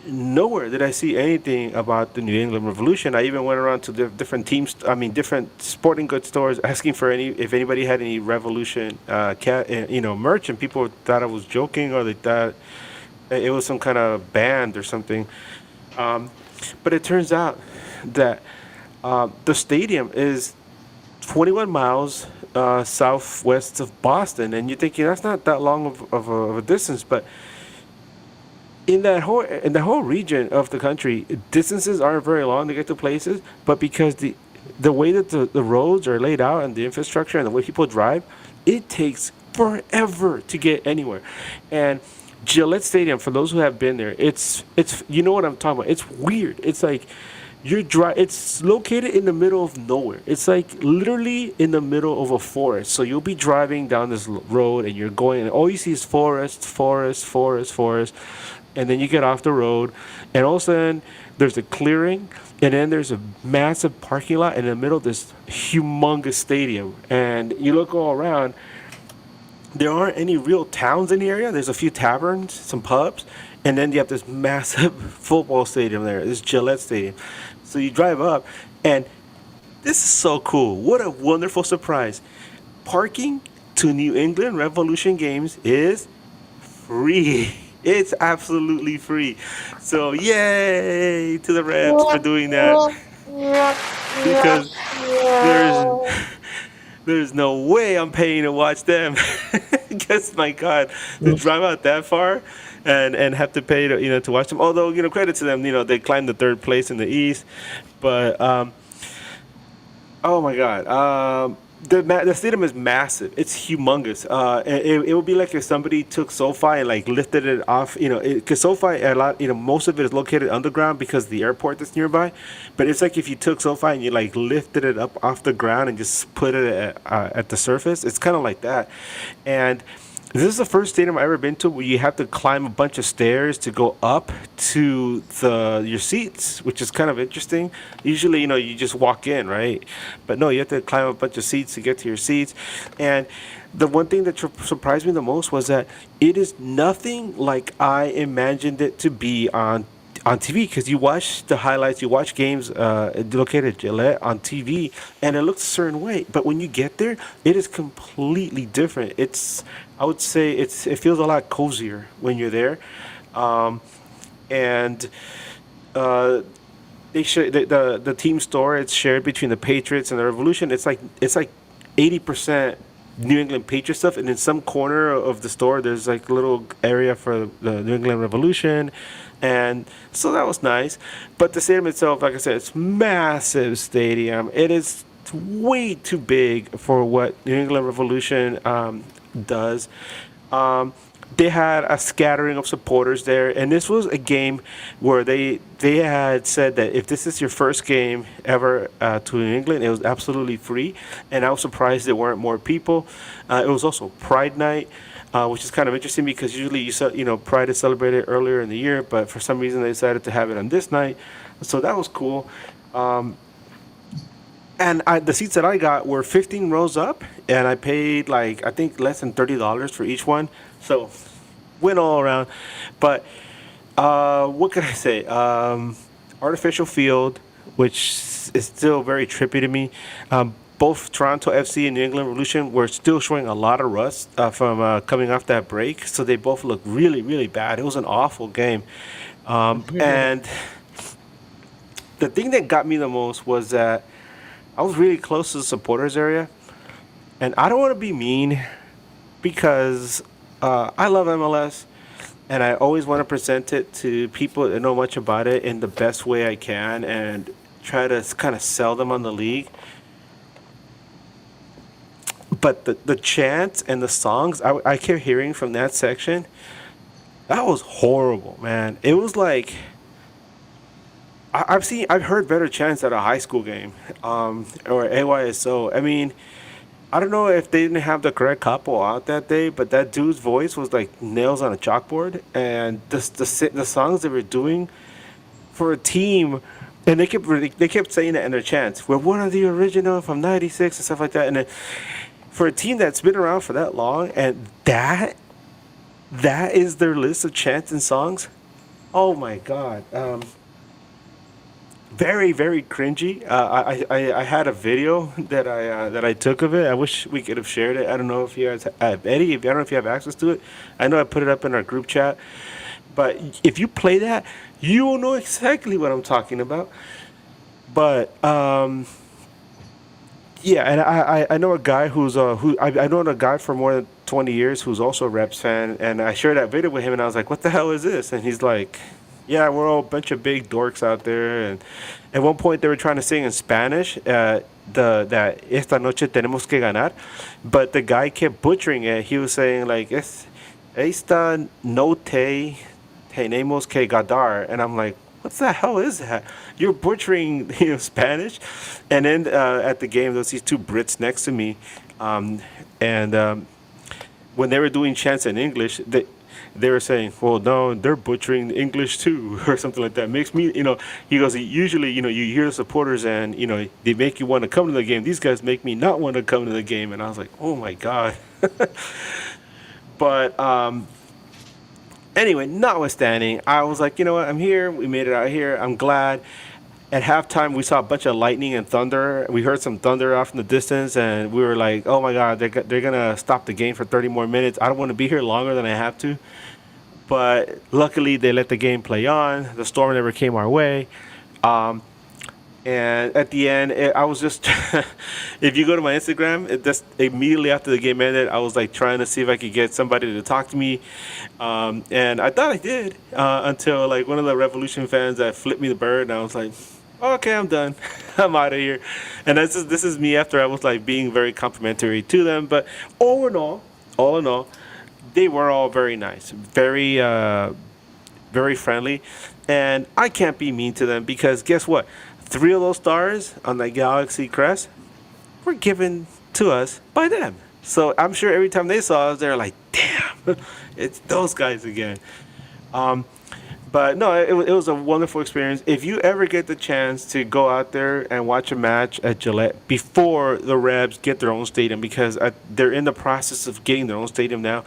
nowhere did I see anything about the New England Revolution. I even went around to the different teams, different sporting goods stores, asking for if anybody had any Revolution, merch, and people thought I was joking, or they thought it was some kind of band or something. But it turns out that the stadium is 21 miles southwest of Boston, and you're thinking that's not that long of a distance, but in the whole region of the country, distances aren't very long to get to places, but because the way that the roads are laid out and the infrastructure and the way people drive, it takes forever to get anywhere. And Gillette Stadium, for those who have been there, it's you know what I'm talking about. It's weird. It's like it's located in the middle of nowhere. It's like literally in the middle of a forest. So you'll be driving down this road and you're going, and all you see is forest, forest, forest, forest. And then you get off the road, and all of a sudden there's a clearing, and then there's a massive parking lot in the middle of this humongous stadium. And you look all around, there aren't any real towns in the area. There's a few taverns, some pubs, and then you have this massive football stadium there, this Gillette Stadium. So you drive up, and this is so cool. What a wonderful surprise. Parking to New England Revolution games is free. It's absolutely free. So yay to the Rams for doing that. Because there's no way I'm paying to watch them. Because my God, to drive out that far and have to pay to watch them. Although credit to them, they climbed the third place in the East. But oh my God, the stadium is massive. It's humongous. It would be like if somebody took SoFi and like lifted it off. Because SoFi a lot. Most of it is located underground because of the airport that's nearby. But it's like if you took SoFi and you like lifted it up off the ground and just put it at the surface. It's kind of like that, and this is the first stadium I've ever been to where you have to climb a bunch of stairs to go up to your seats, which is kind of interesting. Usually, you just walk in, right? But no, you have to climb a bunch of seats to get to your seats. And the one thing that surprised me the most was that it is nothing like I imagined it to be on TV, because you watch the highlights, you watch games located at Gillette on TV, and it looks a certain way. But when you get there, it is completely different. I would say it feels a lot cozier when you're there, and uh, they share the team store. It's shared between the Patriots and the Revolution. It's like 80% New England Patriot stuff, and in some corner of the store, there's like a little area for the New England Revolution, and so that was nice. But the stadium itself, like I said, it's massive stadium. It is way too big for what New England Revolution does. Um, they had a scattering of supporters there, and this was a game where they had said that if this is your first game ever to New England, it was absolutely free. And I was surprised there weren't more people. It was also Pride Night, which is kind of interesting because usually Pride is celebrated earlier in the year, but for some reason they decided to have it on this night, so that was cool. Um, and the seats that I got were 15 rows up, and I paid like I think less than $30 for each one. So went all around. But what can I say? Artificial field, which is still very trippy to me. Both Toronto FC and New England Revolution were still showing a lot of rust from coming off that break, so they both looked really, really bad. It was an awful game, and the thing that got me the most was that I was really close to the supporters area, and I don't want to be mean because I love MLS, and I always want to present it to people that know much about it in the best way I can, and try to kind of sell them on the league. But the chants and the songs I kept hearing from that section, that was horrible, man. It was like I've heard better chants at a high school game, or AYSO. I mean, I don't know if they didn't have the correct capo out that day, but that dude's voice was like nails on a chalkboard, and the songs they were doing for a team, and they kept saying that in their chants. We're one of the original from '96 and stuff like that, and then, for a team that's been around for that long, and that is their list of chants and songs. Oh my god. Very, very cringy. I had a video that I took of it. I wish we could have shared it. I don't know if you guys, Eddie, I don't know if you have access to it. I know I put it up in our group chat, but if you play that, you will know exactly what I'm talking about. But yeah, and I know a guy who I known a guy for more than 20 years who's also a Reps fan, and I shared that video with him, and I was like, "What the hell is this?" And he's like, "Yeah, we're all a bunch of big dorks out there." And at one point, they were trying to sing in Spanish, that "Esta noche tenemos que ganar," but the guy kept butchering it. He was saying like, "Esta noche tenemos que ganar," and I'm like, what the hell is that? You're butchering, Spanish. And then at the game, there was these two Brits next to me, and when they were doing chants in English, they were saying, "Well, no, they're butchering English too," or something like that. Makes me, he goes, usually, you hear the supporters and they make you want to come to the game. These guys make me not want to come to the game, and I was like, oh my god. But anyway, notwithstanding, I was like, you know what? I'm here. We made it out here. I'm glad. At halftime, we saw a bunch of lightning and thunder. We heard some thunder off in the distance, and we were like, oh my God, they're going to stop the game for 30 more minutes. I don't want to be here longer than I have to. But luckily, they let the game play on. The storm never came our way. And at the end, I was just, if you go to my Instagram, just immediately after the game ended, I was like trying to see if I could get somebody to talk to me. And I thought I did, until like one of the Revolution fans that flipped me the bird. And I was like, Okay, I'm done. I'm out of here. And this is me after I was like being very complimentary to them. But all in all, they were all very nice, very friendly, and I can't be mean to them because guess what? Three of those stars on the Galaxy crest were given to us by them. So I'm sure every time they saw us, they're like, "Damn, it's those guys again." Um, but no, it was a wonderful experience. If you ever get the chance to go out there and watch a match at Gillette before the Rebs get their own stadium, because they're in the process of getting their own stadium now,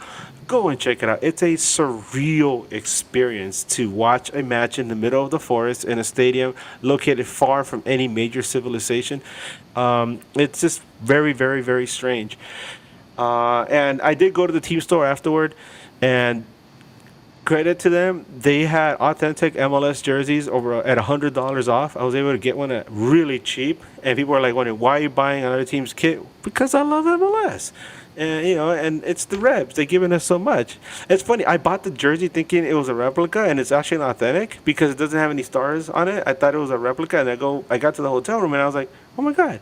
go and check it out. It's a surreal experience to watch a match in the middle of the forest in a stadium located far from any major civilization. It's just very, very, very strange. And I did go to the team store afterward, and credit to them, they had authentic MLS jerseys over at $100 off. I was able to get one at really cheap, and people were like wondering, why are you buying another team's kit? Because I love MLS. And and it's the Rebs. They've given us so much. It's funny. I bought the jersey thinking it was a replica, and it's actually an authentic because it doesn't have any stars on it. I thought it was a replica, and I got to the hotel room, and I was like, oh my god,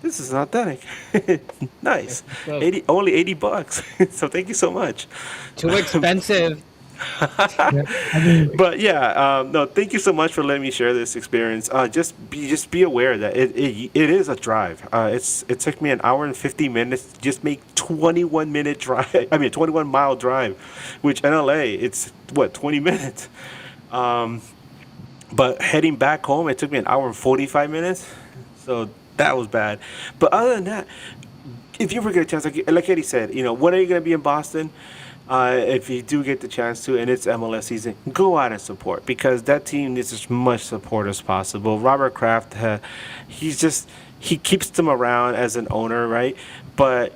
this is authentic. Nice. So 80 only $80. So thank you so much. too expensive. Yeah, I mean, But yeah, no, thank you so much for letting me share this experience. Just be aware that it is a drive. It took me an hour and 50 minutes to just make 21-minute drive. I mean 21-mile drive, which in LA it's what 20 minutes. Um, but heading back home, it took me an hour and 45 minutes. So that was bad. But other than that, if you ever get a chance, like Eddie said, when are you going to be in Boston? If you do get the chance to, and it's MLS season, go out and support because that team needs as much support as possible. Robert Kraft, he keeps them around as an owner, right? But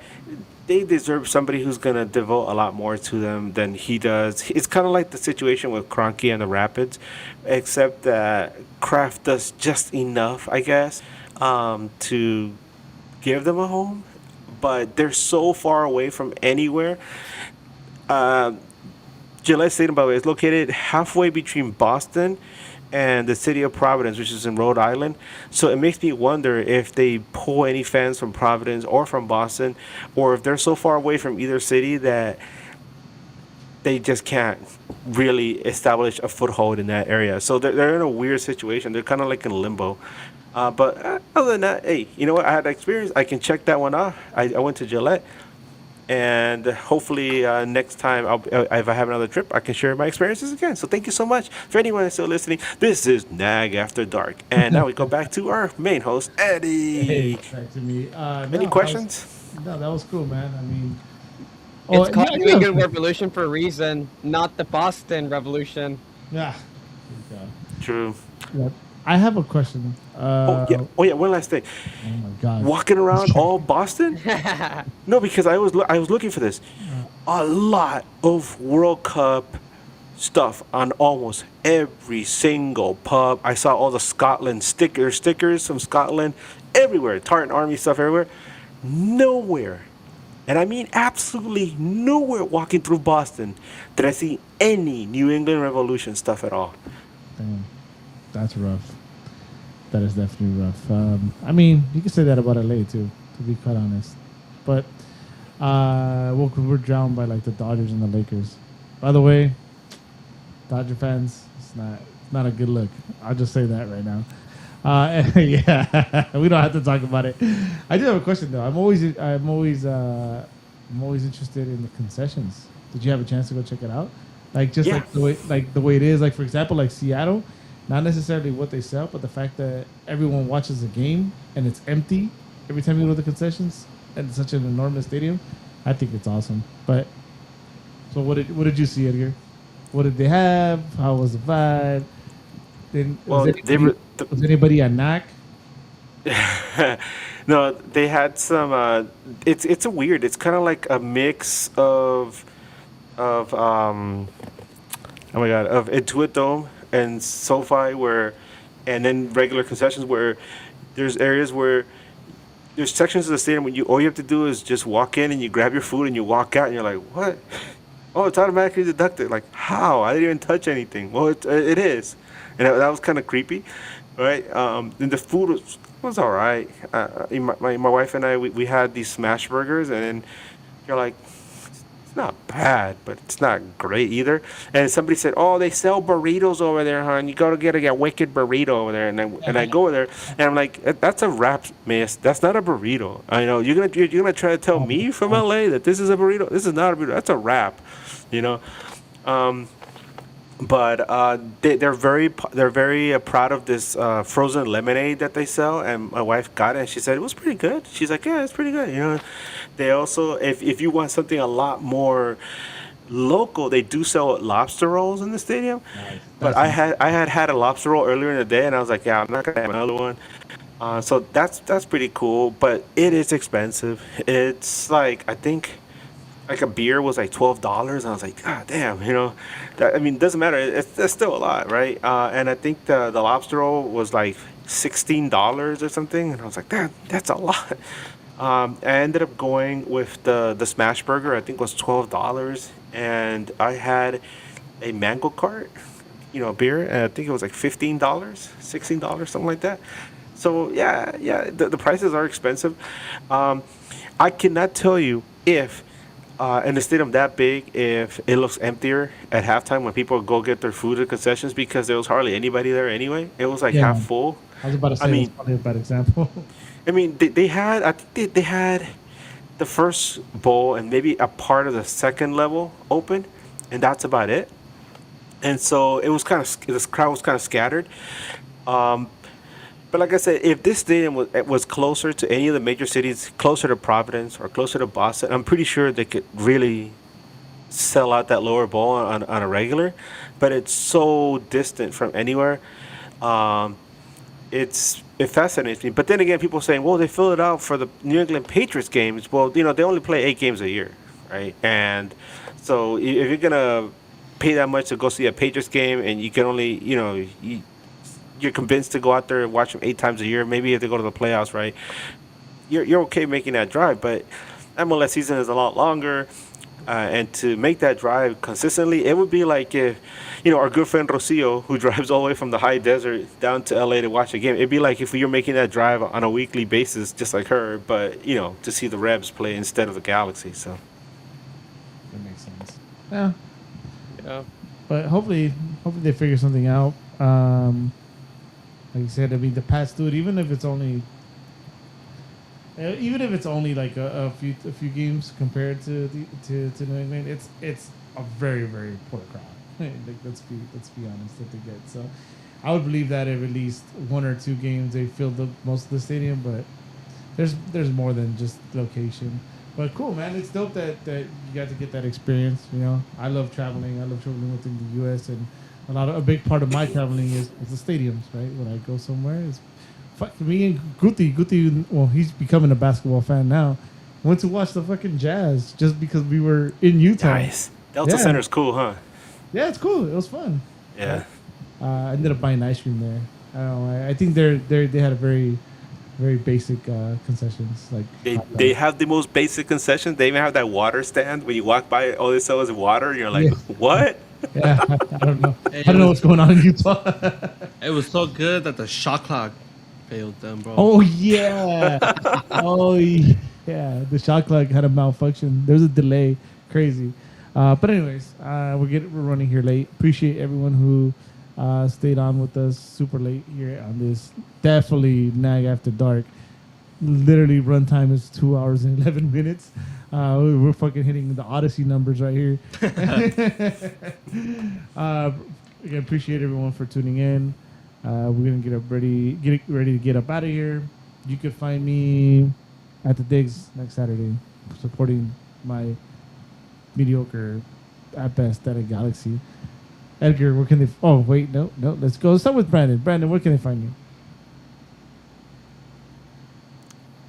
they deserve somebody who's gonna devote a lot more to them than he does. It's kind of like the situation with Kroenke and the Rapids, except that Kraft does just enough, I guess, to give them a home. But they're so far away from anywhere. Uh, Gillette Stadium, by the way, is located halfway between Boston and the city of Providence, which is in Rhode Island. So it makes me wonder if they pull any fans from Providence or from Boston, or if they're so far away from either city that they just can't really establish a foothold in that area. So they're in a weird situation. They're kind of like in limbo. But other than that, hey, you know what? I had experience. I can check that one off. I went to Gillette, and hopefully next time if I have another trip, I can share my experiences again. So thank you so much for anyone that's still listening. This is Nag After Dark, and now we go back to our main host, hey, Eddie. back to me. Any questions? That was cool, man. I mean, It's yeah, called I the do New have- England Revolution for a reason, not the Boston Revolution. yeah. Okay. True. Yeah. I have a question. Oh yeah. One last thing. Oh my god. Walking around all Boston? No, because I was looking for this. A lot of World Cup stuff on almost every single pub. I saw all the Scotland stickers from Scotland everywhere. Tartan Army stuff everywhere. Nowhere, and I mean absolutely nowhere walking through Boston did I see any New England Revolution stuff at all. Damn, that's rough. That is definitely rough. I mean, you can say that about LA too, to be quite honest. But well, 'cause we're drowned by like the Dodgers and the Lakers. By the way, Dodger fans, it's not a good look. I'll just say that right now. Yeah, we don't have to talk about it. I do have a question though. I'm always interested in the concessions. Did you have a chance to go check it out? Like just Yeah. like the way it is. Like for example, like Seattle, not necessarily what they sell, but the fact that everyone watches the game and it's empty every time you go to the concessions and it's such an enormous stadium. I think it's awesome. But so what did you see, Edgar? What did they have? How was the vibe? Well, Was anybody at NAC? no, they had some. It's a weird. It's kind of like a mix of oh my god, of Intuit Dome and SoFi, and then regular concessions where there's areas where there's sections of the stadium when all you have to do is just walk in and you grab your food and you walk out and you're like, what? Oh, it's automatically deducted. Like, how? I didn't even touch anything. Well, it is, and that was kind of creepy. right? And the food was all right. My wife and I we had these smash burgers, and then you're like, it's not bad, but it's not great either. And somebody said, "Oh, they sell burritos over there, hon. You gotta get a wicked burrito over there." And I go over there, and I'm like, "That's a wrap, miss. That's not a burrito. I know you're gonna try to tell me from LA that this is a burrito. This is not a burrito. That's a wrap, you know." Um, but they're very proud of this frozen lemonade that they sell, and my wife got it and she said it was pretty good. She's like, yeah, it's pretty good, they also, if you want something a lot more local, they do sell lobster rolls in the stadium. But I had a lobster roll earlier in the day, and I was like, yeah, I'm not gonna have another one. So that's pretty cool, but it is expensive. It's like, I think like a beer was like $12. And I was like, God damn, That, I mean, doesn't matter. That's still a lot, right? And I think the lobster roll was like $16 or something, and I was like, that's a lot. I ended up going with the smash burger. I think was $12, and I had a mango cart, a beer, and I think it was like $15, $16, something like that. So yeah, the prices are expensive. Um, I cannot tell you if in a stadium that big, if it looks emptier at halftime when people go get their food at concessions, because there was hardly anybody there anyway. It was like Yeah, half full. I was about to I say that's mean, probably a bad example. they had, I think they had the first bowl and maybe a part of the second level open, and that's about it. And so it was this crowd was kind of scattered. Um, but like I said, if this stadium was closer to any of the major cities, closer to Providence or closer to Boston, I'm pretty sure they could really sell out that lower bowl on a regular. But it's so distant from anywhere. Um, it fascinates me. But then again, people saying, well, they fill it out for the New England Patriots games. Well, they only play 8 games a year, right? And so if you're gonna pay that much to go see a Patriots game, and you can only, you're convinced to go out there and watch them 8 times a year. Maybe if they go to the playoffs, right? You're okay making that drive, but MLS season is a lot longer. And to make that drive consistently, it would be like if, our good friend Rocio, who drives all the way from the high desert down to LA to watch a game, it'd be like if you're making that drive on a weekly basis, just like her, but, to see the Rebs play instead of the Galaxy. So, That makes sense. Yeah, Yeah. but hopefully they figure something out. Like you said, I mean, the past dude, even if it's only like a few games compared to New England, it's a very very poor crowd. Like let's be honest that they get. So I would believe that if at least 1 or 2 games they filled up most of the stadium, but there's more than just location. But cool, man, it's dope that you got to get that experience. I love traveling. I love traveling within the U.S. and a big part of my traveling is the stadiums. Right, when I go somewhere, is for me and Guti, well, he's becoming a basketball fan now. Went to watch the fucking Jazz just because we were in Utah. nice. Delta Yeah. Center's cool, huh? Yeah, it's cool. It was fun. Yeah. I ended up buying ice cream there. I don't know. I think they had a very, very basic concessions like They, hot they dogs. have the most basic concessions. They even have that water stand. When you walk by, all they sell is water. And you're like, Yeah. what? Yeah, I don't know. Hey, I don't know what's going on in Utah. It was so good that the shot clock failed them, bro. Oh yeah. Oh yeah. The shot clock had a malfunction. There's a delay. Crazy. But anyways, we're running here late. Appreciate everyone who stayed on with us super late here on this definitely Nag After Dark. Literally runtime is 2 hours and 11 minutes. We're fucking hitting the Odyssey numbers right here. Again, appreciate everyone for tuning in. We're gonna get ready to get up out of here. You could find me at the Digs next Saturday, supporting my mediocre at best at a Galaxy. Edgar, where can they? Oh wait, no. Let's go. Let's start with Brandon. Brandon, where can they find you?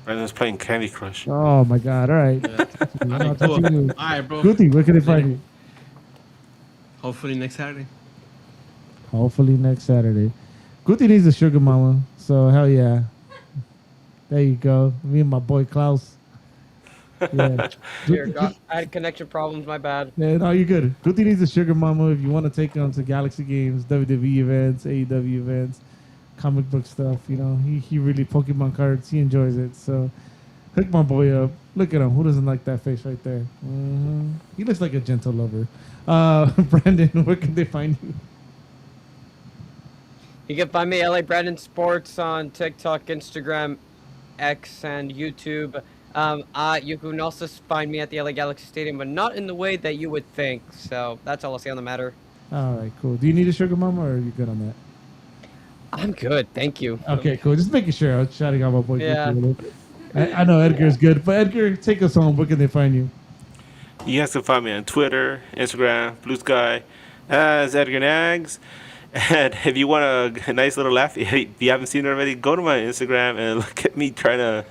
Brandon's playing Candy Crush. Oh my God! All right. Alright, Talk cool. to you. All right, bro. Guti, where can they find you? Hopefully next Saturday. Hopefully next Saturday. Guti needs a sugar mama, so hell yeah. There you go. Me and my boy Klaus. Yeah. Here, I had connection problems. My bad. Yeah, no, you're good. Guti needs a sugar mama if you want to take them to Galaxy games, WWE events, AEW events. comic book stuff. You know, he really Pokemon cards. He enjoys it. So hook my boy up. Look at him. Who doesn't like that face right there? He looks like a gentle lover. Brandon, where can they find you? You can find me LA Brandon Sports on TikTok, Instagram, X, and YouTube. You can also find me at the LA Galaxy Stadium, but not in the way that you would think. So that's all I'll say on the matter. All right, cool. Do you need a sugar mama, or are you good on that? I'm good, thank you. Okay, cool. Just making sure. I was shouting out my boy. Yeah. I know Edgar's good, but Edgar, take us home. Where can they find you? You guys can find me on Twitter, Instagram, Blue Sky, as Edgar Nags. And if you want a nice little laugh, if you haven't seen it already, go to my Instagram and look at me trying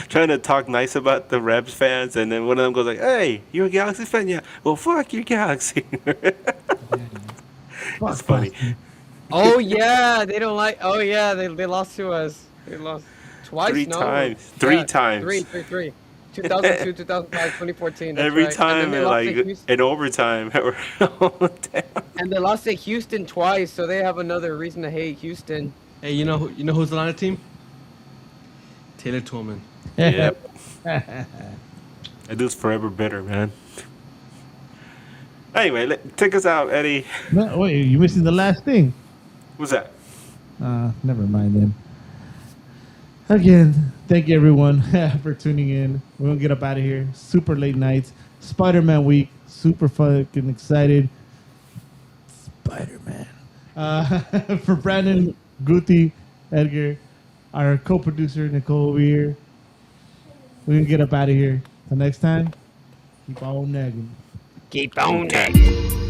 to talk nice about the Rebs fans, and then one of them goes like, "Hey, you're a Galaxy fan? Yeah. Well, fuck your Galaxy." It's funny. Oh yeah, they don't like. Oh yeah, they lost to us. They lost twice. Three no? times. Three times. Three. 2002, 2005, 2014. That's Every right. time, And then they lost to like Houston- in overtime. And they lost to Houston twice, so they have another reason to hate Houston. Hey, you know who's on the team? Taylor Twellman. Yep. That dude's forever bitter, man. Anyway, take us out, Eddie. No, wait, you're missing the last thing. What's that? Never mind then. Again, thank you everyone for tuning in. We're gonna get up out of here. Super late nights. Spider-Man week. Super fucking excited. Spider-Man. For Brandon, Guti, Edgar, our co-producer Nicole over here. We're gonna get up out of here. Till next time, keep on nagging. Keep on nagging.